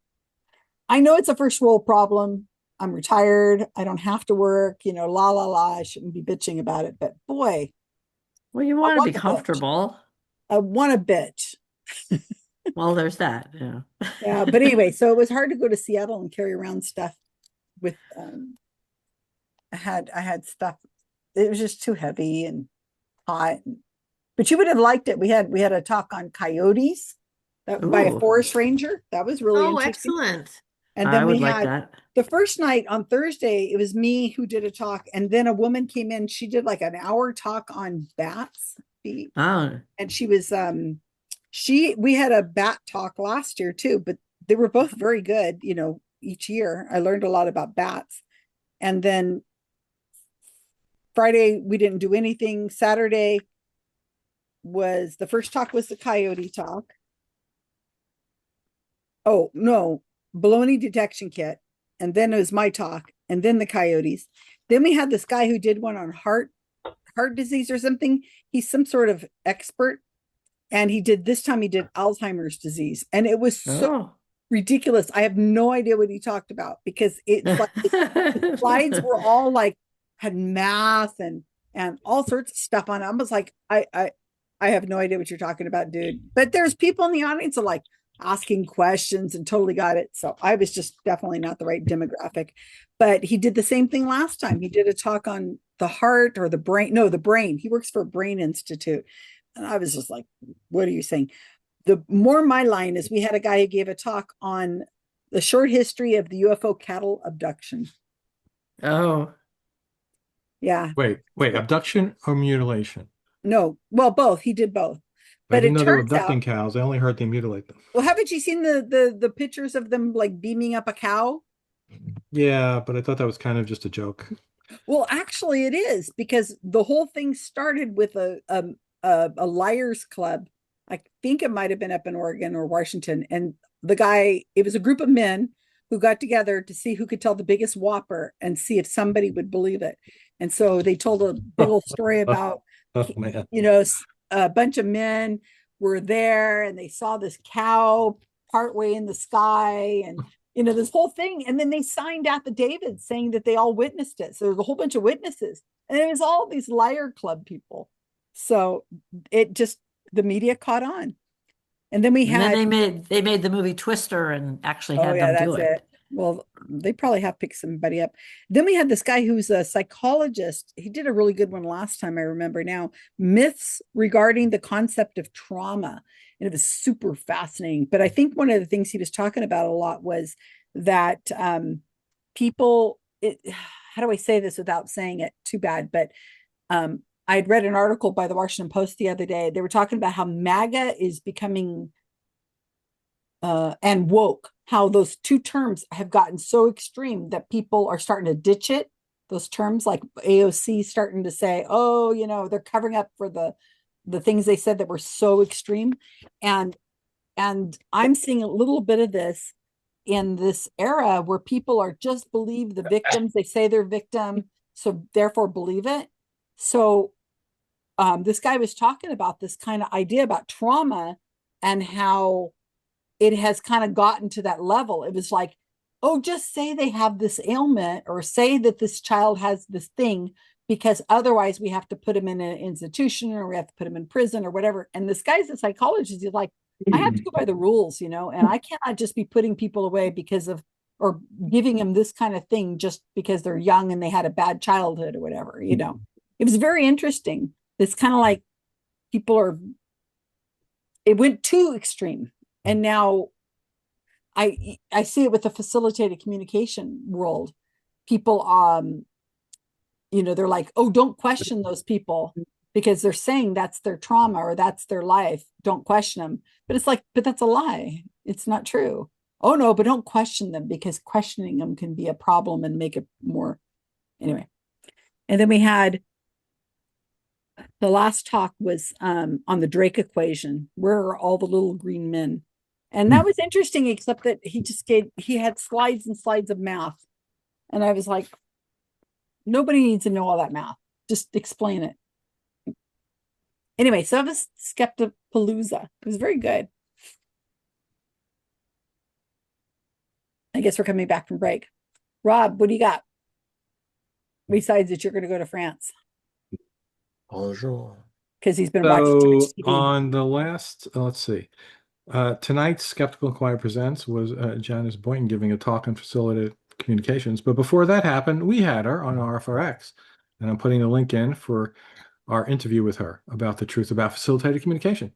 I know it's a first world problem. I'm retired. I don't have to work, la, la, la. I shouldn't be bitching about it, but boy. Well, you want to be comfortable. I want to bitch. Well, there's that. Yeah. Yeah. But anyway, so it was hard to go to Seattle and carry around stuff with, I had stuff. It was just too heavy and hot. But you would have liked it. We had a talk on coyotes by a Ooh. forest ranger. That was really Oh, interesting. excellent. And I then would we like had that. the first night on Thursday, it was me who did a talk, and then a woman came in. She did like an hour talk on bats. Oh, And she was we had a bat talk last year too, but they were both very good, each year. I learned a lot about bats. And then Friday we didn't do anything. Saturday was the first talk was the coyote talk. Oh no, baloney detection kit. And then it was my talk, and then the coyotes. Then we had this guy who did one on heart disease or something. He's some sort of expert. And this time he did Alzheimer's disease. And it was so ridiculous. I have no idea what he talked about, because it's like the slides were all like had math and all sorts of stuff on it. I was like, I have no idea what you're talking about, dude. But there's people in the audience that like asking questions and totally got it. So I was just definitely not the right demographic. But he did the same thing last time. He did a talk on the heart or the brain. No, the brain. He works for a brain institute. And I was just like, what are you saying? The more my line is, we had a guy who gave a talk on the short history of the UFO cattle abduction. Oh. Yeah. Wait, abduction or mutilation? No, well, both. He did both. I But didn't it know they were turns abducting out, cows. I only heard they mutilate them. well, haven't you seen the pictures of them like beaming up a cow? Yeah, but I thought that was kind of just a joke. Well, actually it is, because the whole thing started with a liars club. I think it might have been up in Oregon or Washington. And it was a group of men who got together to see who could tell the biggest whopper and see if somebody would believe it. And so they told a big old story about, Oh man. a bunch of men were there and they saw this cow partway in the sky, and this whole thing. And then they signed affidavits saying that they all witnessed it. So there's a whole bunch of witnesses, and it was all these liar club people. So the media caught on. And then they made the movie Twister and actually had them do it. Well, they probably have picked somebody up. Then we had this guy who's a psychologist. He did a really good one last time, I remember now. Myths regarding the concept of trauma. And it was super fascinating. But I think one of the things he was talking about a lot was that people, how do I say this without saying it too bad? But I had read an article by the Washington Post the other day. They were talking about how MAGA is becoming and woke, how those two terms have gotten so extreme that people are starting to ditch it. Those terms, like AOC starting to say, oh, they're covering up for the things they said that were so extreme. And I'm seeing a little bit of this in this era where people are just believe the victims. They say they're victim, so therefore believe it. So this guy was talking about this kind of idea about trauma and how it has kind of gotten to that level. It was like, oh, just say they have this ailment or say that this child has this thing, because otherwise we have to put him in an institution or we have to put him in prison or whatever. And this guy's a psychologist. He's like, I have to go by the rules, and I cannot just be putting people away because of, or giving them this kind of thing just because they're young and they had a bad childhood or whatever, It was very interesting. It's kind of like it went too extreme. And now I see it with the facilitated communication world. People, they're like, oh, don't question those people because they're saying that's their trauma or that's their life. Don't question them. But it's like, but that's a lie. It's not true. Oh no, but don't question them, because questioning them can be a problem and make it more. Anyway. And then we had the last talk was on the Drake equation. Where are all the little green men? And that was interesting, except that he had slides and slides of math. And I was like, nobody needs to know all that math. Just explain it. Anyway, so that was Skeptapalooza. It was very good. I guess we're coming back from break. Rob, what do you got? Besides that, you're going to go to France. Bonjour. Because he's been watching too much TV. On the last, let's see. Tonight's Skeptical Inquirer Presents was Janice Boynton giving a talk on facilitated communications. But before that happened, we had her on RFRX. And I'm putting a link in for our interview with her about the truth about facilitated communication.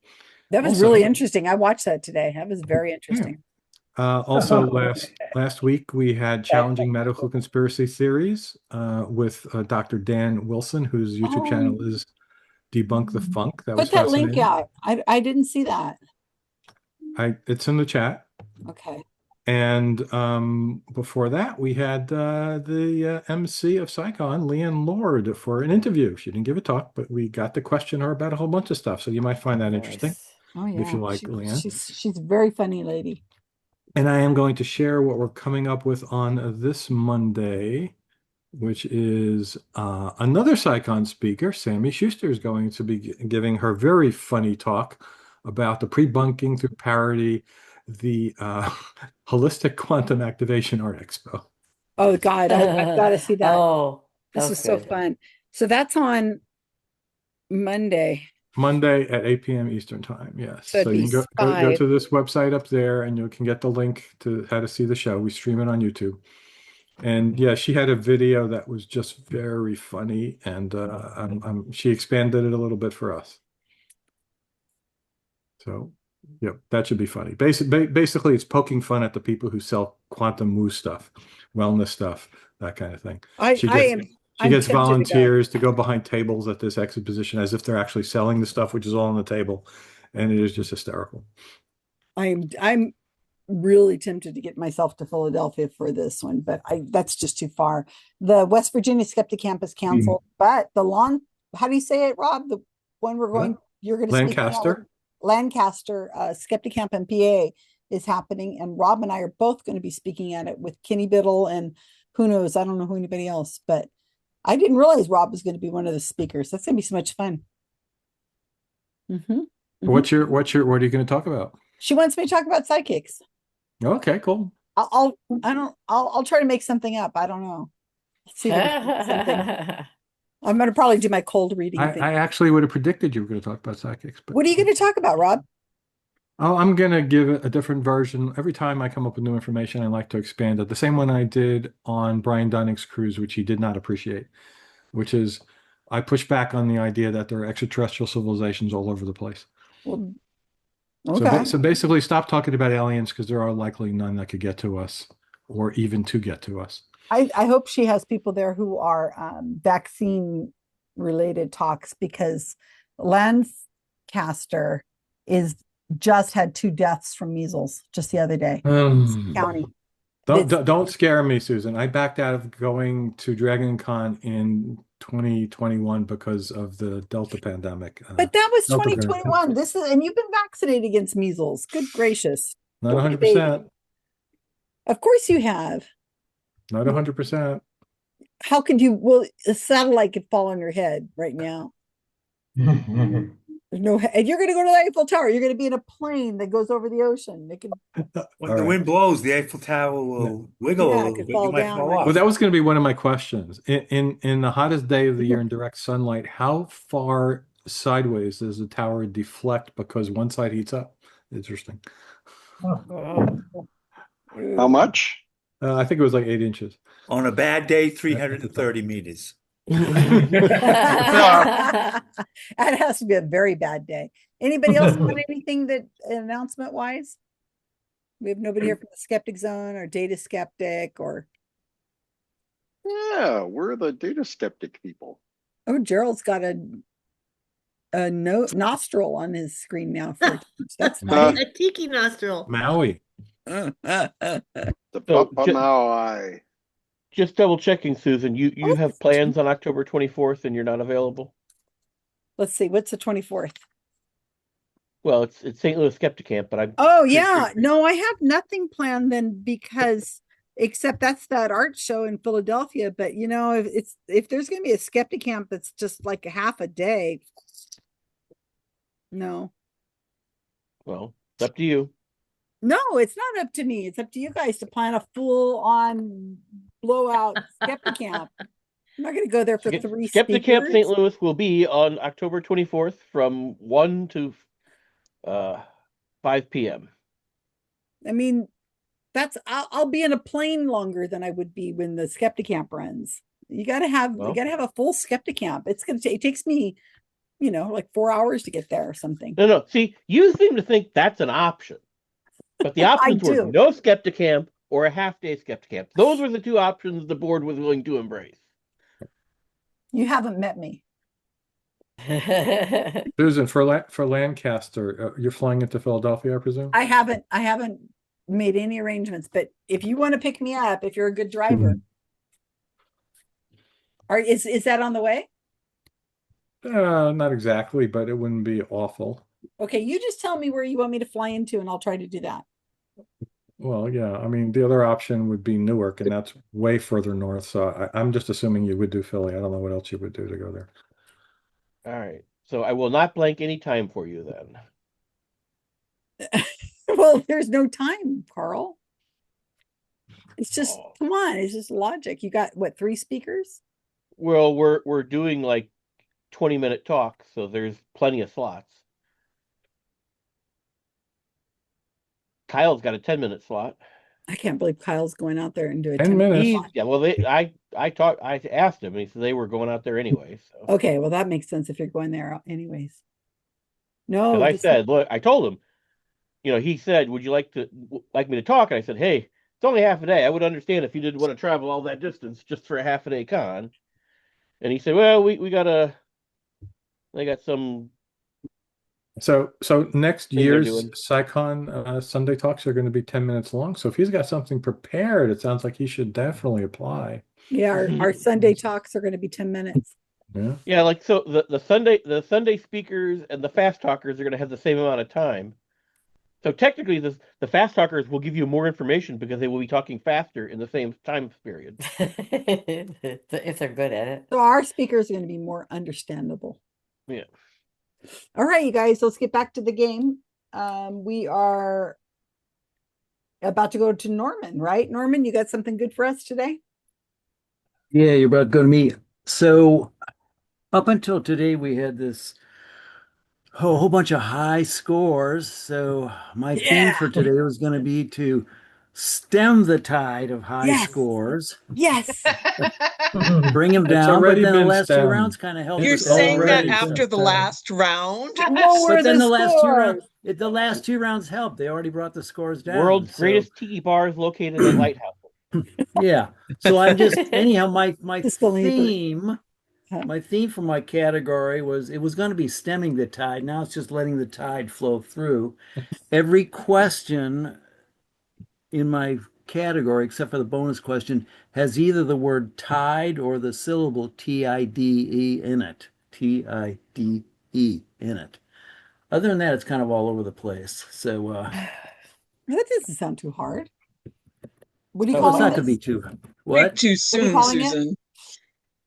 That was Also, really interesting. I watched that today. That was very interesting. Also, last week we had Challenging Medical Conspiracy Theories with Dr. Dan Wilson, whose YouTube channel is Debunk the Funk. That was Put that link fascinating. out. I didn't see that. It's in the chat. Okay. And before that, we had the MC of PsyCon, Leanne Lord, for an interview. She didn't give a talk, but we got to question her about a whole bunch of stuff. So you might find that interesting. Oh yeah, if you like Leanne. She's a very funny lady. And I am going to share what we're coming up with on this Monday, which is another PsyCon speaker. Sammy Schuster is going to be giving her very funny talk about the pre-bunking through parody, the Holistic Quantum Activation Art Expo. Oh God, I've got to see that. Oh, this is so fun. So that's on Monday. Monday at 8 p.m. Eastern time. Yes. So So you can go to this website up there and you can get the link to how to see the show. We stream it on YouTube. And yeah, she had a video that was just very funny, and she expanded it a little bit for us. So, yeah, that should be funny. Basically, it's poking fun at the people who sell quantum woo stuff, wellness stuff, that kind of thing. She gets volunteers to go behind tables at this exposition as if they're actually selling the stuff, which is all on the table, and it is just hysterical. I'm really tempted to get myself to Philadelphia for this one, but that's just too far. The West Virginia Skeptic Camp is canceled, but the how do you say it, Rob? The one we're going, you're going to Lancaster Skeptic Camp in PA is happening, and Rob and I are both going to be speaking at it with Kenny Biddle and who knows, I don't know who anybody else, but I didn't realize Rob was going to be one of the speakers. That's going to be so much fun. What are you going to talk about? She wants me to talk about psychics. Okay, cool. I'll try to make something up. I don't know. See something. I'm going to probably do my cold reading thing. I actually would have predicted you were going to talk about psychics. But... What are you going to talk about, Rob? Oh, I'm going to give it a different version. Every time I come up with new information, I like to expand it. The same one I did on Brian Dunning's cruise, which he did not appreciate, which is I push back on the idea that there are extraterrestrial civilizations all over the place. Well, okay. So basically, stop talking about aliens because there are likely none that could get to us or even to get to us. I hope she has people there who are vaccine related talks, because Lancaster just had 2 deaths from measles just the other day. County. Don't scare me, Susan. I backed out of going to Dragon Con in 2021 because of the Delta pandemic. But that was 2021. And you've been vaccinated against measles. Good gracious. Not 100%. Of course you have. Not 100%. How could you? Well, a satellite could fall on your head right now. There's no, and you're going to go to the Eiffel Tower. You're going to be in a plane that goes over the ocean. It could. When the wind blows, the Eiffel Tower will wiggle a little bit. You might fall off. Well, that was going to be one of my questions. In the hottest day of the year in direct sunlight, how far sideways does the tower deflect because one side heats up? Interesting. How much? I think it was like 8 inches. On a bad day, 330 meters. That has to be a very bad day. Anybody else want anything that announcement wise? We have nobody here from the Skeptic Zone or Data Skeptic or. Yeah, we're the Data Skeptic people. Oh, Gerald's got a nostril on his screen now. That's nice. A tiki nostril. Maui. The Papa Maui. Just double checking, Susan. You have plans on October 24th and you're not available? Let's see. What's the 24th? Well, it's St. Louis Skeptic Camp, but I'm. Oh yeah, no, I have nothing planned then, because except that's that art show in Philadelphia. But you know, if there's going to be a Skeptic Camp that's just like a half a day, no. Well, it's up to you. No, it's not up to me. It's up to you guys to plan a full-on blowout Skeptic Camp. I'm not going to go there for 3 Skeptic Camp speakers. St. Louis will be on October 24th from 1 to 5 p.m. I mean, I'll be in a plane longer than I would be when the Skeptic Camp runs. You got to have a full Skeptic Camp. It takes me, like 4 hours to get there or something. No. See, you seem to think that's an option. But the options were do. no skeptic camp or a half-day skeptic camp. Those were the two options the board was willing to embrace. You haven't met me. Susan, for Lancaster, you're flying into Philadelphia, I presume? I haven't made any arrangements, but if you want to pick me up, if you're a good driver, is that on the way? Not exactly, but it wouldn't be awful. Okay, you just tell me where you want me to fly into, and I'll try to do that. Well, yeah, I mean, the other option would be Newark, and that's way further north. So I'm just assuming you would do Philly. I don't know what else you would do to go there. All right. So I will not blank any time for you then. Well, there's no time, Carl. It's just, come on, it's just logic. You got what, 3 speakers? Well, we're doing like 20-minute talk, so there's plenty of slots. Kyle's got a 10-minute slot. I can't believe Kyle's going out there and do a 10 minutes. slot. Yeah, well, I asked him, and he said they were going out there anyway. So. Okay, well, that makes sense if you're going there anyways. No, I said, look, I told him, he said, would you like me to talk? And I said, hey, it's only half a day. I would understand if you didn't want to travel all that distance just for a half a day con. And he said, well, they got some. So next thing they're year's doing. SciCon Sunday talks are going to be 10 minutes long. So if he's got something prepared, it sounds like he should definitely apply. Yeah, our Sunday talks are going to be 10 minutes. Yeah. Yeah, like so the Sunday speakers and the fast talkers are going to have the same amount of time. So technically, the fast talkers will give you more information because they will be talking faster in the same time period. If they're good at it. So our speakers are going to be more understandable. Yeah. All right, you guys, let's get back to the game. We are about to go to Norman, right? Norman, you got something good for us today? Yeah, you're about to go to me. So up until today, we had this whole bunch of high scores. So my theme for today was going to be to stem the tide of high scores. Yes. Bring them down. But then the last 2 rounds kind of helped. You're us saying that already. after the last round? But then the last 2 rounds helped. They already brought the scores down. World's greatest tiki bar is located at Lighthouse. Yeah. So I'm just anyhow, my theme for my category was it was going to be stemming the tide. Now it's just letting the tide flow through. Every question in my category, except for the bonus question, has either the word tide or the syllable TIDE in it. TIDE in it. Other than that, it's kind of all over the place. So that doesn't sound too hard. What do you it's call not it? going to be too what? Too soon, Susan.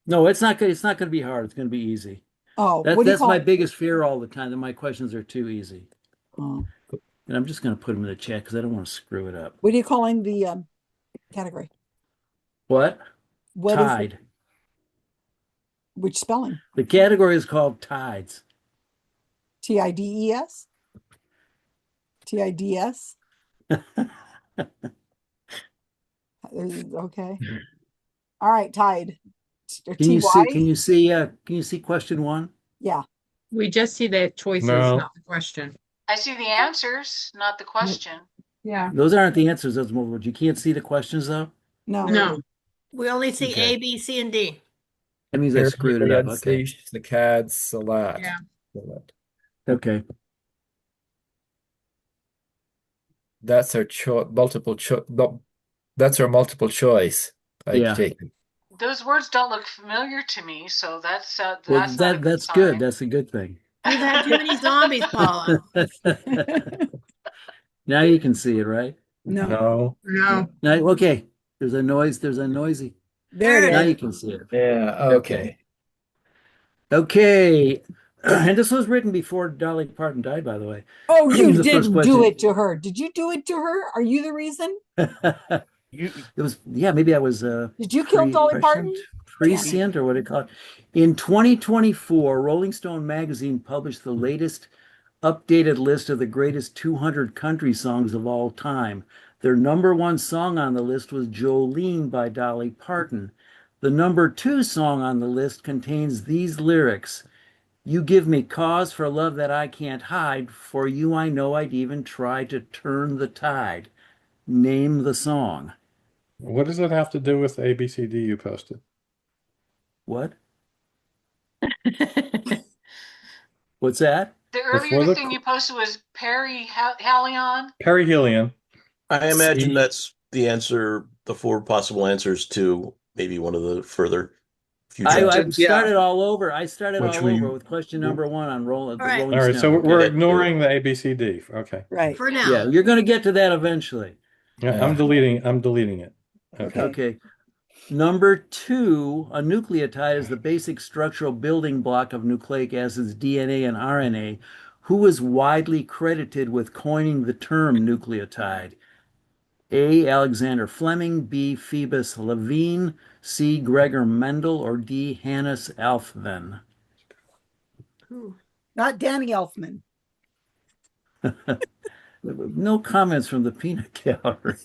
No, it's not good. It's not going to be hard. It's going to be easy. Oh, that's my biggest fear all the time, that my questions are too easy. Oh. And I'm just going to put them in the chat because I don't want to screw it up. What are you calling the category? What? Tide. Which spelling? The category is called tides. TIDES? TIDS? Okay. All right, tide. Can you see question 1? Yeah. We just see the choices, not the question. I see the answers, not the question. Yeah. Those aren't the answers. Those multiple. You can't see the questions though. No. We only see Okay. A, B, C, and D. That means I screwed it up. Okay. The CAD select. Yeah. Okay. That's our multiple choice. That's our multiple choice. Yeah. Those words don't look familiar to me, so that's Well, not a good that's sign. good. That's a good thing. You've had too many zombies, Paula. Now you can see it, right? No. No. Now, okay. There's a noise. There's a noisy. There it Now is. you can see it. Yeah. Okay. Okay. And this was written before Dolly Parton died, by the way. Oh, you The first didn't question. do it to her. Did you do it to her? Are you the reason? It was, yeah, maybe I was Did you kill Dolly Parton? prescient or what do you call it? In 2024, Rolling Stone magazine published the latest updated list of the greatest 200 country songs of all time. Their number 1 song on the list was Jolene by Dolly Parton. The number 2 song on the list contains these lyrics: You give me cause for love that I can't hide. For you, I know I'd even try to turn the tide. Name the song. What does it have to do with ABCD you posted? What? What's that? The Before earlier the thing you posted was Perihelion. perihelion. I imagine C- that's the answer, the four possible answers to maybe one of the further future I answers. started all over. I started Which all we- over with question number one on the All right. Rolling All right, so Stone. we're Okay. ignoring the ABCD. Okay. Right. For now. Yeah, you're going to get to that eventually. Yeah, Yeah. I'm deleting it. Okay. Okay. Number two, a nucleotide is the basic structural building block of nucleic acids, DNA and RNA. Who is widely credited with coining the term nucleotide? A. Alexander Fleming, B. Phoebus Levine, C. Gregor Mendel, or D. Hannes Alfvén? Not Danny Elfman. No comments from the peanut gallery.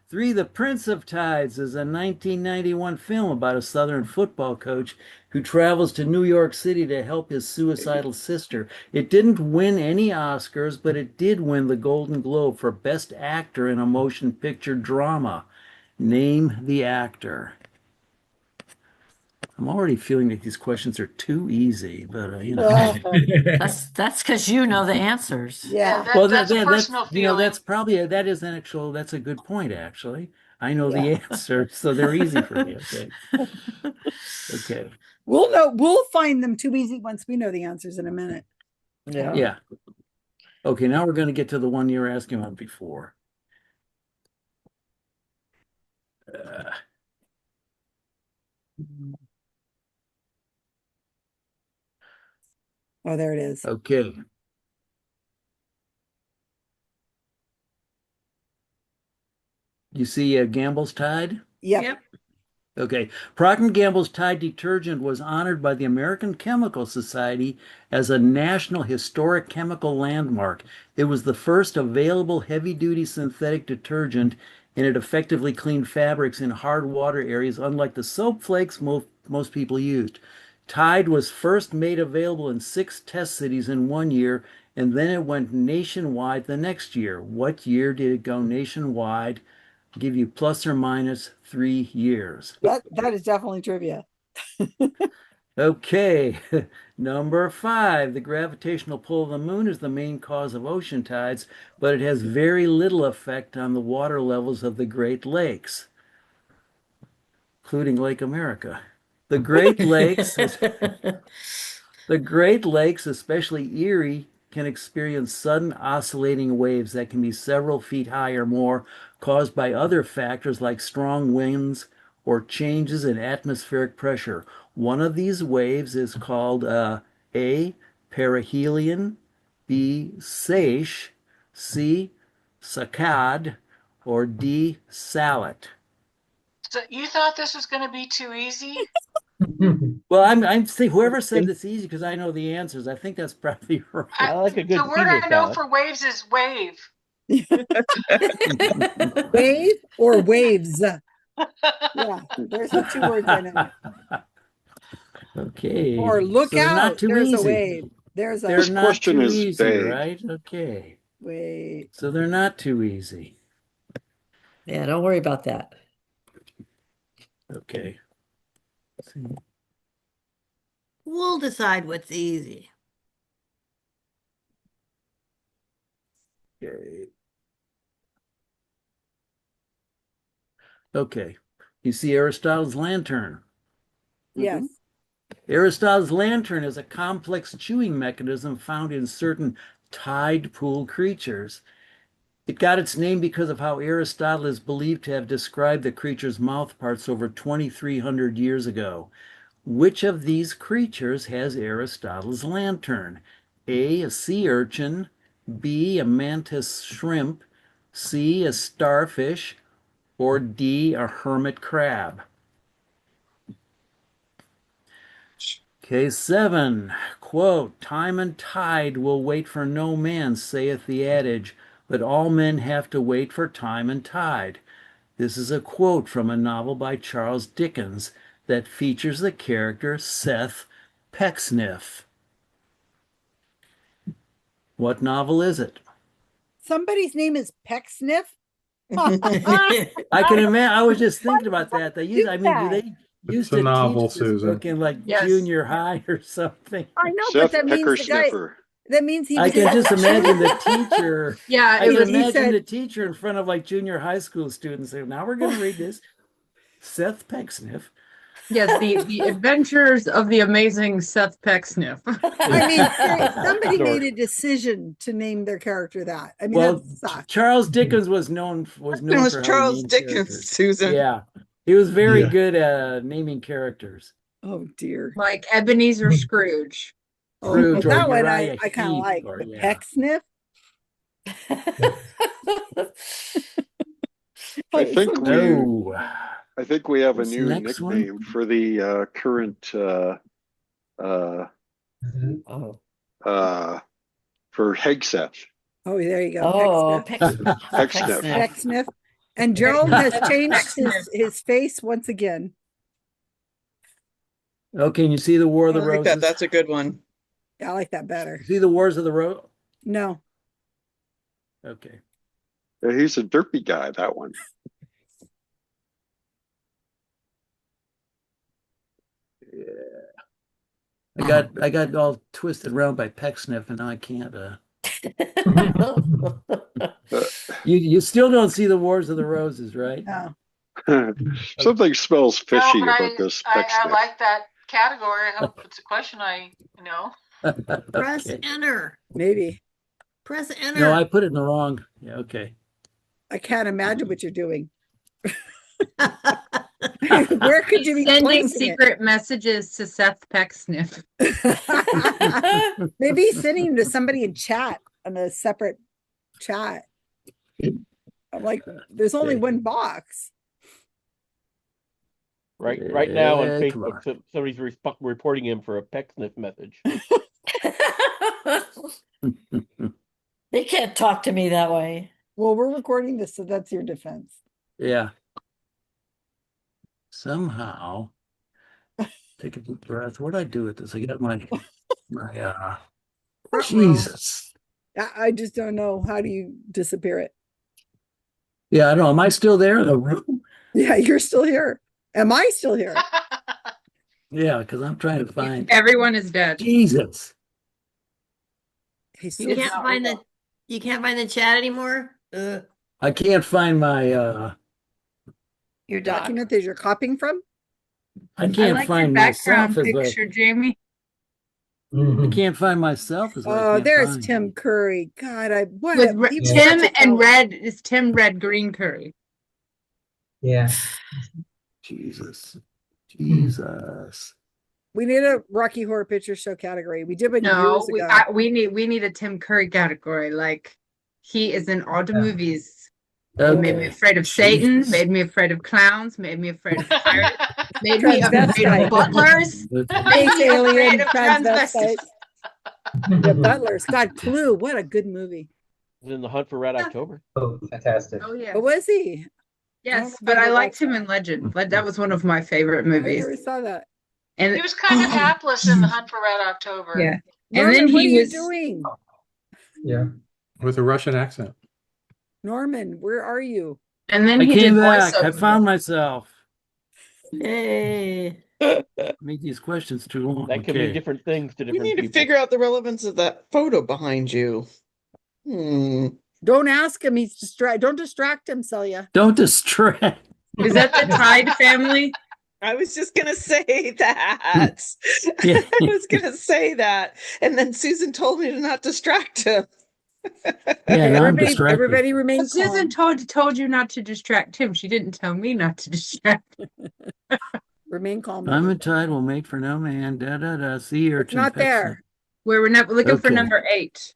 Three, The Prince of Tides is a 1991 film about a Southern football coach who travels to New York City to help his suicidal sister. It didn't win any Oscars, but it did win the Golden Globe for Best Actor in a Motion Picture Drama. Name the actor. I'm already feeling that these questions are too easy, but you know. That's because you know the answers. Yeah. Well, That's a personal you know, feeling. that's probably that is an actual. That's a good point, actually. I know the answer, so they're easy for me. Okay. Okay. We'll know. We'll find them too easy once we know the answers in a minute. Yeah. Okay, now we're going to get to the one you were asking about before. Oh, there it is. Okay. You see Gamble's Tide? Yep. Okay. Procter & Gamble's Tide detergent was honored by the American Chemical Society as a National Historic Chemical Landmark. It was the first available heavy-duty synthetic detergent, and it effectively cleaned fabrics in hard water areas, unlike the soap flakes most people used. Tide was first made available in 6 test cities in 1 year, and then it went nationwide the next year. What year did it go nationwide? Give you plus or minus 3 years. That is definitely trivia. Okay, number 5. The gravitational pull of the moon is the main cause of ocean tides, but it has very little effect on the water levels of the Great Lakes, including Lake America. The Great Lakes, especially Erie, can experience sudden oscillating waves that can be several feet high or more, caused by other factors like strong winds or changes in atmospheric pressure. One of these waves is called A. Perihelion, B. Seiche, C. Saccade, or D. Sallet. So you thought this was going to be too easy? Well, I'm saying whoever said this easy because I know the answers. I think that's probably right. I like a good The word I know for waves is wave. Wave or waves? Yeah, there's the 2 words I know. Okay. Or look So they're out, not too there's easy. a wave. There's a They're not question too is easy, vague. right? Okay. wait. So they're not too easy. Yeah, don't worry about that. Okay. We'll decide what's easy. Okay. Okay. You see Aristotle's lantern. Yes. Aristotle's lantern is a complex chewing mechanism found in certain tide pool creatures. It got its name because of how Aristotle is believed to have described the creature's mouth parts over 2,300 years ago. Which of these creatures has Aristotle's lantern? A sea urchin, B, a mantis shrimp, C, a starfish, or D, a hermit crab? Case 7, quote, time and tide will wait for no man, saith the adage, but all men have to wait for time and tide. This is a quote from a novel by Charles Dickens. that features the character Seth Pecksniff? What novel is it? Somebody's name is Pecksniff. I can imagine. I was just thinking about that. They use. I mean, do they It's used a to novel, teach this Susan. book in like Yes. junior high or something? I know, Seth but that means the guy. Peckersniffer. That means he I was. can just imagine the teacher. Yeah, I it can was, imagine said- the teacher in front of like junior high school students saying, "Now we're going to read this." Seth Pecksniff. Yes, the Adventures of the Amazing Seth Pecksniff. I mean, somebody Sure. made a decision to name their character that. I mean, Well, that sucks. Charles Dickens was known it for was how he Charles named Dickens, characters. Susan. Yeah, he was very Yeah. good at naming characters. Oh dear. Like Ebenezer Scrooge. Oh, Scrooge or that one Uriah I kind of Heep like. or- But yeah. Pecksniff. I think we No. I think we have a What's the new next one? nickname for the current Oh. for Hegseth. Oh, there you go. Oh, Pecksniff. Pecksniff. Pecksniff. And Gerald has changed his face once again. Oh, can you see the War of I the like Roses? that. That's a good one. Yeah, I like that better. See the Wars of the Rose? No. Okay. Yeah, he's a derpy guy, that one. I got all twisted around by Pecksniff, and now I can't. You still don't see the Wars of the Roses, right? No. Something smells fishy No, but about this I Pecksniff. like that category. I hope it's a question I know. Press Okay. enter. Maybe. Press enter. No, I put it in the wrong. Yeah, okay. I can't imagine what you're doing. Where could you be Sending placing secret messages to Seth Pecksniff. it? Maybe he's sending them to somebody in chat on a separate chat. I'm like, there's only one box. Right now on Come Facebook, somebody's reporting him for a Pecksniff message. They can't talk to me that way. Well, we're recording this, so that's your defense. Yeah. Somehow, take a deep breath. What did I do with this? I got my Jesus. I just don't know. How do you disappear it? Yeah, I don't know. Am I still there in the room? Yeah, you're still here. Am I still here? Yeah, because I'm trying to find Everyone is dead. Jesus. He's You can't find the chat anymore. I can't find my your document that you're copying from? I can't like find your background myself as picture, Jamie. I can't find myself as Oh, there's Tim Curry. God, With Tim and Red is Tim Red Green Curry. Yeah. Jesus. We need a Rocky Horror Picture Show category. We did one No, years ago. we need a Tim Curry category. Like he is in all the movies. Okay. He made me afraid of Satan, made me afraid of clowns, made me afraid of pirates, made me afraid of butlers, made Space me afraid alien, of transvestites. transvestites. The Butlers. God, Clue. What a good movie. He's in the Hunt for Red October. Oh, fantastic. Oh yeah. But was he? Yes, but I liked him in Legend. That was one of my favorite I movies. never saw that. And He was kind of hapless in the Hunt for Red October. yeah, Norman, and then what are he you was doing? Yeah. With a Russian accent. Norman, where are you? and then I he did came back. I voiceover. found myself. Hey. Make these questions too long. That can mean Okay. different things to You different need to people. figure out the relevance of that photo behind you. Don't ask him. He's don't distract him, Celia. Don't distract. Is that the Tide family? I was just gonna say that. Yeah. I was gonna say that, and then Susan told me to not distract him. Yeah, now I'm distracted. Everybody remain Susan calm. told you not to distract him. She didn't tell me not to distract him. Remain calm. I'm a tide will make for no man. Da da da. Sea urchin. Not Pecksniff. there. We're looking for Okay. number 8.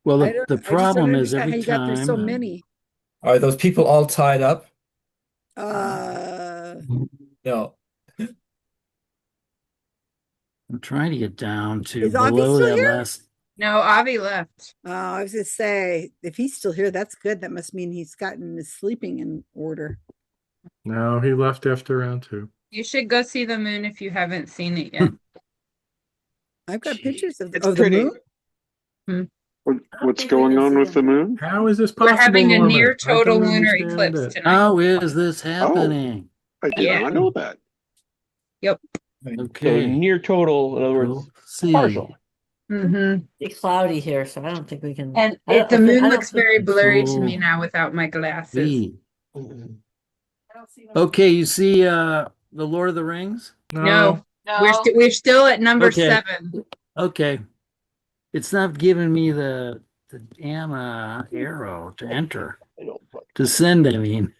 Well, I don't- the I just don't problem is understand how every you got through so time. many. Are those people all tied up? No. I'm trying to get down to Is Avi below still that here? last. No, Avi left. I was gonna say, if he's still here, that's good. That must mean he's gotten his sleeping in order. No, he left after round 2. You should go see the moon if you haven't seen it yet. I've got pictures of It's the pretty. moon. What's going on with the moon? How is this We're possible, having a Norman? near I don't total lunar understand eclipse it. tonight. How is this Oh, happening? I did Yeah. not know that. Yep. So Okay. near total, in other words, We'll see. partial. Mm-hmm. It's cloudy here, so I don't think we can. And I don't- the I thi- moon I don't looks think- very blurry to me So- now without my glasses. V. Okay, you see the Lord of the Rings? No, No. we're still at number Okay. 7. Okay. It's not giving me the damn arrow to enter. To send, I mean.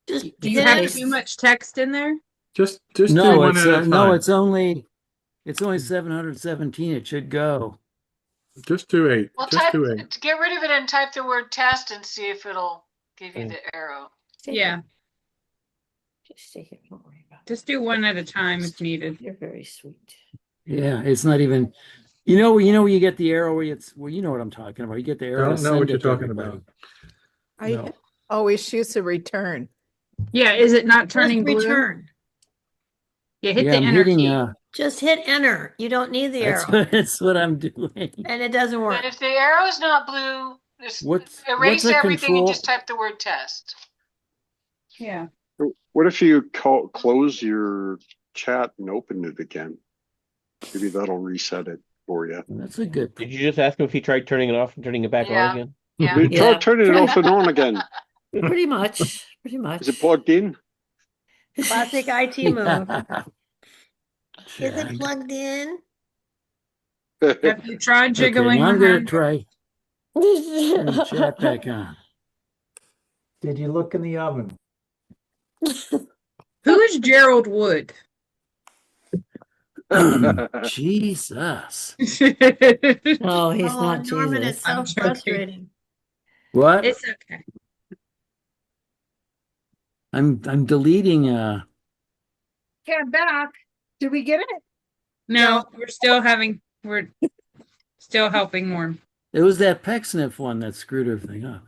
Just Do you have too much text in there? Just No, do one it's at a time. no, it's only 717. It should go. Just do 8. Well, Just do 8. get rid of it and type the word test and see if it'll give you the arrow. Yeah. Just stay here. Don't worry about it. Just do one at a time if needed. You're very sweet. Yeah, it's not even. You know where you get the arrow where it's you know what I'm talking about. You get the arrow. Don't to know send what you're it to talking everybody. about. I No. always choose to return. Yeah, is it not turning blue? return. Yeah, hit Yeah, the I'm enter hitting. key. Just hit enter. You don't need the That's arrow. that's what I'm doing. And it doesn't work. And if the arrow's not blue, just What's erase a everything and control? just type the word test. Yeah. What if you close your chat and open it again? Maybe that'll reset it for you. That's a good. Did you just ask him if he tried turning it off and turning it back Yeah. on again? Yeah. They try turning it off and on again. Pretty much. Pretty much. Is it plugged in? Classic IT move. Is Check. it plugged in? Have you tried Okay, jiggling now I'm one gonna hand? try. Turn the chat back on. Did you look in the oven? Who is Gerald Wood? Jesus. No, he's Oh, not Norman, Jesus. it's so I'm joking. frustrating. What? It's okay. I'm deleting. Yeah, back. Did we get it? No, we're still helping more. It was that Pecksniff one that screwed everything up.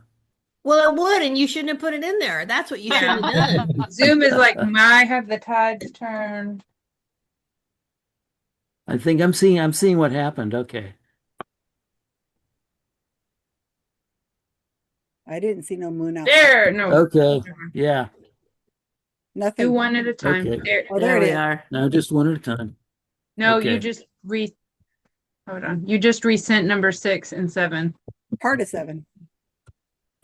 Well, it would, and you shouldn't have put it in there. That's what you should have done. Zoom is like, I have the tides turned. I think I'm seeing what happened. Okay. I didn't see no moon out There, no. Okay. Yeah. Nothing. Do one at a time. Okay. There. Oh, there it we is. are. Now just one at a time. No, Okay. you just hold on. You just resent number 6 and 7. Part of 7.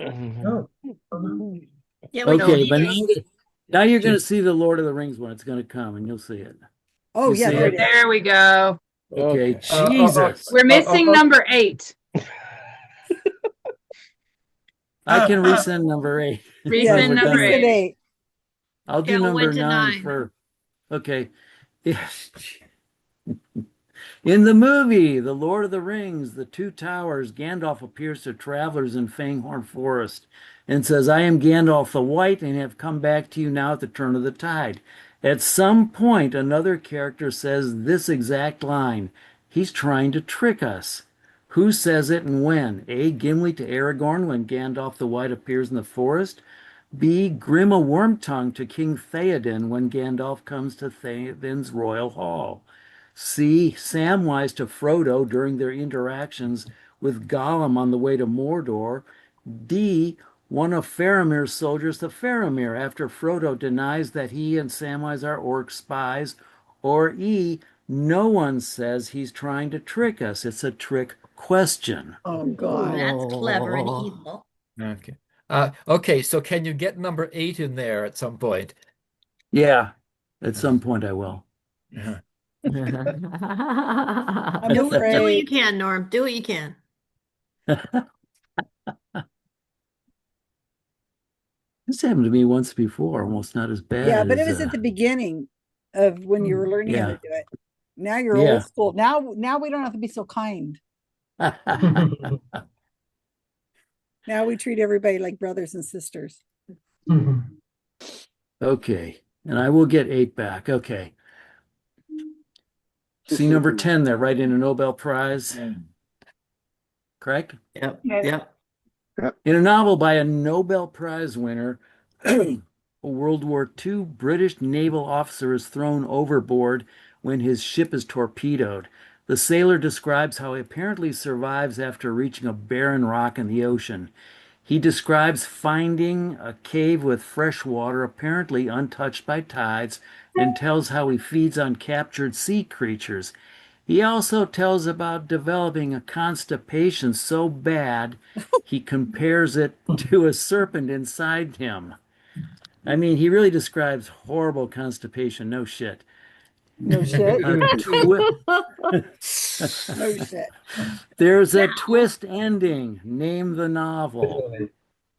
Oh. Yeah, we Okay, don't but need it. now you're going to see the Lord of the Rings one. It's going to come, and you'll see it. Oh, You yeah, see there it? it is. There we go. Okay. Uh, Jesus. We're missing number 8. I can resend number 8. Resend Yeah, We're number done. resend 8. 8. I'll do Yeah, we number went to 9 9. for. Okay. Yes. In the movie, The Lord of the Rings, The Two Towers, Gandalf appears to travelers in Fanghorn Forest and says, I am Gandalf the White and have come back to you now at the turn of the tide. At some point, another character says this exact line. He's trying to trick us. Who says it and when? A. Gimli to Aragorn when Gandalf the White appears in the forest. B. Grima Wormtongue to King Theoden when Gandalf comes to Theoden's royal hall. C. Samwise to Frodo during their interactions with Gollum on the way to Mordor. D. One of Faramir's soldiers to Faramir after Frodo denies that he and Samwise are orc spies. Or E. No one says he's trying to trick us. It's a trick question. Oh, Ooh, God. that's clever and evil. Okay. Okay, so can you get number 8 in there at some point? Yeah, at some point I will. Yeah. I'm Do what you afraid. can, Norm. Do what you can. This happened to me once before, almost not as bad. Yeah, but it as, was at the beginning of when you were learning how to yeah. do it. Now you're Yeah. old school. Now we don't have to be so kind. Now we treat everybody like brothers and sisters. Okay, and I will get 8 back. Okay. See number 10 there, right in a Nobel Prize. Correct? Yep. Yes. Yep. In a novel by a Nobel Prize winner, A World War II British naval officer is thrown overboard when his ship is torpedoed. The sailor describes how he apparently survives after reaching a barren rock in the ocean. He describes finding a cave with fresh water, apparently untouched by tides, and tells how he feeds on captured sea creatures. He also tells about developing a constipation so bad he compares it to a serpent inside him. I mean, he really describes horrible constipation. No shit. No shit. A No shit. There's a twist ending. Name the novel.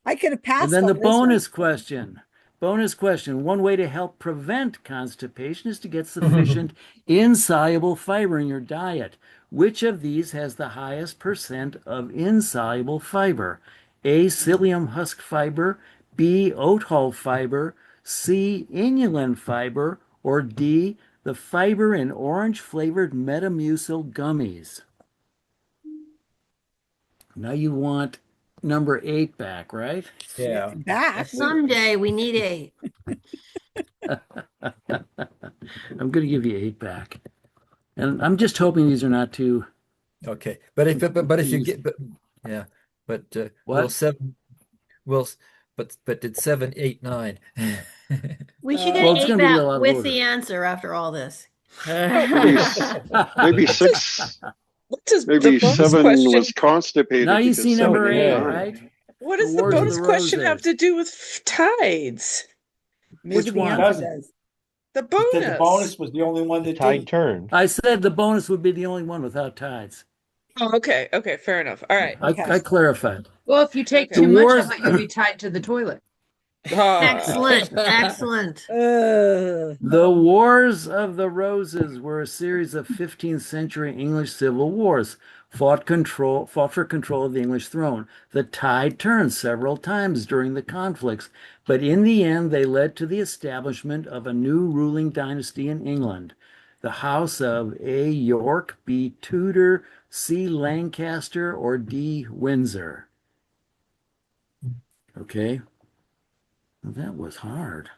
I could have And passed then on the this one. bonus question. Bonus question. One way to help prevent constipation is to get sufficient insoluble fiber in your diet. Which of these has the highest percent of insoluble fiber? A, psyllium husk fiber, B, oat hull fiber, C, inulin fiber, or D, the fiber in orange flavored Metamucil gummies. Now you want number 8 back, right? Yeah. Back. Someday we need 8. I'm going to give you 8 back. And I'm just hoping these are not too. Okay. But if you get, yeah, but will What? 7, will, but did 7, 8, 9. We should get Well, it's 8 gonna be a back lot of with order. the answer after all this. Maybe 6. What does Maybe the bonus 7 question? was constipated. Now you because see 7, number 8, 8, 9. right? What The does the Wars of bonus the question have Roses. to do with tides? Maybe Which the one? answer does. The Because the bonus. bonus was the only one that Tide didn't. turned. I said the bonus would be the only one without tides. Oh, okay. Okay. Fair enough. All right. I clarified. Well, if you take Okay. too The much wars- of it, you'll be tied to the toilet. Excellent. Excellent. The Wars of the Roses were a series of 15th century English civil wars, fought for control of the English throne. The tide turned several times during the conflicts, but in the end they led to the establishment of a new ruling dynasty in England. The house of A. York, B. Tudor, C. Lancaster, or D. Windsor. Okay. Well, that was hard.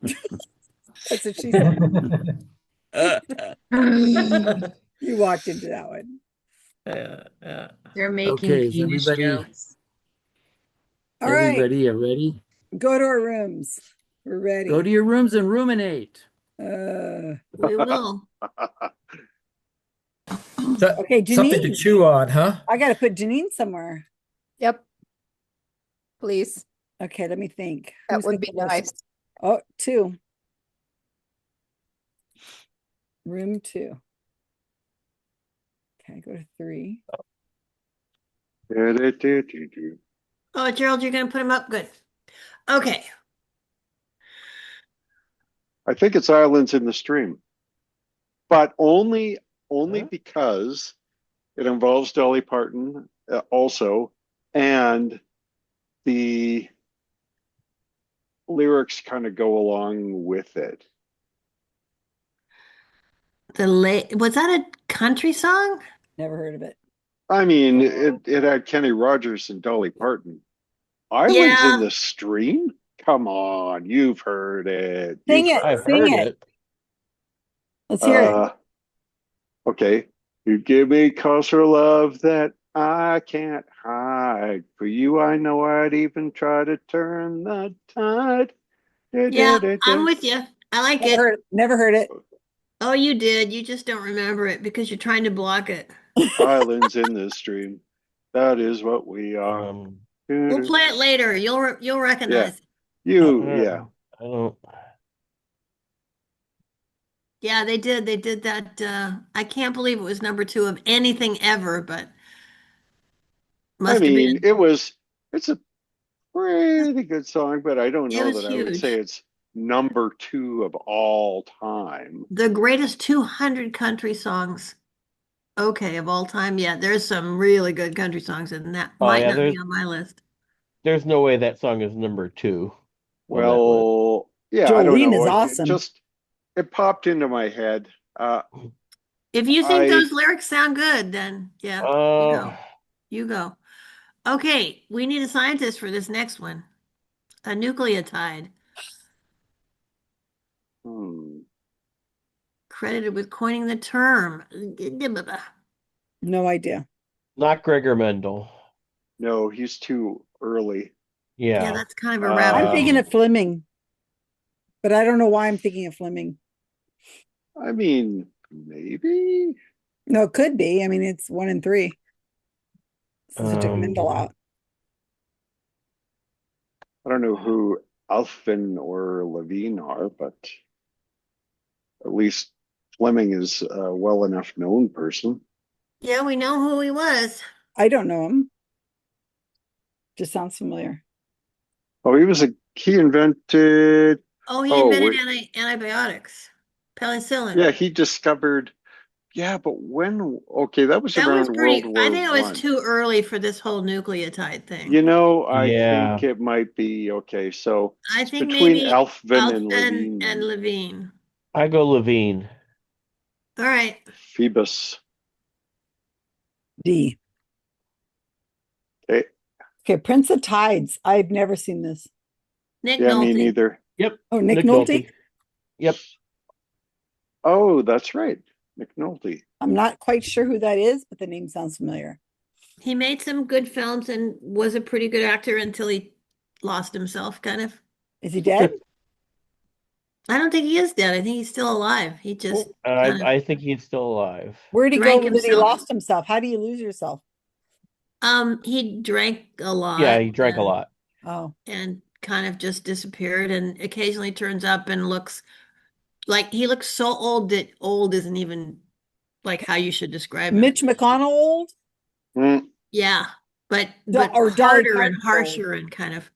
That's what she said. You walked into that one. They're making Okay, is penis everybody jokes. All right. everybody you ready? Go to our rooms. We're ready. Go to your rooms and ruminate. We will. Okay, Something to Janine. chew on, huh? I got to put Janine somewhere. Yep. Please. Okay, let me think. That Who's would gonna be go first? nice. Oh, 2. Room 2. Okay, go to 3. Oh, Gerald, you're going to put him up? Good. Okay. I think it's Islands in the Stream, but only because it involves Dolly Parton also, and the lyrics kind of go along with it. Was that a country song? Never heard of it. I mean, it had Kenny Rogers and Dolly Parton. Islands Yeah. in the Stream? Come on, you've heard it. Sing You've it. I've Sing heard it. it. Let's hear it. Okay. You give me cause for love that I can't hide. For you, I know I'd even try to turn the tide. Yeah, I'm with you. I like it. Never heard it. Oh, you did. You just don't remember it because you're trying to block it. Islands in the Stream. That is what we are. We'll play it later. You'll recognize it. Yeah. I don't. Yeah, they did. They did that. I can't believe it was number 2 of anything ever, but must I have mean, been. it's a pretty good song, but I don't It know was that I would huge. say it's number 2 of all time. The greatest 200 country songs. Okay, of all time. Yeah, there's some really good country songs, and that Oh, might yeah, not be on my list. There's no way that song is number 2. Well, yeah, I don't Jolene know. is It awesome. it popped into my head. If you think I- those lyrics sound good, then yeah, you go. You go. Okay, we need a scientist for this next one. A nucleotide. Credited with coining the term. No idea. Not Gregor Mendel. No, he's too early. Yeah, Yeah. that's kind of a rabbit I'm thinking hole. of Fleming, but I don't know why I'm thinking of Fleming. I mean, maybe. No, it could be. I mean, it's 1 and 3. Since it took Mendel out. I don't know who Alfvén or Levine are, but at least Fleming is a well enough known person. Yeah, we know who he was. I don't know him. Just sounds familiar. Oh, he invented. Oh, he Oh, invented wait. antibiotics. Penicillin. Yeah, he discovered. Yeah, but when? Okay, that was That was around World pretty, I War think it was One. too early for this whole nucleotide thing. You know, I Yeah. think it might be okay. So I it's think between maybe Alfvén and Alfvén Levine and Levine. I go Levine. All right. Phoebus. D. Okay. Okay, Prince of Tides. I've never seen this. Nick Yeah, me Nolte. neither. Yep. Oh, Nick Nolte? Yep. Oh, that's right. Nick Nolte. I'm not quite sure who that is, but the name sounds familiar. He made some good films and was a pretty good actor until he lost himself, kind of. Is he dead? I don't think he is dead. I think he's still alive. He just kind of I think he's still alive. Where'd he drank go that he himself. lost himself? How do you lose yourself? He drank a lot. Yeah, he drank a lot. Oh. And kind of just disappeared and occasionally turns up and looks like he looks so old that old isn't even like how you should describe him. Mitch McConnell old? Yeah, but Or Dolly harder and Parton harsher and kind of.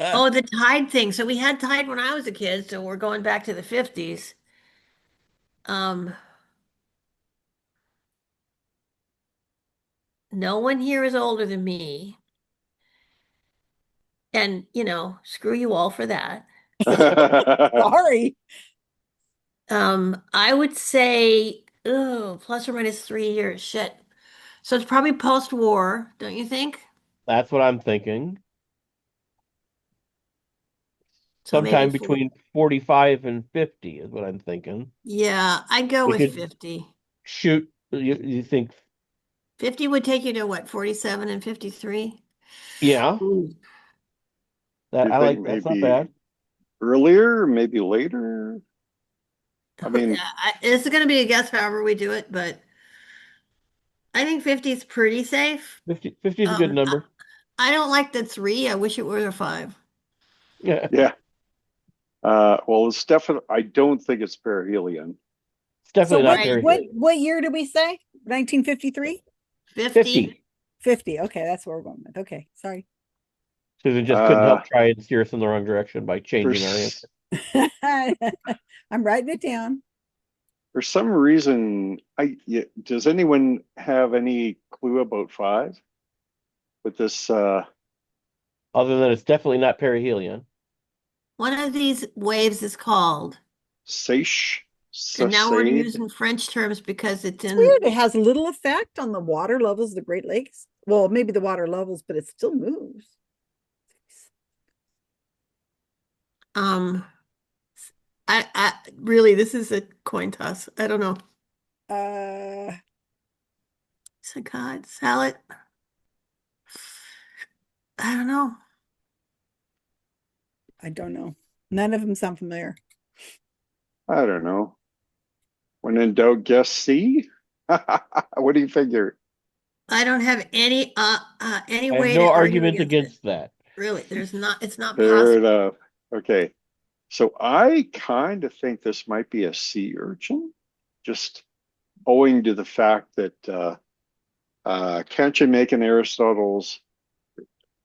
Oh, the Tide thing. So we had Tide when I was a kid, so we're going back to the 50s. No one here is older than me. And, screw you all for that. Sorry. I would say, plus or minus 3 years. Shit. So it's probably post-war, don't you think? That's what I'm thinking. So Sometime maybe between 45 and 50 is what I'm thinking. Yeah, I'd go We with could 50. Shoot, you think? 50 would take you to what, 47 and 53? Yeah. You That's think not maybe bad. earlier, maybe later? I mean, It's going to be a guess however we do it, but I think 50 is pretty safe. 50 is a good number. I don't like the 3. I wish it were a 5. Yeah. Yeah. Well, it's definitely. I don't think it's perihelion. It's definitely not what, perihelion. what year did we say? 1953? 50. 50. Okay, that's what we're going with. Okay, sorry. Susan just couldn't help try and steer us in the wrong direction by changing our answer. I'm writing it down. For some reason, does anyone have any clue about 5? With this, other than it's definitely not perihelion. One of these waves is called. Seiche. And now we're using French terms because it's in. Weird. It has little effect on the water levels of the Great Lakes. Well, maybe the water levels, but it still moves. I really, this is a coin toss. I don't know. God, salad. I don't know. I don't know. None of them sound familiar. I don't know. When in doubt, guess C. What do you figure? I don't have any I way have no to argue argument against against that. Really, it's not Fair possible. enough. Okay. So I kind of think this might be a sea urchin, just owing to the fact that can't you make an Aristotle's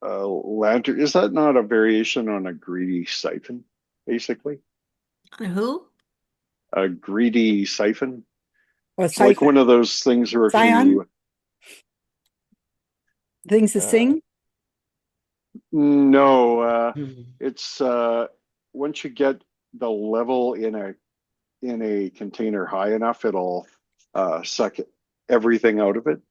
lantern? Is that not a variation on a greedy siphon, basically? Who? A greedy siphon. It's like one of those things where if you things to sing. No, it's once you get the level in a container high enough, it'll suck everything out of it.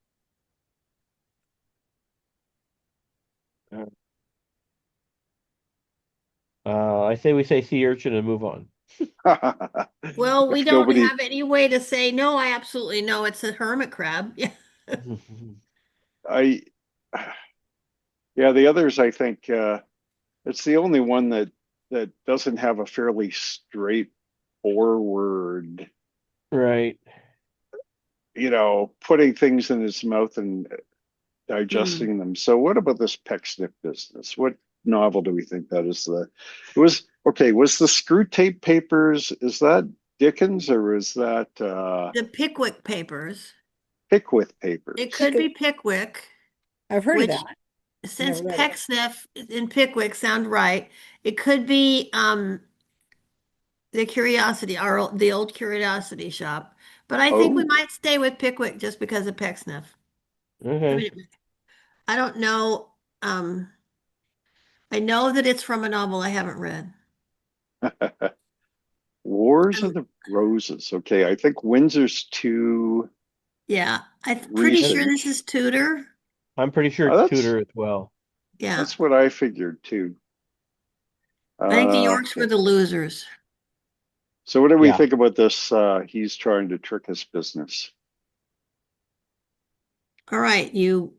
I say we say sea urchin and move on. Well, we If don't nobody, have any way to say, no, I absolutely know it's a hermit crab. Yeah. I, yeah, the others, I think, it's the only one that doesn't have a fairly straightforward, Right. putting things in his mouth and Hmm. digesting them. So what about this Pecksniff business? What novel do we think that is? Was the Screw Tape Papers, is that Dickens or is that The Pickwick Papers. Pickwick Papers? It could be Pickwick, I've heard of which, that. since Never read it. Pecksniff and Pickwick sound right, it could be the the old Curiosity Shop. But I think we Oh, might stay with Pickwick just because of Pecksniff. I Okay. mean, I don't know. I know that it's from a novel I haven't read. Wars of the Roses. Okay, I think Windsor's too Yeah, I'm pretty sure this recent. is Tudor. I'm pretty sure Oh, it's Tudor as well. Yeah, that's what I figured too. I think the Yorks were Okay. the losers. So what do we Yeah. think about this? He's trying to trick his business. All right, you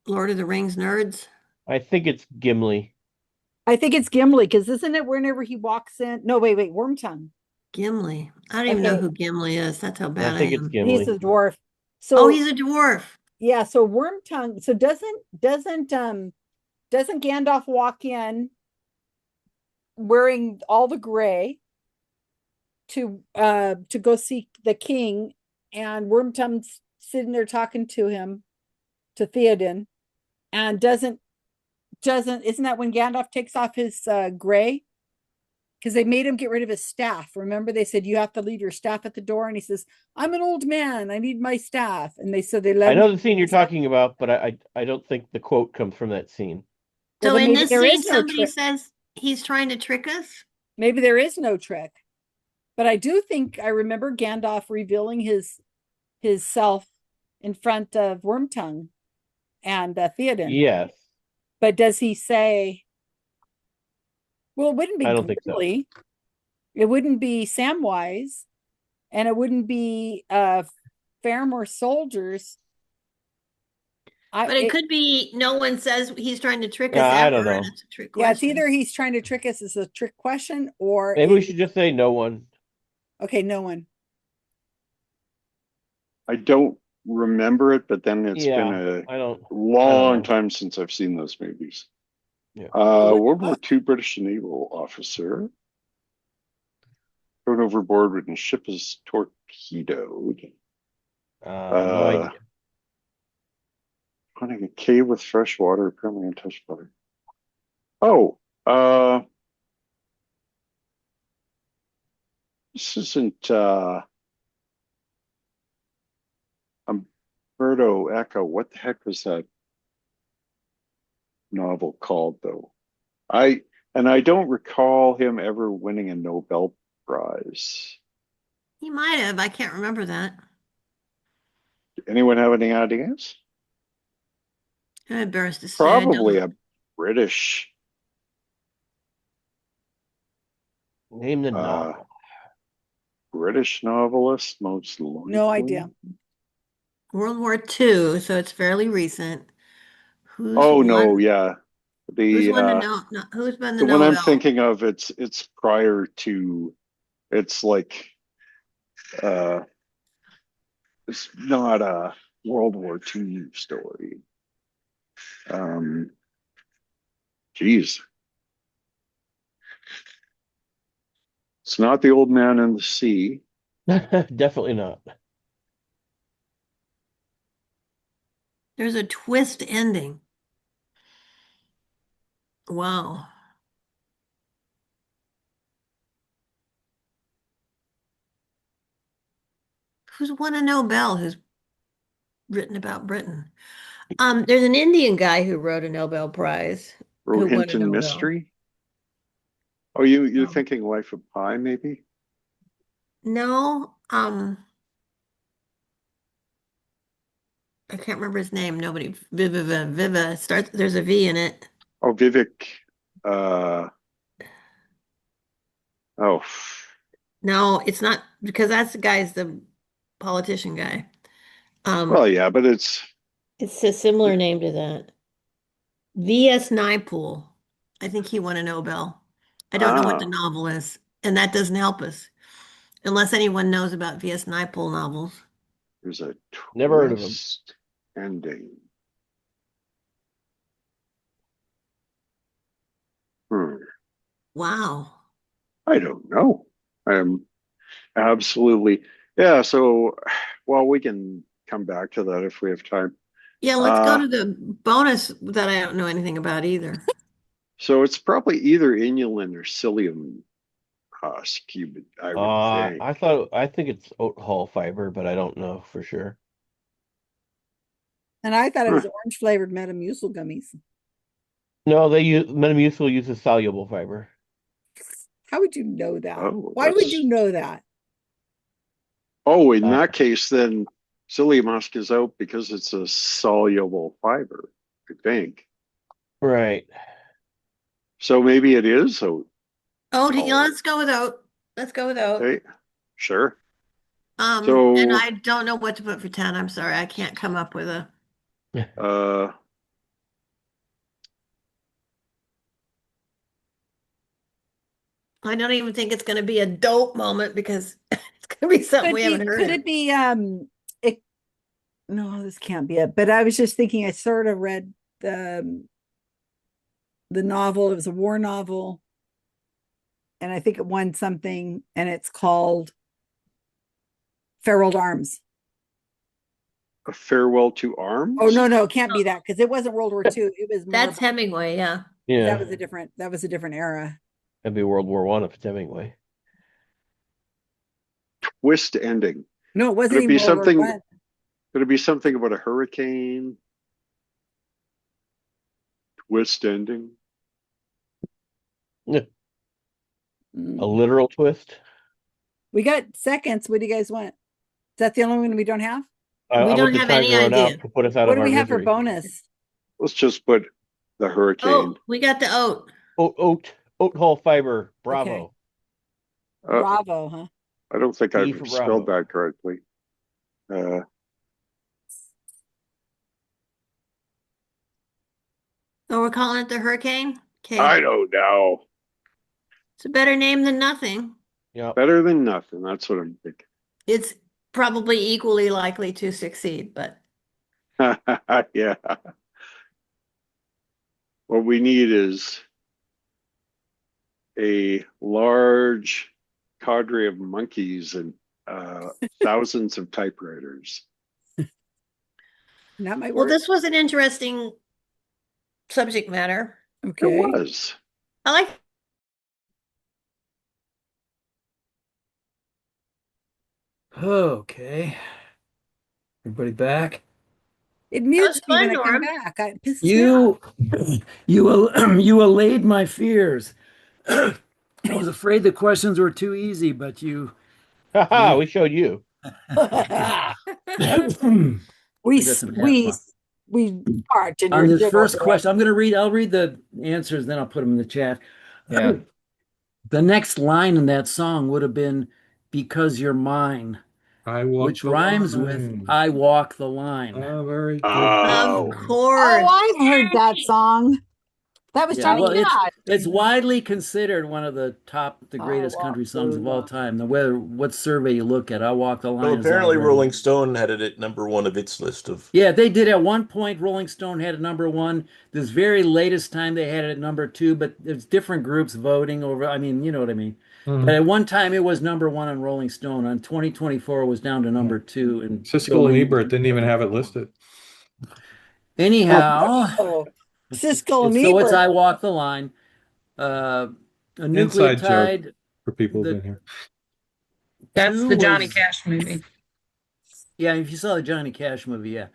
Lord of the Rings nerds. I think it's Gimli. I think it's Gimli because isn't it whenever he walks in? No, wait, Wormtongue. Gimli. I don't even know Okay. who Gimli is. That's how bad I I think it's am. He's Gimli. a dwarf. Oh, So he's a dwarf. yeah, so Wormtongue. So doesn't Gandalf walk in wearing all the gray to go seek the king, and Wormtongue's sitting there talking to him, to Theoden, and isn't that when Gandalf takes off his gray? Because they made him get rid of his staff. Remember, they said you have to leave your staff at the door, and he says, "I'm an old man. I need my staff." And they said they let I him. know the scene you're talking about, but I don't think the quote comes from that scene. Well, So then in maybe this there scene, is no somebody trick. says he's trying to trick us. Maybe there is no trick, but I do think I remember Gandalf revealing his self in front of Wormtongue and Theoden. Yes. But does he say? Well, it wouldn't be I don't think so. Gimli. It wouldn't be Samwise, and it wouldn't be Faramore soldiers. But it could be no one says he's trying to trick us I don't ever, and know. it's a trick Yeah, it's question. either he's trying to trick us as a trick question, or Maybe we should just say no one. okay, no one. I don't remember it, but then it's been Yeah, I don't long know. time since I've seen those movies. Yeah. World War II British naval officer thrown overboard when his ship is torpedoed. No idea. Finding a cave with fresh water, apparently untouched water. Oh, this isn't Umberto Eco. What the heck was that novel called, though? I don't recall him ever winning a Nobel Prize. He might have. I can't remember that. Anyone have any ideas? I'm embarrassed to say. I Probably don't. a British. Name the novel. British novelist, most likely. No idea. World War II, so it's fairly recent. Who's Oh won? no, yeah. Who's won the who's won the one I'm Nobel? thinking of, it's prior to, it's like it's not a World War II story. Geez. It's not The Old Man and the Sea. Definitely not. There's a twist ending. Wow. Who's won a Nobel who's written about Britain? There's an Indian guy who wrote a Nobel Prize who won a Rohinton Nobel. Mystery? Oh, you're thinking Life of Pi, maybe? No, I can't remember his name. Nobody. Viva starts. There's a V in it. Oh, Vivek. Oh, No, it's not because that's the guy's the politician guy. well, yeah, but it's a similar name to that. V.S. Naipaul. I think he won a Nobel. I don't know what the novel is, and that doesn't help us unless anyone knows about V.S. Naipaul novels. there's a Never heard of him. twist ending. Wow. I don't know. I'm absolutely, yeah. So, well, we can come back to that if we have time. Yeah, let's go to the bonus that I don't know anything about either. So it's probably either inulin or psyllium husk. I would think. I think it's oat hull fiber, but I don't know for sure. And I thought it was orange flavored Metamucil gummies. No, they use Metamucil uses soluble fiber. How would you know that? Oh, Why would you know that? Oh, in that case, then psyllium husk is out because it's a soluble fiber, I think. Right. So maybe it is oat. Let's go with oat. Let's go with oat. Okay. Sure. So, and I don't know what to put for 10. I'm sorry. I can't come up with a. I don't even think it's going to be a dope moment because it's going to be something we haven't heard. Could it be no, this can't be it. But I was just thinking, I sort of read the novel. It was a war novel. And I think it won something, and it's called Farewell to Arms. A Farewell to Arms? Oh, no, it can't be that because it wasn't World War II. It was more That's Hemingway, yeah. Yeah. That was a different era. That'd be World War I if it's Hemingway. Twist ending. No, it wasn't Could it be even World War something? I. Could it be something about a hurricane? Twist ending. A literal twist. We got seconds. What do you guys want? Is that the only one we don't have? We don't have any idea. To put us out What of do we our have for misery. bonus? Let's just put the hurricane. Oh, we got the oat. Oat hull fiber. Bravo. Bravo, huh? I don't think B I've for spelled Bravo. that correctly. So we're calling it the hurricane? Okay. I don't know. It's a better name than nothing. Yeah. Better than nothing. That's what I'm thinking. It's probably equally likely to succeed, but Yeah. What we need is a large cadre of monkeys and thousands of typewriters. That might well, work. this was an interesting subject matter. Okay. It was. I like Okay. Everybody back? It mutes me when I fun, come Norm. back. It pisses me off. You allayed my fears. I was afraid the questions were too easy, but you. Haha, we showed you. we got some part in On your this first little- question, I'll read the answers, then I'll put them in the chat. Yeah. The next line in that song would have been "Because You're Mine," which rhymes with "I Walk the Line." Oh, very good. Oh. Of course. Oh, I heard that song. That was Johnny well, Cash. it's widely considered one of the greatest country songs of all time. No matter what survey you look at, "I Walk the Line." So is apparently already- Rolling Stone had it at number one of its list of. Yeah, they did at one point. Rolling Stone had it number one. This very latest time they had it at number two, but there's different groups voting over. I mean, you know what I mean. Mhm. But at one time it was number one on Rolling Stone. On 2024 it was down to number two. And Siskel and Ebert didn't even have it listed. Anyhow, Oh, Siskel and so it's Ebert. "I Walk the Line." A Inside joke nucleotide. for people who've the- been here. That's Two the Johnny was- Cash movie. Yeah, if you saw the Johnny Cash movie, yeah.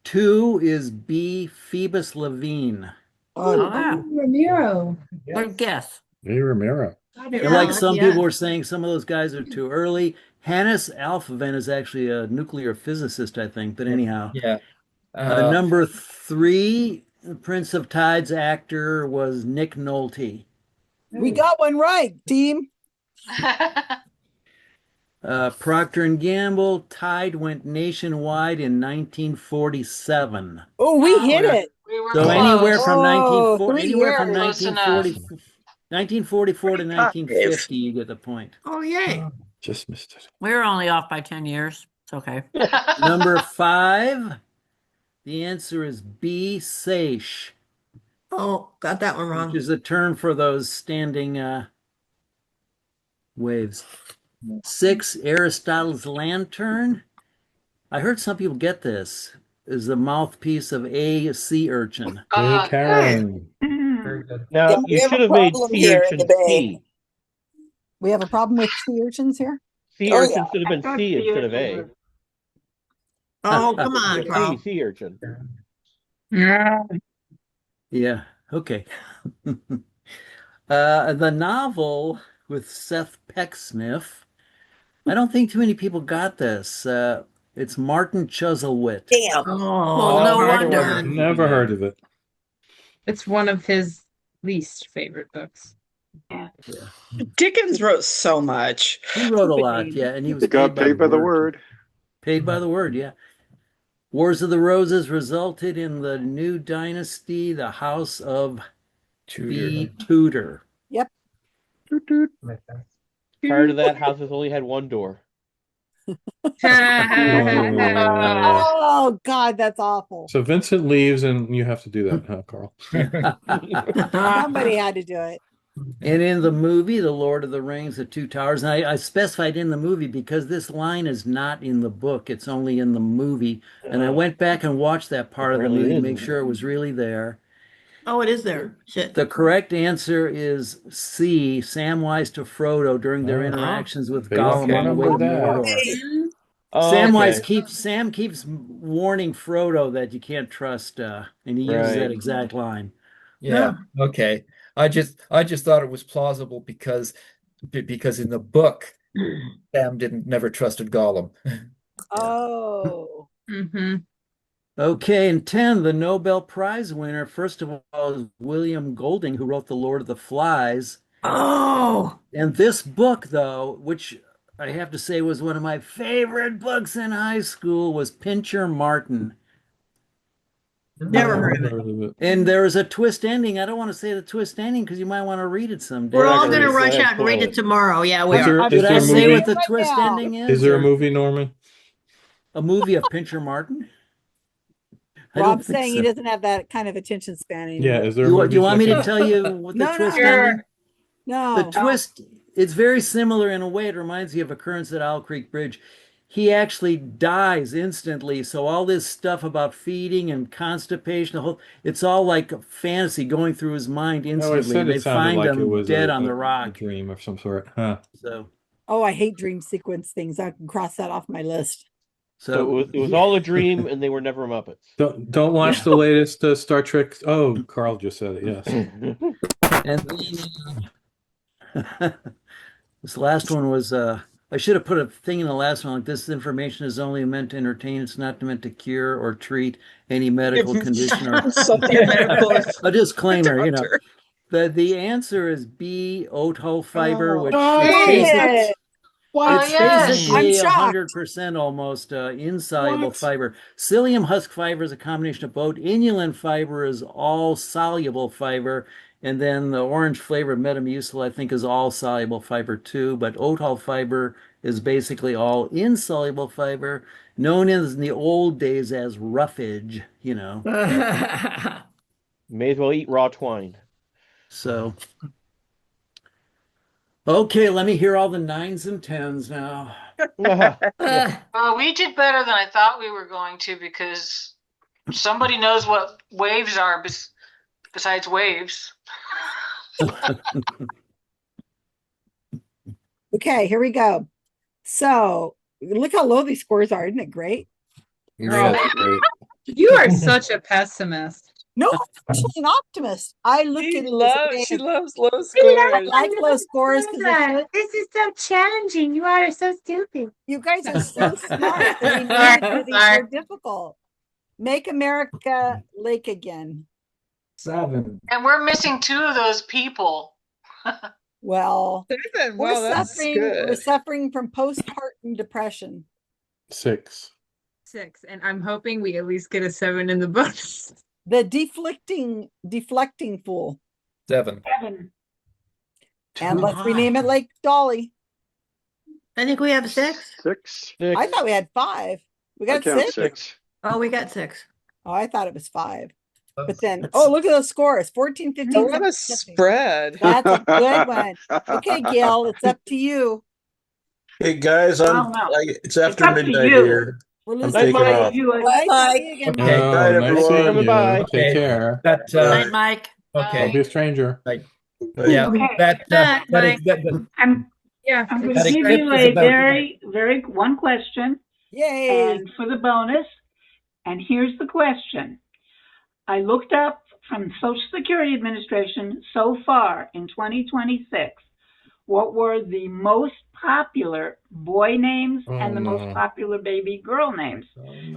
Two is B. Phoebus Levine. Ramiro. Good guess. Hey, Ramiro. And like some people were saying, some of those guys are too early. Hannes Alphavin is actually a nuclear physicist, I think. But anyhow, Yeah. number three, Prince of Tides actor was Nick Nolte. We got one right, team. Procter and Gamble, Tide went nationwide in 1947. Oh, we hit it. We were So close. anywhere from Oh, 1940, 3 anywhere from years. Close enough. 1944 to 1950, you get the point. Oh, yay. Just missed it. We're only off by 10 years. It's okay. Number 5, the answer is B, seiche, Oh, got that one which wrong. is a term for those standing waves. 6, Aristotle's lantern. I heard some people get this. Is the mouthpiece of a sea urchin. Hey, Karen. Very good. Now, Yeah, you should have made sea urchin C. We have a problem with sea urchins here. Sea Oh, urchin yeah. should have I been thought C sea instead of urchin A. was- Oh, come on, C, Carl. sea urchin. Yeah. Yeah, okay. The novel with Seth Pecksniff. I don't think too many people got this. It's Martin Chuzzlewit. Damn. Oh, no neither wonder. one. Never heard of it. It's one of his least favorite books. Dickens wrote so much. He wrote a lot, yeah, and he was He got paid by the word. word. Paid by the word, yeah. Wars of the Roses resulted in the new dynasty, the House of B. Tudor. Yep. Prior to that, houses only had one door. Oh God, that's awful. So Vincent leaves, and you have to do that, huh, Carl? Somebody had to do it. And in the movie, The Lord of the Rings, The Two Towers, and I specified in the movie because this line is not in the book, it's only in the movie. And I went back and watched that part of the Apparently movie it to is. make sure it was really there. Oh, it is there. Shit. The correct answer is C, Samwise to Frodo during their interactions with Faith Gollum on the way to remember that. Mordor. Oh, Samwise okay. Sam keeps warning Frodo that you can't trust, and he uses Right. that exact line. Yeah. Okay. I just thought it was plausible because in the book, Sam never trusted Gollum. Oh. Mm-hmm. Okay, and 10, the Nobel Prize winner, first of all, is William Golding, who wrote The Lord of the Flies. Oh. And this book, though, which I have to say was one of my favorite books in high school, was Pincher Martin. Never heard of it. And there is a twist ending. I don't want to say the twist ending because you might want to read it someday. We're all going to Go rush ahead, out and read spoil it tomorrow. Yeah, we Is are. there, Should I a say movie? what the Right twist now. ending is? Is there a or movie, Norman? a movie of Pincher Martin? I don't Rob's think saying so. he doesn't have that kind of attention span anymore. Yeah, is there a Do movie? you want me to second? tell you what the No, twist no. ending? No. The twist, it's very similar in a way. It reminds you of Occurrence at Owl Creek Bridge. He actually dies instantly. So all this stuff about feeding and constipation, it's all like fantasy going through his mind Oh, I instantly. said They it sounded find like him it was dead a, on the a rock. dream of some sort. Huh. So, Oh, I hate dream sequence things. I can cross that off my list. So it was all a dream, and they were never Muppets. Don't watch the latest Star Trek. Oh, Carl just said it. Yes. and this last one was I should have put a thing in the last one like this information is only meant to entertain. It's not meant to cure or treat any medical condition or a disclaimer, you know. The answer is B, oat hull fiber, which is basically 100% almost insoluble fiber. Psyllium husk fiber is a combination of both. Inulin fiber is all soluble fiber. And then the orange flavored Metamucil, I think, is all soluble fiber too. But oat hull fiber is basically all insoluble fiber, known in the old days as roughage, you know. May as well eat raw twine. So, okay, let me hear all the 9s and 10s now. We did better than I thought we were going to because somebody knows what waves are besides waves. Okay, here we go. So look how low these scores are. Isn't it great? Yeah, that's great. You are such a pessimist. No, I'm actually an optimist. I look at it as She loves low I scores. like low scores because This is so challenging. You are so stupid. you guys are so smart that we need to do these more difficult. Make America Lake again. 7. And we're missing 2 of those people. Well, 7. Wow, that's we're good. suffering from postpartum depression. 6. 6, and I'm hoping we at least get a 7 in the bonus. The deflecting fool. 7. 7. And let's rename it like Dolly. I think we have 6. 6. I thought we had 5. We I got count 6. 6. Oh, we got 6. Oh, I thought it was 5. But then, oh, look at those scores. 14, 15. What a 17. spread. That's a good one. Okay, Gail, it's up to you. Hey guys, Oh, no. it's after up to midnight you. here. We're I'm listening taking to off. you. Bye, Bye. Okay. Oh, Night, nice seeing everyone. you. Bye. Take care. That Night, Mike. okay. Don't be a stranger. Yeah, Okay. that Back, that Mike. is that, I'm Yeah. going That to give eclipse you is a about- very one question, Yay. and for the bonus. And here's the question. I looked up from Social Security Administration so far in 2026, what were the most popular boy names and the most popular baby girl names.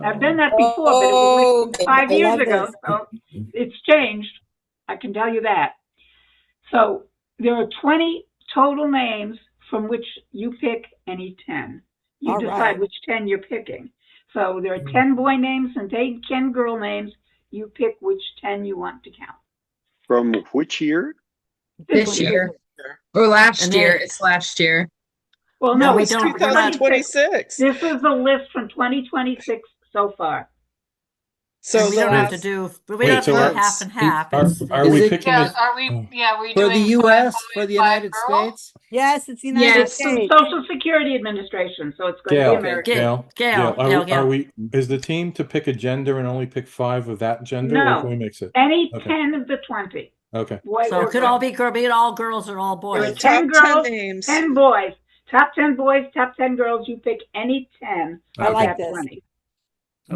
I've done that before, but it was like 5 I years love ago, this. so it's changed. I can tell you that. So there are 20 total names from which you pick any 10. You All decide right. which 10 you're picking. So there are 10 boy names and 10 girl names. You pick which 10 you want to count. From which year? This year. Or last And then year. it- It's last year. Well, No, no, we it's don't. We're not. 2026. This is the list from 2026 so far. So And we the don't have to last do. We Wait, don't have to so do are- half and half. Are, It's, are Is we it- picking Yeah, it? are we? Yeah, we're For doing the 5 US, boy, for the 5 United girl? States? Yes, it's the United It's the States. Social Security Administration, so it's going to be Gail, American. Gail, are Gail. we? Is the team to pick a gender and only pick 5 of that gender, or No. can we mix it? Any Okay. 10 of the 20. Okay. Boy So or it could girl. all be all girls or all There are boys. 10 top 10 girls, names. 10 boys. Top 10 boys, top 10 girls. You pick any 10 I of like that this. 20.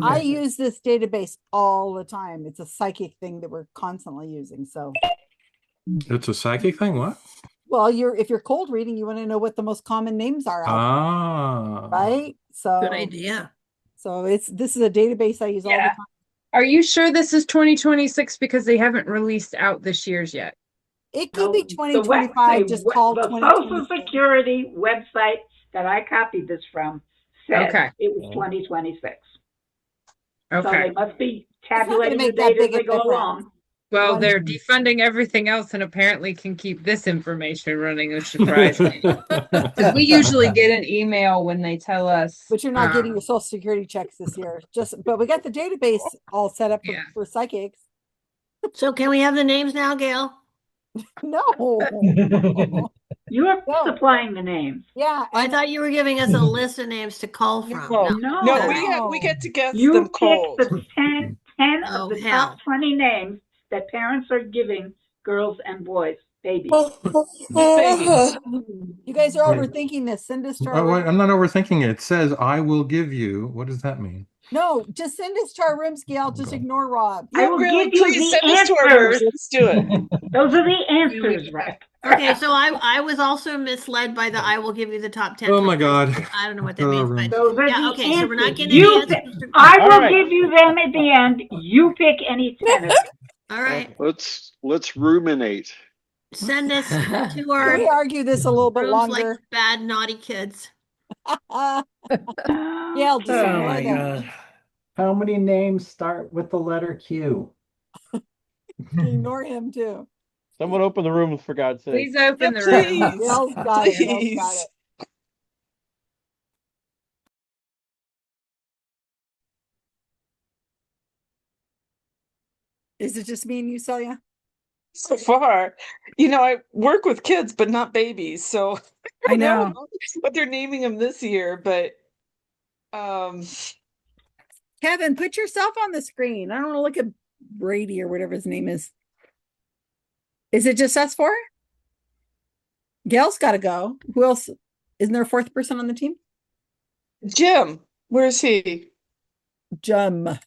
I use this database all the time. It's a psychic thing that we're constantly using. So, It's a psychic thing. What? well, if you're cold reading, you want to know what the most common names are out Ah. there, right? So Good idea. So this is a database I use all the Yeah. time. Are you sure this is 2026 because they haven't released out this year's yet? It could be The 2025, just called the Social 2026. Security website that I copied this from said Okay. it was 2026. So Okay. they must be gonna tabulating the make that data as big a they go difference. along. Well, One- they're defunding everything else and apparently can keep this information running, which surprised me. Because we usually get an email when they tell us. But you're not getting your social security checks this year. But we got the database all set up Yeah. for psychics. So can we have the names now, Gail? No. You're No. supplying the names. Yeah. I thought you were giving us a list of names to call from. No, No. we get to guess You them pick cold. the 10 Oh, of the hell. top 20 names that parents are giving girls and boys, babies. Babies. You guys are overthinking this. Send us to our Oh, wait, room. I'm not overthinking it. It says, I will give you. What does that mean? No, just send us to our rooms, Gail. Just ignore Rob. I will really, give you please the send us to our answers. rooms. Let's do it. Those are the answers, Rick. Okay, so I was also misled by the I will give you the top 10. Oh my God. I don't know what that Go to means, our but room. Those are yeah, the okay, so we're not answers. getting You any pick- answers. I All will right. give you them at the end. You pick any 10 of them. All right, Let's ruminate. send us to Can our we argue this a little bit rooms like longer? bad, naughty kids. Gail, just Oh ignore my them. God. How many names start with the letter Q? Ignore him too. Someone open the room for God's sake. Please open the Please. room. Gail's got it. Gail's got Please. it. Is it just me and you, Celia? So far, I work with kids, but not babies. So I don't know. what they're naming them this year, but Kevin, put yourself on the screen. I don't want to look at Brady or whatever his name is. Is it just us four? Gail's got to go. Who else? Isn't there a fourth person on the team? Jim, where is he? Jim.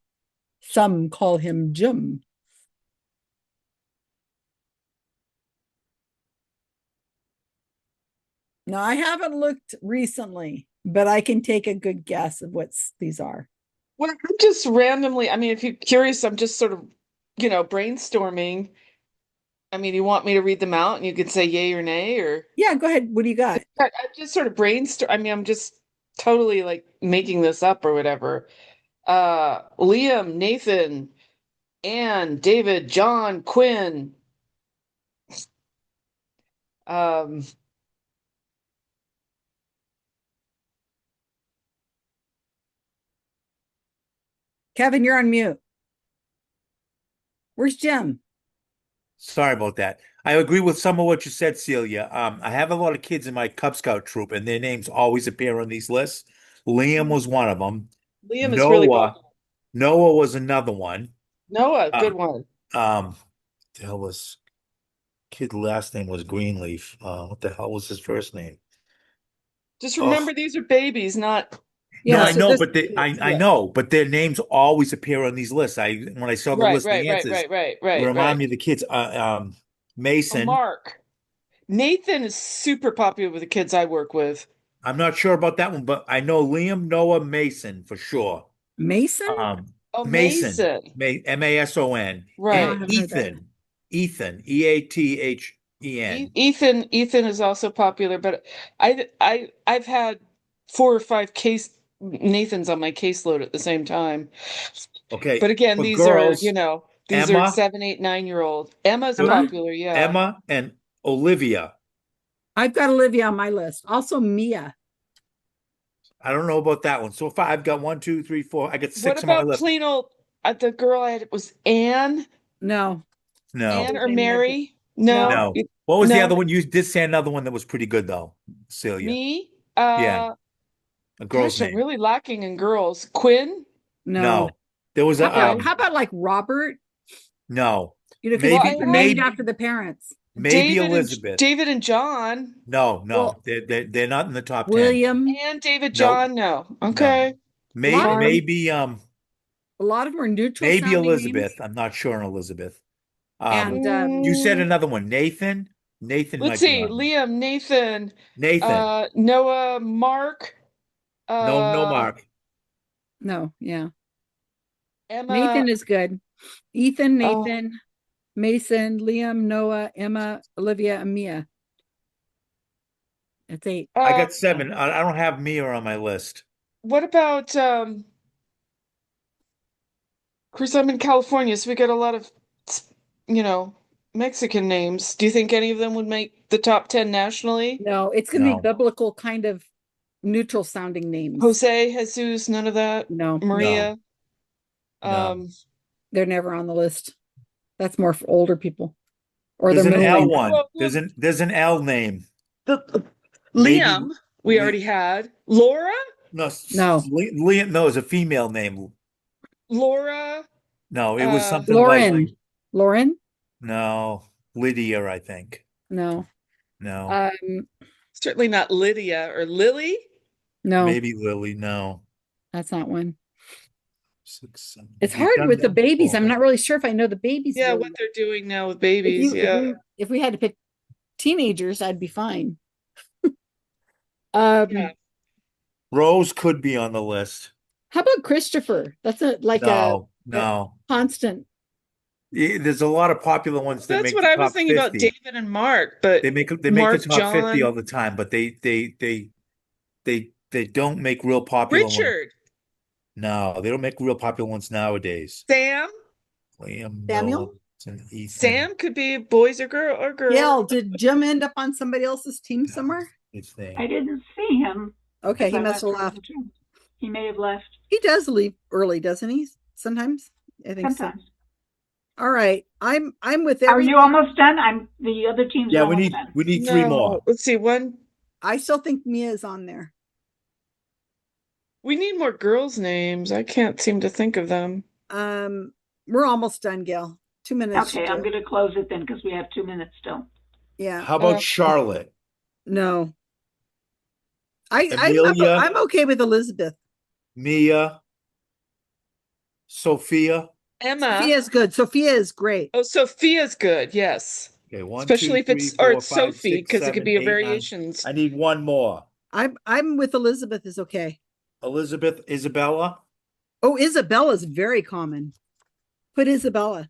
Some call him Jim. No, I haven't looked recently, but I can take a good guess of what these are. Well, I'm just randomly, if you're curious, I'm just sort of, brainstorming. I mean, you want me to read them out and you could say yay or nay, or Yeah, go ahead. What do you got? I'm just sort of brainstorm. I mean, I'm just totally like making this up or whatever. Liam, Nathan, Anne, David, John, Quinn. Um, Kevin, you're on mute. Where's Jim? Sorry about that. I agree with some of what you said, Celia. I have a lot of kids in my Cub Scout troop, and their names always appear on these lists. Liam was one of them. Liam is really popular. Noah was another one. Noah, good one. The hell was kid last name was Greenleaf. What the hell was his first name? Just remember, these are babies, not. No, Yeah, I so know, this- but I know, but their names always appear on these lists. When I saw the Right, list of right, right, answers, right, right, it right, reminded right. me of the kids. Oh, Mason. Mark. Nathan is super popular with the kids I work with. I'm not sure about that one, but I know Liam, Noah, Mason for sure. Mason? Oh, Mason. Mason. Mason. Right. And Ethan, Eathen. Ethan is also popular, but I've had 4 or 5 Nathans on my caseload at the same time. Okay. But again, For these girls, are, these are Emma, 7, 8, 9-year-old. Emma's popular, yeah. Emma and Olivia. I've got Olivia on my list. Also Mia. I don't know about that one. So far, I've got 1, 2, 3, 4. I got 6 What on my about list. plain old, the girl I had was Anne? No. No. Anne or Mary? No. No. What was the No. other one? You did say another one that was pretty good though, Celia. Me? Yeah. A girl's Gosh, I'm name. really lacking in girls. Quinn? No. There was How a about, how about like Robert? no. You know, because Well, I they're have- named after the parents. Maybe David Elizabeth. David and John. No, Well, they're not in the top 10. William. And David No. John, no. Okay. Maybe A lot of them are neutral maybe sounding Elizabeth. names. I'm not sure on Elizabeth. And You said another one. Nathan. Nathan Let's might be see. on. Liam, Nathan, Nathan. Noah, Mark, No, Mark. no, yeah. Emma. Nathan is good. Ethan, Oh. Nathan, Mason, Liam, Noah, Emma, Olivia, and Mia. That's 8. I got 7. I don't have Mia on my list. What about Chris, I'm in California, so we got a lot of Mexican names. Do you think any of them would make the top 10 nationally? No, it's going to be biblical kind of neutral sounding names. Jose, Jesus, none of that. No. Maria. No. They're never on the list. That's more for older people. Or There's they're an L middle-aged. one. There's an L name. Liam, we already had. Laura? No. Liam. No, it's a female name. Laura. No, it was something Lauren. like Lauren? no, Lydia, I think. No. No. Certainly not Lydia or Lily. No. Maybe Lily. No. That's not one. 6, 7. It's hard with the babies. I'm not really sure if I know the babies. Yeah, really what they're doing now with If babies. if we had to pick teenagers, I'd be fine. Rose could be on the list. How about Christopher? That's a No. constant. There's a lot of popular ones that That's make what the I was top thinking 50. about David and Mark, but They make Mark, the top 50 John. all the time, but they don't make real popular ones. Richard. No, they don't make real popular ones nowadays. Sam. Liam, Samuel? Noah, and Ethan. Sam could be boys or girl. Gail, did Jim end up on somebody else's team somewhere? I didn't see him. Okay, he I must have left left. early. He may have left. He does leave early, doesn't he? Sometimes. I think Sometimes. so. All right. I'm with Are everything. you almost done? The other teams Yeah, are we almost need done. 3 more. Let's see. I still think Mia's on there. We need more girls' names. I can't seem to think of them. We're almost done, Gail. 2 minutes. Okay, I'm going to close it then because we have 2 minutes still. Yeah. How about Charlotte? No. Amelia? I'm okay with Elizabeth. Mia? Sophia? Emma. Sophia's good. Sophia is great. Oh, Sophia's good. Yes. Okay, 1, Especially 2, if 3, it's or 4, it's 5, Sophie 6, because it 7, could be a 8, 9. variations. I need one more. I'm with Elizabeth is okay. Elizabeth, Isabella? Oh, Isabella's very common. Put Isabella.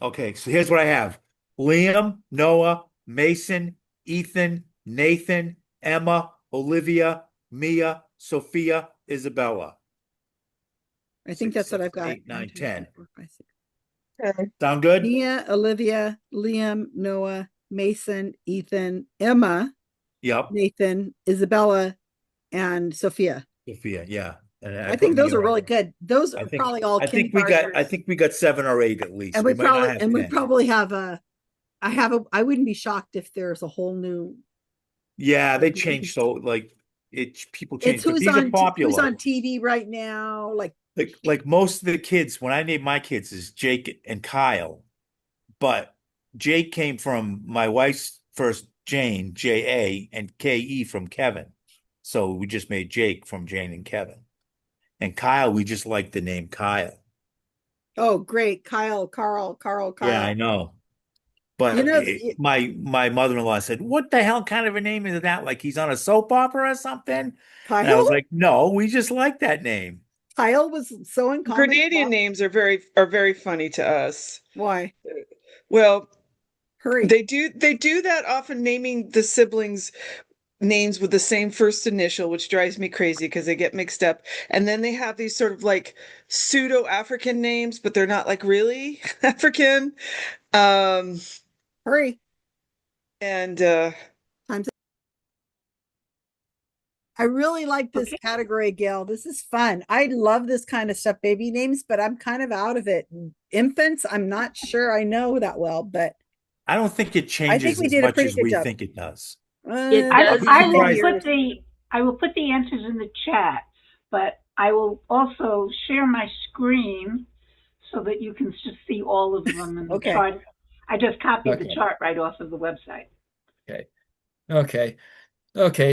Okay, so here's what I have. Liam, Noah, Mason, Ethan, Nathan, Emma, Olivia, Mia, Sophia, Isabella. I think that's what I've got. 8, 9, 10. 4, 5, 6. Okay. Sound good? Mia, Olivia, Liam, Noah, Mason, Ethan, Emma, Yep. Nathan, Isabella, and Sophia. Sophia, yeah. And I think those are really good. Those are I think probably all I think we got kindergartners. 7 or 8 at least. And We we might not probably have and we 10. probably have I wouldn't be shocked if there's a whole new. Yeah, they changed so like people It's change, but these are who's popular. on TV right now. Like most of the kids, when I named my kids, is Jake and Kyle. But Jake came from my wife's first Jane, J-A, and K-E from Kevin. So we just made Jake from Jane and Kevin. And Kyle, we just like the name Kyle. Oh, great. Carl. Yeah, I know. But my mother-in-law said, "What the hell kind of a name is that? Like he's on a soap opera or something?" And I was Kyle? like, "No, we just like that name." Kyle was so uncommon. Grenadian names are very funny to us. Why? Well, hurry. They do that often, naming the siblings names with the same first initial, which drives me crazy because they get mixed up. And then they have these sort of like pseudo African names, but they're not like really African. Hurry. And I really like this category, Gail. This is fun. I love this kind of stuff, baby names, but I'm kind of out of it. Infants, I'm not sure I know that well, but I don't think it I changes think we as did a much pretty as good we job. think it does. I will put the answers in the chat, but I will also share my screen so that you can just see all of them in the Okay. chart. I just copied the Okay. chart right off of the website. Okay.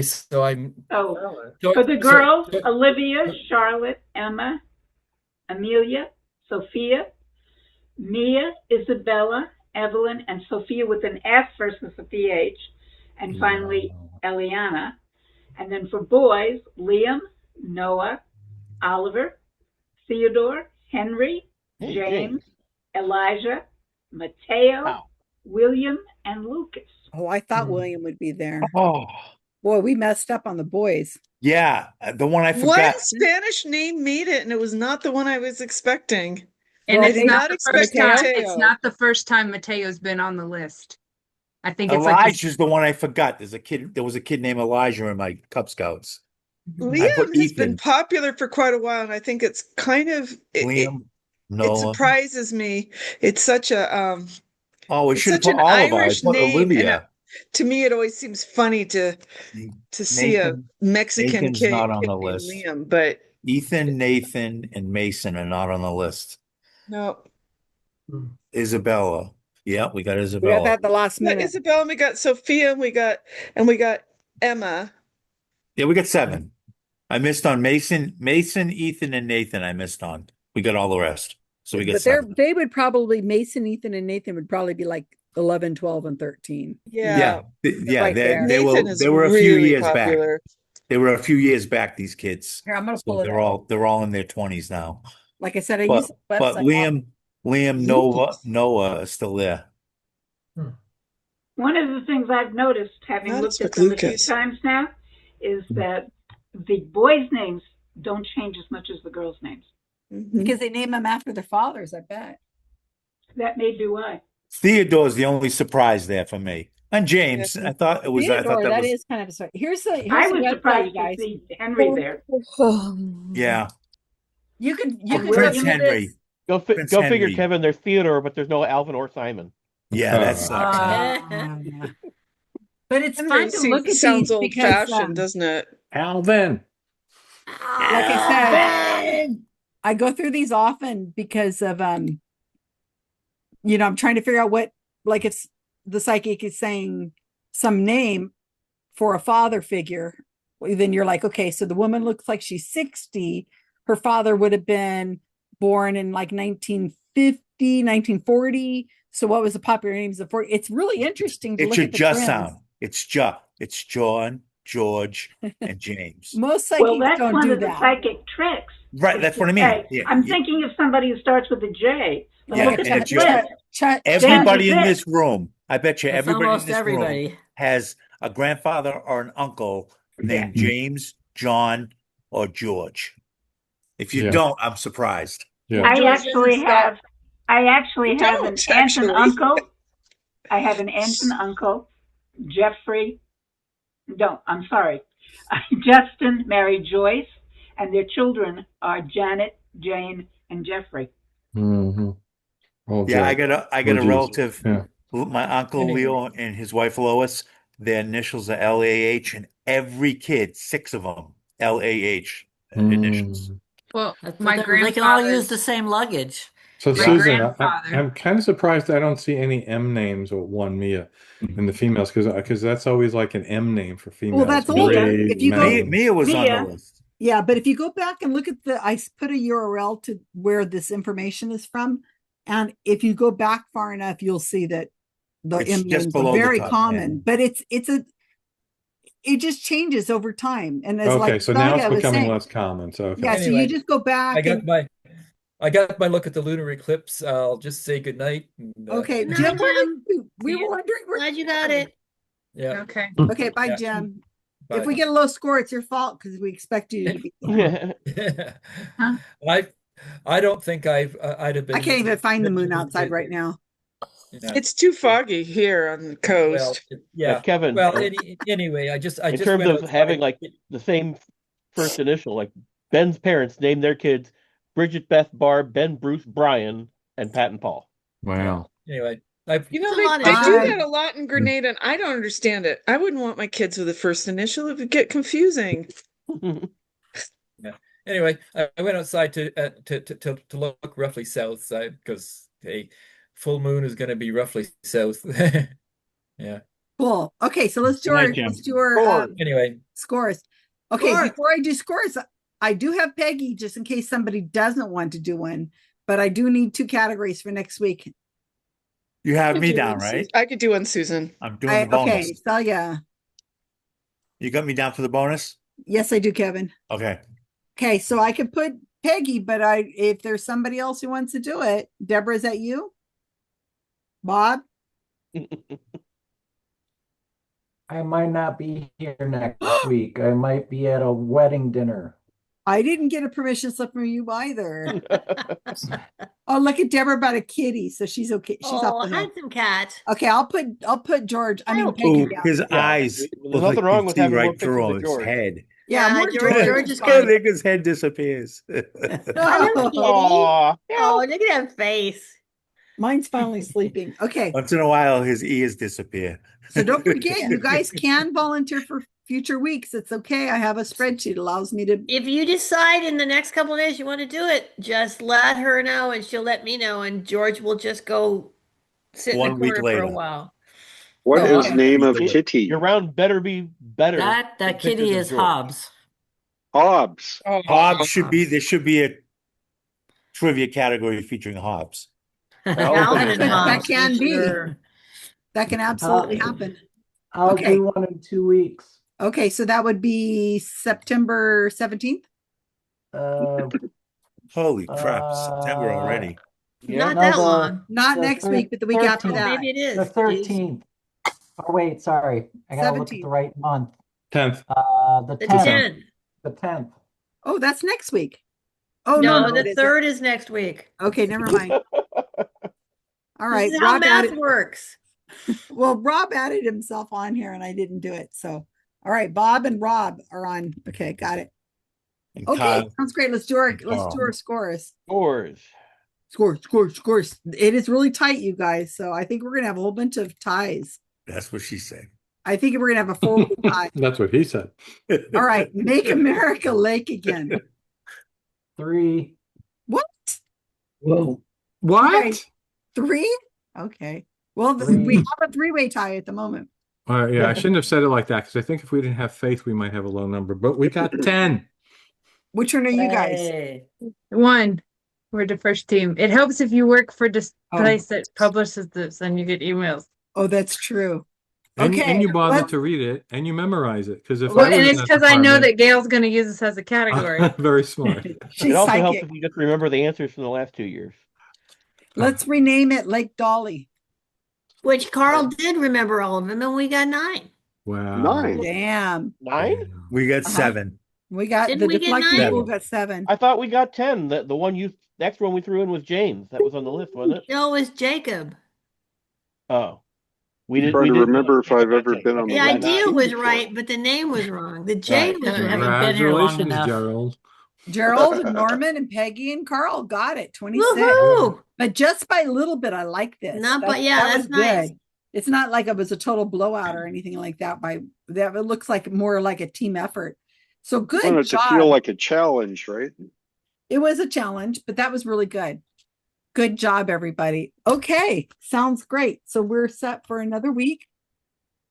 So I'm. For the girls, Olivia, Charlotte, Emma, Amelia, Sophia, Mia, Isabella, Evelyn, and Sophia with an F versus a PH, and finally Eliana. And then for boys, Liam, Noah, Oliver, Theodore, Henry, James, Elijah, Mateo, William, and Lucas. Oh, I thought William would be there. Oh, boy, we messed up on the boys. Yeah, the one I one forgot. Spanish name made it, and it was not the one I was expecting. And I it's did not not the expect first time. Mateo. It's not the first time Mateo's been on the list. I think it's like Elijah's the one I forgot. There was a kid named Elijah in my Cub Scouts. Liam has been popular for quite a while, and I think it's kind of Liam. It surprises me. It's such a it it's should such put an Oliver. I Irish put name, Olivia. to me, it always seems funny to see a Mexican Nathan's kid not on the named list. Liam, but Ethan, Nathan, and Mason are not on the list. no. Isabella. Yeah, we got We Isabella. got that at the last We got minute. Isabella, we got Sophia, and we got Emma. Yeah, we got 7. I missed on Mason, Ethan, and Nathan. I missed on. We got all the rest. So we got But 7. they would probably, Mason, Ethan, and Nathan would probably be like 11, 12, and 13. Yeah. Right there. They were a few years back. They were a few years back, these kids. Here, I'm gonna So pull it they're all in their 20s now. Like I said, I But, use the but website. Liam, Noah is still there. One of the things I've noticed, having Not looked at with them a few Lucas. times now, is that the boys' names don't change as much as the girls' names. Because they name them after their fathers, I bet. That may be why. Theodore's the only surprise there for me. And James, I thought it was. I thought Theodore, that was. is kind of a story. Here's the I was website, surprised guys. to see Henry there. Yeah. You can Prince go Henry. Go Prince figure, Henry. Kevin. There's Theodore, but there's no Alvin or Simon. Yeah, that sucks. But it's Henry fun to look at sounds these because old-fashioned, doesn't it? Alvin. like I said, I go through these often because of I'm trying to figure out what, like, if the psychic is saying some name for a father figure, then you're like, okay, so the woman looks like she's 60. Her father would have been born in like 1950, 1940. So what was the popular names of 40? It's really interesting to It look should at the just trends. sound. It's John, George, and James. Most psychics Well, that's don't one do of the that. psychic tricks Right, that's what I mean. Yeah, I'm yeah, thinking of somebody who starts with a J. But yeah, look at and this it's your, list. everybody James in is this room, I bet you That's everybody in almost this room everybody. has a grandfather or an uncle named Yeah. James, John, or George. If you Yeah. don't, I'm surprised. Yeah. I George actually doesn't start. have an Don't aunt and actually. uncle. I have an aunt and uncle, Jeffrey. No, I'm sorry. Justin married Joyce, and their children are Janet, Jane, and Jeffrey. Mm-hmm. Oh, Yeah, I Joe. got a Oh, geez. relative, Yeah. my uncle Anyway. Leo and his wife Lois. Their initials are LAH, and every kid, 6 of them, LAH initials. Mm. Well, But my they can all use grandfather's the same luggage. So my Susan, grandfather. I'm kind of surprised I don't see any M names or one Mia in the females because that's always like an M name for females. Well, that's older. Marie, If you go, Mia, Mia was on the Mia. list. yeah, but if you go back and look at I put a URL to where this information is from, and if you go back far enough, you'll see that the It's M just names are below the very top common. 10. But it just changes over time, and as Okay, like so now it's Saga was becoming saying, less common. So okay. yeah. So Anyway, you just go back I got my look at the lunar eclipse. I'll just say goodnight. okay, Good Jim. night, Jim. We were wondering. Glad you got it. Yeah. Okay. Okay, bye, Yeah. Jim. Bye. If we get a low score, it's your fault because we expect you to be. Huh? I don't think I'd have been. I can't even find the moon outside right now. Yeah. It's too foggy here on the coast. Well, yeah. Kevin. Well, anyway, I in just terms went of outside. having like the same first initial, like Ben's parents named their kids Bridget, Beth, Barb, Ben, Bruce, Brian, and Pat and Paul. Wow. Anyway, You know, It's a lot of they do time. that a lot in Grenada, and I don't understand it. I wouldn't want my kids with the first initial. It would get confusing. yeah. Anyway, I went outside to look roughly south side because hey, full moon is going to be roughly south. Yeah. Cool. Okay, so let's do Good our night, Jim. let's do our Anyway, scores. Okay, Scores. before I do scores, I do have Peggy just in case somebody doesn't want to do one, but I do need 2 categories for next week. You have I could me do down, one, right? Susan. I could do one, Susan. I'm doing the bonus. Okay, so yeah. You got me down for the bonus? Yes, I do, Kevin. Okay. Okay, so I could put Peggy, but if there's somebody else who wants to do it, Deborah, is that you? Bob? I might not be here next week. I might be at a wedding dinner. I didn't get a permission slip from you either. Oh, look at Deborah about a kitty, so she's okay. She's Oh, off the hook. handsome cat. Okay, I'll put George. I mean Oh, Peggy Oh, down. his Yeah, eyes there's look nothing like wrong you with see having more right pictures through of his George. head. Yeah, Yeah, more George is I fine. think his head disappears. Hello, kitty. Aw. Oh, look at that face. Mine's finally sleeping. Okay, Once in a while, his ears disappear. so don't forget, you guys can volunteer for future weeks. It's okay. I have a spreadsheet allows me to. If you decide in the next couple of days you want to do it, just let her know and she'll let me know, and George will just go sit in 1 the week corner for a later. while. What Oh, is okay. name of Your kitty? round better be better. That than kitty pictures of is George. Hobbs. Hobbs. Oh, Hobbs should be, there should be a trivia category featuring Hobbs. Alvin and that Hobbs, can for be. sure. That can absolutely happen. I'll Okay. do one in 2 weeks. Okay, so that would be September 17th. Holy crap, September already. Not that long. Not the next week, but the week after 13th. that. Maybe it is. The Jeez. 13th. Oh, wait, sorry. I gotta look at 17th. the right month. 10th. The The 10th. 10th. The 10th. Oh, that's next week. Oh No, no, the it isn't. 3rd is next week. Okay, never mind. All right, This is how Rob math added, works. well, Rob added himself on here and I didn't do it. So, all right, Bob and Rob are on. Okay, got it. And Okay, Kyle- sounds great. Let's do our Carl. scores. Scores. It is really tight, you guys. So I think we're gonna have a whole bunch of ties. That's what she said. I think we're gonna have a 4-way tie. That's what he said. All right, make America Lake again. 3. What? Whoa. What? Okay, 3? Okay. Well, we have a 3-way tie at the moment. Yeah, I shouldn't have said it like that because I think if we didn't have faith, we might have a low number. But we got 10. Which one are you guys? Hey. 1. We're the first team. It helps if you work for this Oh. place that publishes this and you get emails. Oh, that's true. And Okay, you bother let's- to read it and you memorize it because if Well, I and was in it's that because I know department, that Gail's going to use this as a category. very smart. It also helps if you just remember the answers from the last 2 years. Let's rename it Lake Dolly. Which Carl did remember all of them, and we got 9. Wow. 9. Damn. 9? We got Uh-huh. 7. We got Didn't the we get deflecting 9? pool got 7. I thought we got 10. The one next one we threw in was James. That was on the list, wasn't it? No, it was Jacob. Oh. We didn't. Try We to didn't remember if I've ever been on The the got list. idea 9. was right, but the name was wrong. The J was right. Haven't been here long Congratulations, enough. Gerald. Gerald and Norman and Peggy and Carl got it. 26. Woohoo! But just by a little bit, I like this. Not by- yeah, that that's was nice. good. It's not like it was a total blowout or anything like that. By that, it looks like more like a team effort. So I good want it to job. feel like a challenge, right? It was a challenge, but that was really good. Good job, everybody. Okay, sounds great. So we're set for another week.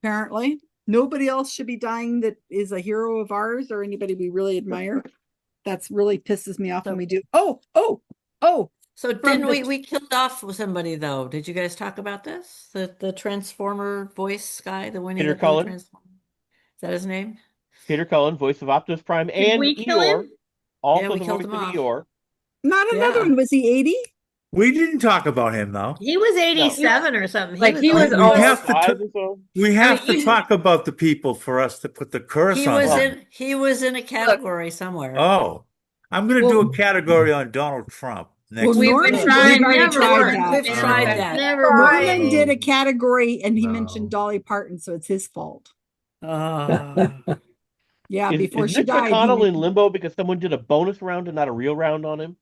Apparently, nobody else should be dying that is a hero of ours or anybody we really admire. That's really pisses me off when we do. Oh. So From didn't the- we killed off with somebody though? Did you guys talk about this? The Transformer voice guy, the Winnie Peter the Pooh Cullen. Transformer. Is that his name? Peter Cullen, voice of Optimus Prime, and we kill Eeyore. him? Also Yeah, we the killed voice him of off. Eeyore. Not another Yeah. one. Was he 80? We didn't talk about him though. He was 87 or something. Like, he was We old. have to Five or so. we have mean, to talk about the people for us to put the curse He on was them. in a category somewhere. Oh, I'm going to Well- do a category on Donald Trump next Well, week. Norman, We've tried, we've already never tried worked. that. We've tried that. Never Norman worked. did a category and he No. mentioned Dolly Parton, so it's his fault. Yeah, Is before she Mitch died. he McConnell in mentioned- limbo because someone did a bonus round and not a real round on him?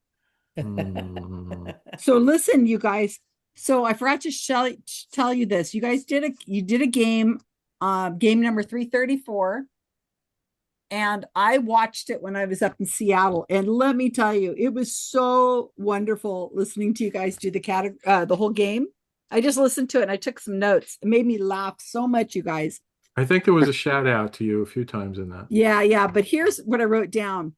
So listen, you guys. So I forgot to tell you this. You guys did a game, game number 334. And I watched it when I was up in Seattle. And let me tell you, it was so wonderful listening to you guys do the whole game. I just listened to it and I took some notes. It made me laugh so much, you guys. I think there was a shout out to you a few times in that. Yeah. But here's what I wrote down.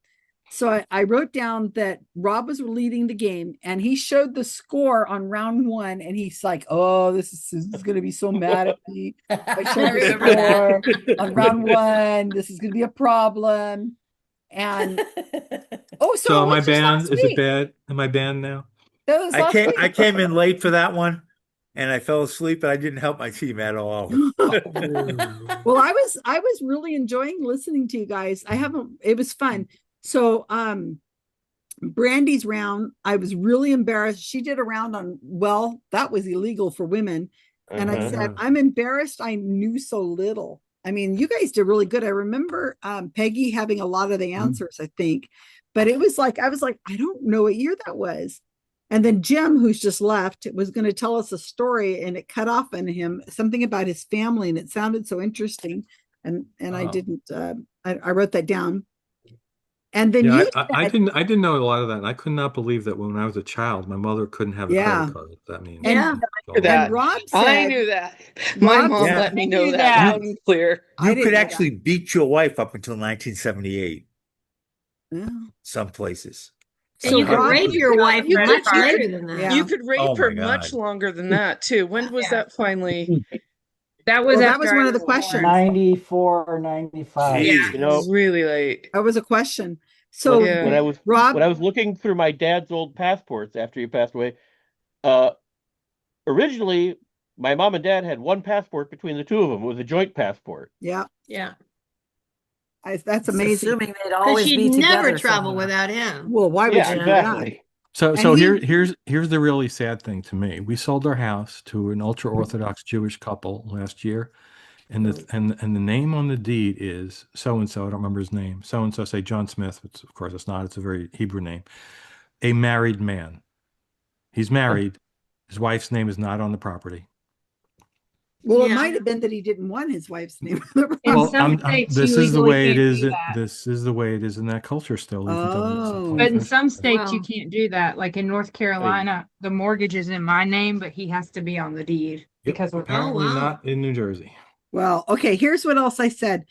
So I wrote down that Rob was leading the game and he showed the score on round 1 and he's like, oh, this is going to be so mad at me. I showed the score on round 1. This is going to be a problem. And So am I it was just banned? last Is it week. bad? Am I banned now? That was last week. I came in late for that one, and I fell asleep, and I didn't help my team at all. Well, I was really enjoying listening to you guys. It was fun. So Brandy's round, I was really embarrassed. She did a round on, well, that was illegal for women. And I said, I'm embarrassed I knew so little. I mean, you guys did really good. I remember Peggy having a lot of the answers, I think. But it was like, I was like, I don't know what year that was. And then Jim, who's just left, was going to tell us a story and it cut off on him, something about his family. And it sounded so interesting. And I didn't, I wrote that down. And then Yeah, you I didn't know a lot of that. And I could not believe that when I was a child, my mother couldn't have a credit card. That means And Rob said, I knew that. My Rob mom said- let me I know knew that that. loud and clear. You didn't could know actually beat your wife up until 1978. Yeah. Some places. And you could Rob- rape your wife You could- much you later could- than that. You could rape Oh her my much God. longer than that too. When was that finally? That was Well, that after was I one of the born. questions. 94 or 95. Yeah, You know- it was really late. That was a question. So Yeah. When I was Rob, looking through my dad's old passports after he passed away, originally my mom and dad had one passport between the two of them. It was a joint passport. yeah, Yeah. that's amazing. Assuming they'd Because always she'd be never together travel somewhere. without him. Well, why would Yeah, you do exactly. So And so he- here's the really sad thing to me. We sold our house to an ultra Orthodox Jewish couple last year, and the name on the deed is so and so. I don't remember his name. So and so, say John Smith, but of course it's not. It's a very Hebrew name. A married man. He's married. His wife's name is not on the property. Well, it Yeah. might have been that he didn't want his wife's name. on the In Well, some states, this you is the legally way it can't is. do that. This is the way it is in that culture still. even though it's Oh. But in a- some states, you Well- can't do that. Like in North Carolina, the mortgage is in my name, but he has to be on the deed Yep, because we're apparently wow. not in New Jersey. Well, okay, here's what else I said.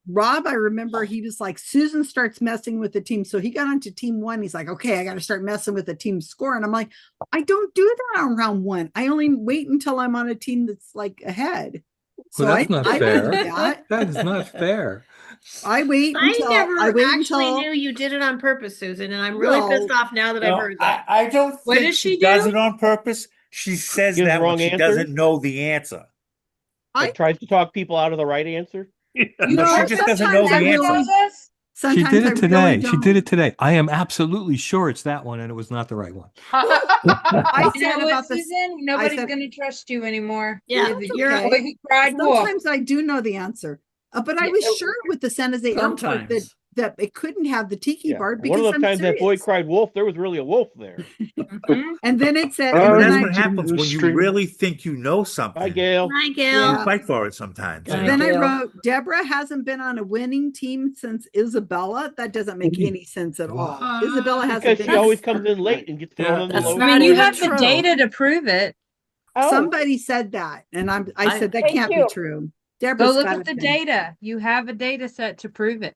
Rob, I remember he was like, Susan starts messing with the team. So he got onto team 1. He's like, okay, I got to start messing with the team score. And I'm like, I don't do that on round 1. I only wait until I'm on a team that's like ahead. So Well, that's not I fair. knew that. That is not fair. I wait I until never I wait actually until knew you did it on purpose, Susan, and I'm really pissed off now that I've No, heard that. I don't What think does she she does do? it on purpose. She says Gives that when wrong she answers? doesn't know the answer. Like tries to talk people out of the right answer. No, she just doesn't know the answer. She sometimes did I it really today. She don't. did it today. I am absolutely sure it's that one, and it was not the right one. I You said know what, about this. Susan? Nobody's said- going to trust you anymore. Yeah, That's you're okay. Boy who cried wolf. Sometimes I do know the answer, but I was sure with the San Jose airport Sometimes. that it couldn't have the tiki Yeah. bar One because of the I'm times that boy serious. cried wolf, there was really a wolf there. And then it said, And and then that's I what happens when you really think you know something. Hi, Gail. Hi, You Gail. fight for it sometimes. And you then know? I wrote, Deborah hasn't been on a winning team since Isabella. That doesn't make any sense at all. Isabella hasn't Because been. she always comes in late and gets thrown on the that's low. not I mean, you even have the true. data to prove it. Oh. Somebody said that, and I said that Thank can't you. be true. Go Deborah's look got at the it then. data. You have a data set to prove it.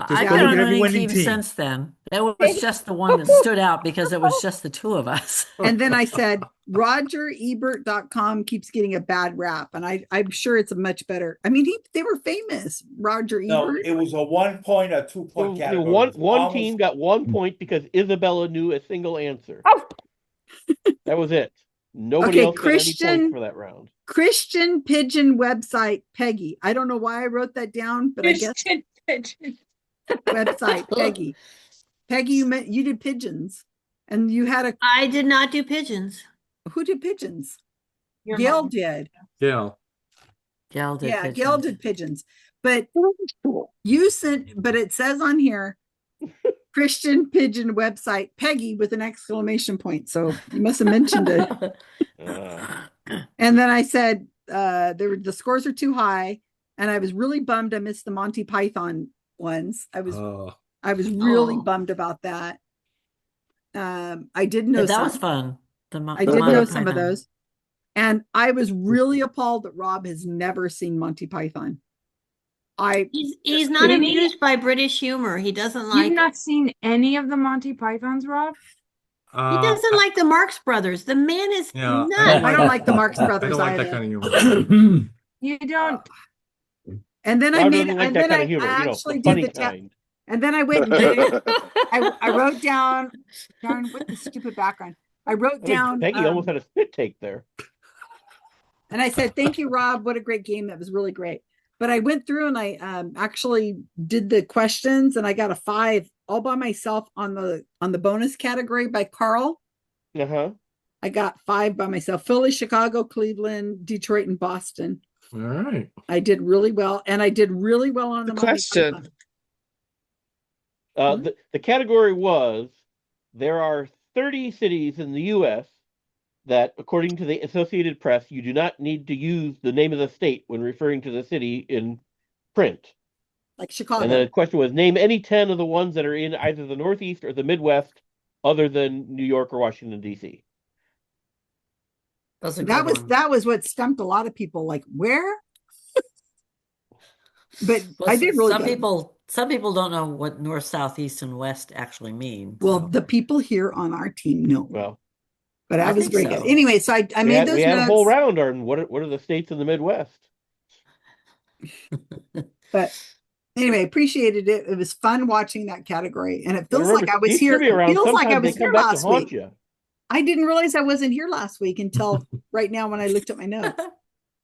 Just I've go been look on at a every winning winning team team. since then. That was just the one that stood out because it was just the two of us. And then I said, RogerEbert.com keeps getting a bad rap, and I'm sure it's a much better. I mean, they were famous, Roger No, Ebert. it was a 1 point or 2 point So, category. one It was almost- team got 1 point because Isabella knew a single answer. That was it. Nobody Okay, else got any Christian- points for that round. Christian Pigeon website, Peggy. I don't know why I wrote that down, but I guess Christian pigeon. website, Peggy. Peggy, you did pigeons, and you had I did not do pigeons. who did pigeons? Your Gail mom. did. Yeah. Gail did Yeah, pigeons. Gail did pigeons. But you sent, but it says on here, Christian Pigeon website, Peggy with an exclamation point. So you must have mentioned it. And then I said, the scores are too high. And I was really bummed I missed the Monty Python ones. I was really bummed about that. I did know Yeah, that some. was fun. I did know some of those. And I was really appalled that Rob has never seen Monty Python. He's not amused by British humor. He doesn't like You've it. not seen any of the Monty Pythons, Rob? He doesn't like the Marx Brothers. The man is Yeah, nuts. I don't like the Marx I Brothers don't like either. that kind of humor. You don't. And then I Rob made, doesn't like and that then kind I of humor, actually the funny did the test. kind. And then I went and did, I wrote down, darn, what the stupid background. I wrote I think down, Peggy almost had a spit take there. and I said, thank you, Rob. What a great game. That was really great. But I went through and I actually did the questions and I got a 5 all by myself on the bonus category by Carl. Uh-huh. I got 5 by myself. Philly, Chicago, Cleveland, Detroit, and Boston. All right. I did really well. And I did really well on the Monty question. Python. The category was, there are 30 cities in the U.S. that, according to the Associated Press, you do not need to use the name of the state when referring to the city in print. Like Chicago. And the question was, name any 10 of the ones that are in either the Northeast or the Midwest, other than New York or Washington, D.C. That was what stumped a lot of people. Like, where? But I did really good. Some people don't know what north, south, east, and west actually mean. Well, the people here on our team know. Well, but I was think very good. Anyway, so I made those we had notes. a whole round on what are the states in the Midwest. But anyway, appreciated it. It was fun watching that category, and it feels Remember, like I was these here. trivia It rounds, feels like I sometimes was they come here back to last haunt week. you. I didn't realize I wasn't here last week until right now when I looked at my notes.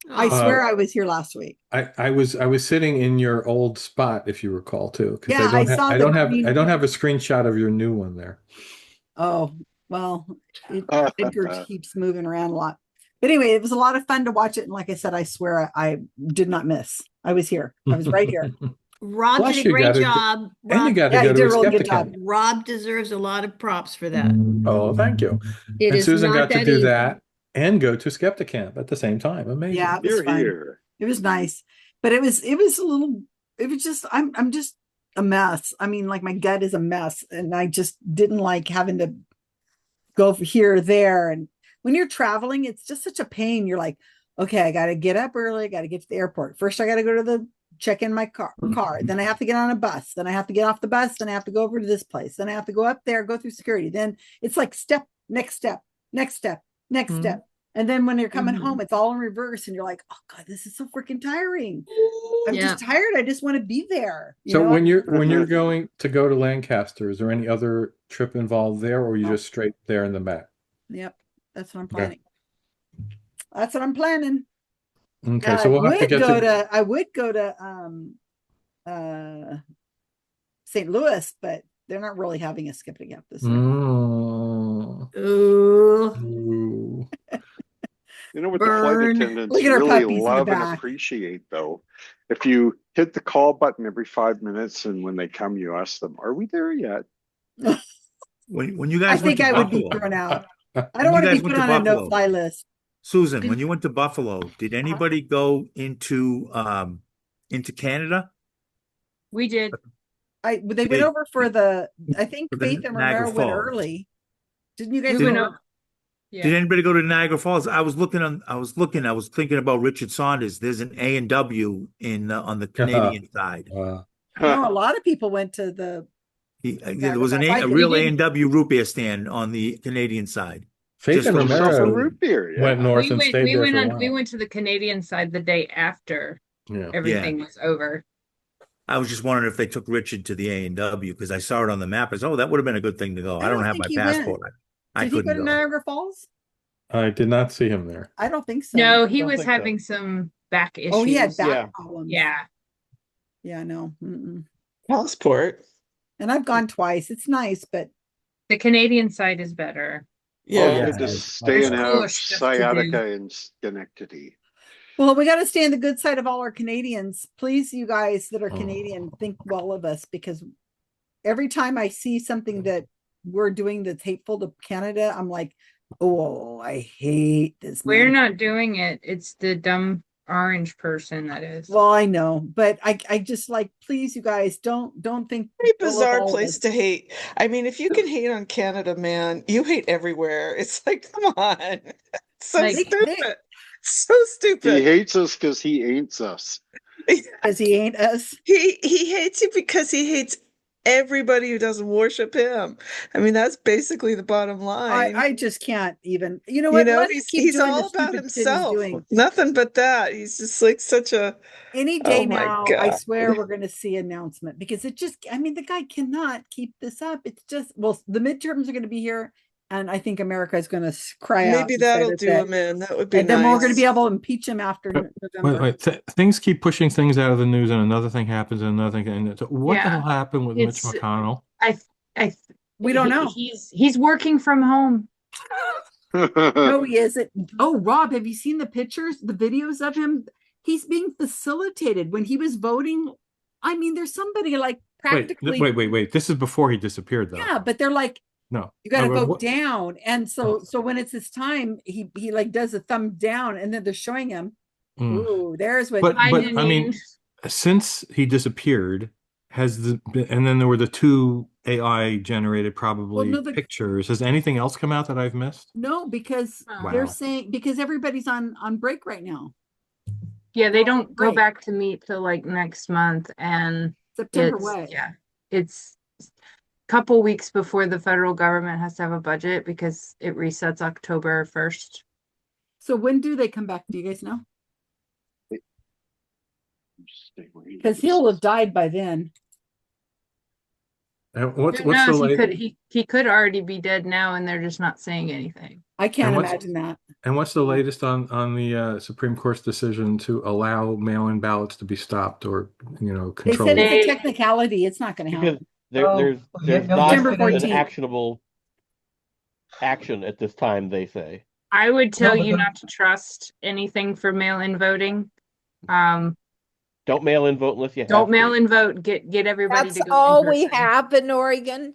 I swear I was here last week. I was sitting in your old spot, if you recall, too. Because Yeah, I saw I the don't have green- I don't have a screenshot of your new one there. Oh, well, Edgar keeps moving around a lot. But anyway, it was a lot of fun to watch it. And like I said, I swear I did not miss. I was here. I was right here. Rob Plus, did a you great got to- job. and you got to Yeah, go you to did a a really good Skepticon. job. Rob deserves a lot of props for that. Oh, thank you. It And is Susan not got to that do easy. that and go to Skepticamp at the same time. Amazing. Yeah, it was fun. It was nice, but it was a little. It was just I'm just a mess. I mean, like my gut is a mess, and I just didn't like having to go here or there. And when you're traveling, it's just such a pain. You're like, okay, I got to get up early. I got to get to the airport first. I got to go to the check in my car. Then I have to get on a bus. Then I have to get off the bus. Then I have to go over to this place. Then I have to go up there, go through security. Then it's like next step. And And then when you're coming Mhm. home, it's all in reverse, and you're like, "Oh God, this is so freaking tiring. I'm Yeah. just tired. I just want to be there." You So know? when you're going to Lancaster, is there any other trip involved there, or are you No. just straight there and then back? Yep, that's what I'm Okay. planning. That's what I'm planning. Okay, so we'll have to get to. I would go to St. Louis, but they're not really having a skip it gap this year. Mm. Ooh. Ooh. You know what the flight Burn. attendants Look at our really puppies in the love and back. appreciate, though? If you hit the call button every 5 minutes, and when they come, you ask them, "Are we there yet?" When you I guys went think to I would be Buffalo, thrown out. I when don't you want to guys be went put to on a Buffalo, no-fly list. Susan, when you went to Buffalo, did anybody go into Canada We did. They went Did- over for the. I think for the Faith and Niagara Romero went Falls? early. Didn't you guys We go? went up. Did Yeah. anybody go to Niagara Falls? I was thinking about Richard Saunders. There's an A&W on the Canadian side. No, a lot of people went to the. There was a real A&W root beer stand on the Canadian side. Faith Just and over Yourself a Romero root beer, yeah. went north and stayed there for a We while. went to the Canadian side the day after Yeah. everything was over. I was just wondering if they took Richard to the A&W because I saw it on the map. I said, "Oh, that would have been a good thing to go." I don't have think my he went. passport. I Did he go couldn't to go. Niagara Falls? I did not see him there. I don't think so. No, he Don't was think so. having some back issues. Oh, he had back Yeah. problems. Yeah. Yeah, no. Mm-mm. Passport. And I've gone twice. It's nice, but The Canadian side is better. Oh, Yeah. good to it's stay There's and cooler have stuff to do. sciatica in Schenectady. well, we got to stay on the good side of all our Canadians. Please, you guys that are Canadian, think well of us, because every time I see something that we're doing that's hateful to Canada, I'm like, oh, I hate this. We're man. not doing it. It's the dumb orange person that is. Well, I know, but I just like, please, you guys, don't think Very ill of bizarre all of place us. to hate. I mean, if you can hate on Canada, man, you hate everywhere. It's like, come on. It's so Like, stupid. So He stupid. hates us because he ain't us. Because he ain't us. He hates you because he hates everybody who doesn't worship him. I mean, that's basically the bottom line. I just can't even. You know You what? know, Let's keep he's doing the all about stupid shit he's himself. doing. Nothing but that. He's just like such a Any day oh my now, I God. swear we're going to see announcement, because it just, I mean, the guy cannot keep this up. It's just, well, the midterms are going to be here, and I think America is going to cry out. Maybe and say that'll that do him in. That would be and then we're going to nice. be able to impeach him after November. Wait. Things keep pushing things out of the news, and another thing happens, and another thing. And what the Yeah. hell happened with Mitch McConnell? We don't know. He's working from home. No, he isn't. Oh, Rob, have you seen the pictures, the videos of him? He's being facilitated when he was voting. I mean, there's somebody like practically. Wait. This is before he disappeared, though. Yeah, but they're like, No, you got to vote what- down, and so when it's his time, he like does a thumb down, and then they're showing him. Mm. Ooh, there's what. But I mean, since he disappeared, and then there were the two AI generated probably Well, no, pictures. Has anything else come out that I've missed? No, because Wow. they're saying, because everybody's on break right now. Yeah, they don't go Right. back to meet till like next month, and September it's what? it's a couple weeks before the federal government has to have a budget because it resets October 1st. So when do they come back? Do you guys know? Because he'll have died by then. What's Who the knows? latest? He could already be dead now, and they're just not saying anything. I can't And what's- imagine that. And what's the latest on the Supreme Court's decision to allow mail-in ballots to be stopped or They controlled? said it's a technicality. It's not going to Because happen. there's not September an 14th. actionable action at this time, they say. I would tell but you the- not to trust anything for mail-in voting. Don't mail in vote unless you have Don't to. mail-in vote. Get everybody That's to go in all we person. have in Oregon.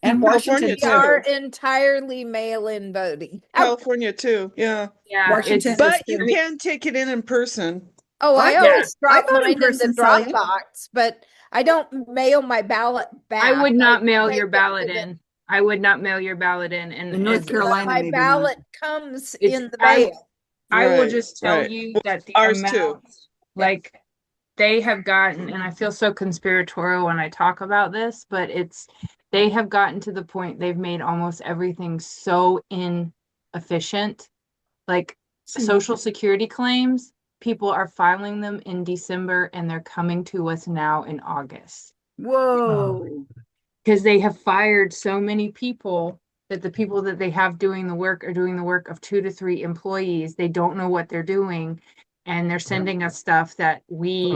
And Washington We are entirely mail-in voting. California too, yeah. Yeah, Washington but is you too. can take it in person. Oh, I Yeah. always I drop vote in mine in the person, drop Sally. box, but I don't mail my ballot back. I would not mail take your it ballot to the- in. I would not mail your ballot in. And In North as- Carolina, My maybe ballot comes It's- in the I- mail. I will Right, just tell right. you Well, that the ours amount, too. like they have gotten, and I feel so conspiratorial when I talk about this, but they have gotten to the point they've made almost everything so inefficient. like Social Security claims, people are filing them in December and they're coming to us now in August. Whoa. Because they have fired so many people that the people that they have doing the work are doing the work of 2 to 3 employees. They don't know what they're doing. And they're sending us stuff that we